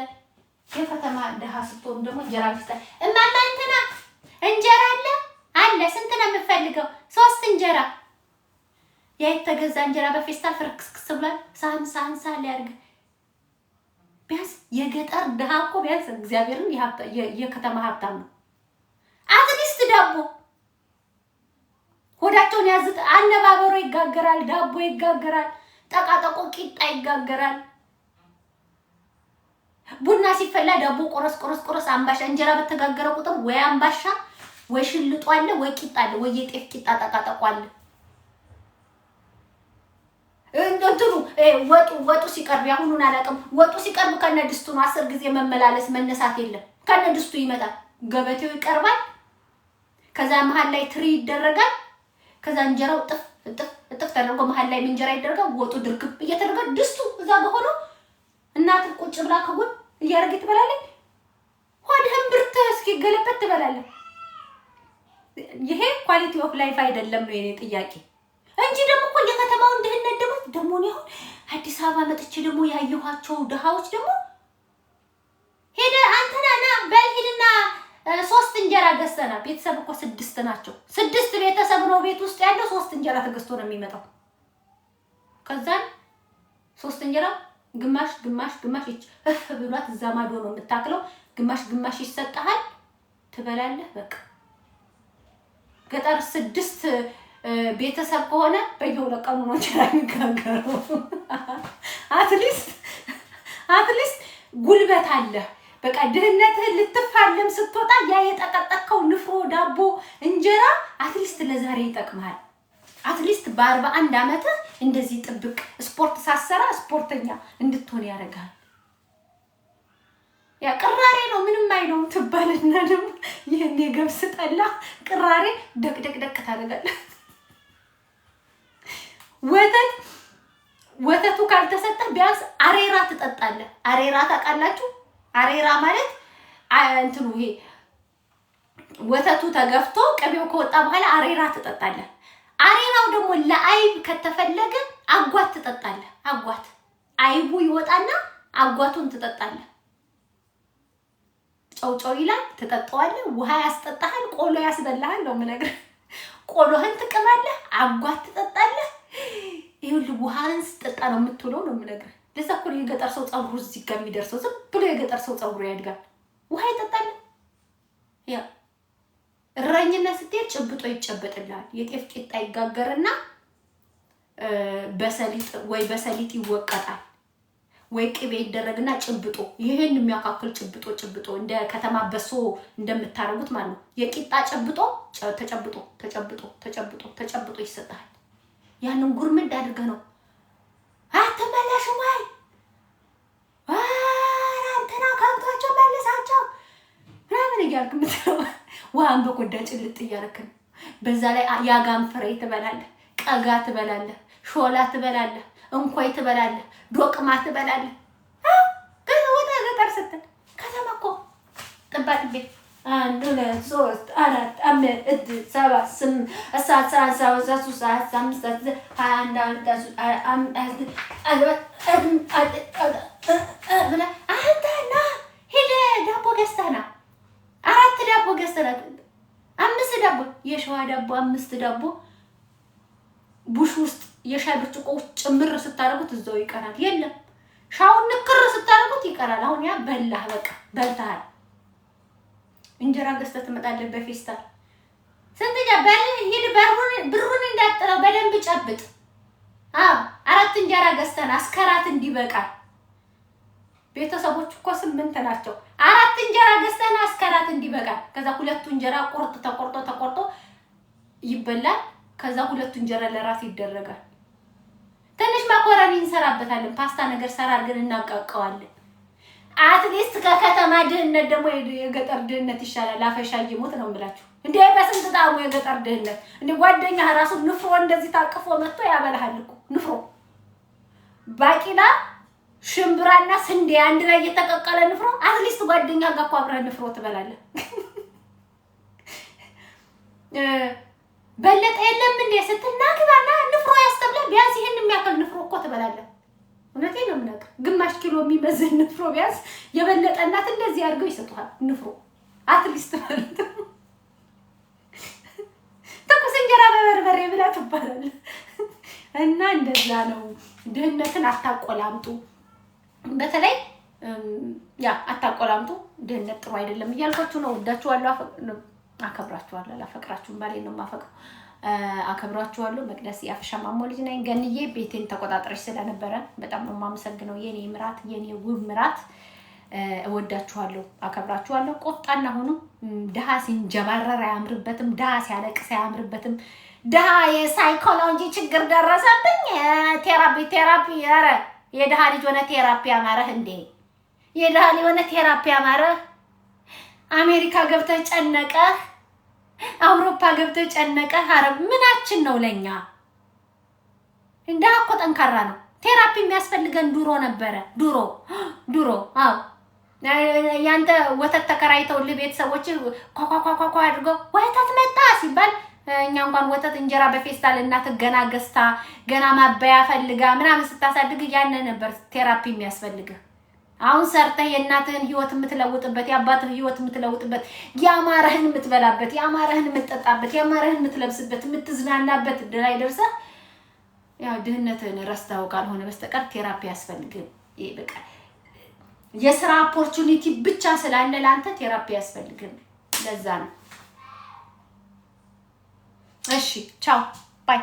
የከተማ ደሃ ስትሆን ደግሞ እንጀራ ይስጣል። እማማ እንትና እንጀራ አለ ስንት ነው የምፈልገው? 3 እንጀራ የተገዛ እንጀራ በፌስታል ፍርክስክስ ብሏል። ሳህን ያርግ። ቢያንስ የገጠር ደሃ እኮ ቢያንስ እግዚአብሔርን የከተማ ሀብታም ነው። አትሊስት ዳቦ ሆዳቸውን ያዝጥ አነባበሮ ይጋገራል፣ ዳቦ ይጋገራል፣ ጠቃጠቆ ቂጣ ይጋገራል። ቡና ሲፈላ ዳቦ ቆረስ አምባሻ እንጀራ በተጋገረ ቁጥር ወይ አምባሻ ወይ ሽልጦ አለ ወይ ቂጣ አለ ወይ የጤፍ ቂጣ ጠቃጠቆ አለ። እንትኑ ወጡ ሲቀርብ ያሁኑን አላውቅም። ወጡ ሲቀርብ ከነድስቱ ነው 10 ጊዜ መመላለስ መነሳት የለም። ከነድስቱ ይመጣል፣ ገበቴው ይቀርባል። ከዛ መሃል ላይ ትሪ ይደረጋል። ከዛ እንጀራው ጥፍ ተደርጎ መሃል ላይ እንጀራ ይደረጋል። ወጡ ድርግብ እየተደረገ ድስቱ እዛ ጋር ሆኖ እናት ቁጭ ብላ ከጎን እያረገች ትበላለች። ሆድህን ብርት ከፍተህ እስኪ ገለበት ትበላለህ። ይሄ ኳሊቲ ኦፍ ላይፍ አይደለም ነው የኔ ጥያቄ እንጂ ደግሞ እኮ የከተማውን ድህነት ደግሞ ነው አሁን አዲስ አበባ መጥቼ ደግሞ ያየኋቸው ድሃዎች ደግሞ ሄደ አንተና ና በልሂድና 3 እንጀራ ገዝተና ቤተሰብ እኮ 6 ናቸው 6 ቤተሰብ ነው ቤት ውስጥ ያለው 3 እንጀራ ተገዝቶ ነው የሚመጣው ከዛ 3 እንጀራ ግማሽ ብሏት እዛ ማዶ ነው የምታክለው ግማሽ ይሰጣል ትበላለህ በቃ ገጠር 6 ቤተሰብ ከሆነ በየሁለት ቀኑ ነው እንጀራ የሚጋገረው አትሊስት ጉልበት አለ በቃ ድህነትህ ልትፋለም ስትወጣ ያ የጠቀጠቀው ንፍሮ ዳቦ እንጀራ አትሊስት ለዛሬ ይጠቅማል አትሊስት በ41 አመት እንደዚህ ጥብቅ ስፖርት ሳሰራ ስፖርተኛ እንድትሆን ያደርጋል ያ ቅራሬ ነው ምንም አይነው ትባልና ደግሞ ይሄን የገብስ ጠላ ቅራሬ ደቅ ታደርጋለህ ወተቱ ካልተሰጠ ቢያንስ አሬራ ትጠጣለህ አሬራ ታውቃላችሁ አሬራ ማለት እንትኑ ይሄ ወተቱ ተገፍቶ ቅቤው ከወጣ በኋላ አሬራ ትጠጣለህ አሬራው ደግሞ ለአይብ ከተፈለገ አጓት ትጠጣለህ አጓት አይቡ ይወጣና አጓቱን ትጠጣለህ ጨው ይላል ትጠጣዋለህ ውሃ ያስጠጣሃል ቆሎ ያስበላሃል ነው ምነግር ቆሎህን ትቀማለህ አጓት ትጠጣለህ ይሁን ውሃን ስጠጣ ነው የምትውለው ነው ምነግር ለዛ እኮ የገጠር ሰው ጸጉሩ እዚህ ጋር የሚደርሰው ዝም ብሎ የገጠር ሰው ጸጉሩ ያድጋል ውሃ ይጠጣል ያ እረኝነት ስትሄድ ጭብጦ ይጨበጥልሃል የጤፍ ቂጣ ይጋገርና በሰሊጥ ይወቀጣል ወይ ቅቤ ይደረግና ጭብጦ ይሄን የሚያካክል ጭብጦ እንደ ከተማ በሶ እንደምታረጉት ማለት ነው የቂጣ ጭብጦ ተጨብጦ ይሰጣል ያንን ጉርምድ አድርገህ ነው አትመለሽ ወይ አንተና ካንቶቹ መልሳቸው ምናምን እያልክ ምትለው ዋን በቆዳ ጭልጥ እያረክን በዛ ላይ ያጋም ፍሬ ትበላለህ ቀጋ ትበላለህ ሾላ ትበላለህ እንኳይ ትበላለህ ዶቅማ ትበላለህ ወደ ገጠር ስትል ከተማ እኮ ጥባት ቤት 1 2 3 4 5 6 7 የሸዋ ዳቦ 5 ዳቦ ቡሽ ውስጥ የሻይ ብርጭቆ ጭምር ስታረጉት እዛው ይቀራል የለም ሻውን ንክር ስታረጉት ይቀራል አሁን ያ በላህ በቃ በልተሃል እንጀራ ገዝተህ ትመጣለህ በፌስታል ስንተኛ ሂድ ብሩን እንዳጥረው በደንብ ጨብጥ 4 እንጀራ ገዝተን አስከራት እንዲበቃ ቤተሰቦች እኮ 8 ናቸው 4 እንጀራ ገዝተን አስከራት እንዲበቃ ከዛ 2 እንጀራ ተቆርጦ ይበላል ከዛ 2 እንጀራ ለራስ ይደረጋል ትንሽ ማኮረኒ እንሰራበታለን ፓስታ ነገር ሰራር ግን እናቃቀዋለን አትሊስት ከከተማ ድህነት ደግሞ የገጠር ድህነት ይሻላል አፈሻ ይሞት ነው የምላችሁ እንዴ በስንት ጣሙ የገጠር ድህነት እንዴ ጓደኛ ራሱ ንፍሮ እንደዚህ ታቅፎ መጥቶ ያበላሃል እኮ ንፍሮ ባቂላ ሽምብራና ስንዴ አንድ ላይ የተቀቀለ ንፍሮ አትሊስት ጓደኛ ጋር እኮ አብረህ ንፍሮ ትበላለህ በለጠ የለም እንዴ ስትናግባና ንፍሮ ያስተብላ ቢያንስ ይሄን የሚያክል ንፍሮ እኮ ትበላለህ እውነቴን ነው የምነግርህ ግማሽ ኪሎ የሚመዝን ንፍሮ ቢያንስ የበለጠ እናት እንደዚህ አድርገው ይሰጡሃል ንፍሮ አትሊስት ማለት ተኩስ እንጀራ በበርበሬ ብላ ትባላለህ እና እንደዛ ነው ድህነትን አታቆላምጡ በተለይ አታቆላምጡ ድህነት ጥሩ አይደለም እያልኳችሁ ነው ወዳችኋለሁ አከብራችኋለሁ አላፈቅራችሁም ባሌ ነው ማፈቅሩ አከብራችኋለሁ መቅደስ ያፍሻማሞ ልጅ ነኝ ገንዬ ቤቴን ተቆጣጣሪሽ ስለነበረ በጣም ነው ማመሰግነው የኔ ምራት የኔ ውብ ምራት እወዳችኋለሁ አከብራችኋለሁ ቆጣና ሆኖ ደሃ ሲንጀባረር አያምርበትም ደሃ ሲያለቅስ አያምርበትም ደሃ የሳይኮሎጂ ችግር ደረሰብኝ ቴራፒ ያረ የደሃ ልጅ ሆነ ቴራፒ ያማረህ እንዴ የደሃ ልጅ ሆነ ቴራፒ ያማረህ አሜሪካ ገብተህ ጨነቀህ አውሮፓ ገብተህ ጨነቀህ አረብ ምናችን ነው ለኛ እንደአቆ ጠንካራ ነው ቴራፒ የሚያስፈልገን ድሮ ነበረ ድሮ አው ያንተ ወተት ተከራይተው ለቤተሰቦች ኳኳኳኳ አድርገው ወተት መጣ ሲባል እኛ እንኳን ወተት እንጀራ በፌስታል እናት ገና ገዝታ ገና ማባያ ፈልጋ ምናምን ስታሳድግ ያን ነበር ቴራፒ የሚያስፈልግ። አሁን ሰርተህ የእናትህን ህይወት የምትለውጥበት የአባትህን ህይወት የምትለውጥበት ያማረህን የምትበላበት ያማረህን የምትጠጣበት ያማረህን የምትለብስበት የምትዝናናበት ላይ ደርሰህ ያው ድህነትህን ረስተው ካልሆነ በስተቀር ቴራፒ ያስፈልግህ። ይሄ በቃ የስራ ኦፖርቹኒቲ ብቻ ስላለ ላንተ ቴራፒ ያስፈልግህ። ለዛ ነው። እሺ ቻው ባይ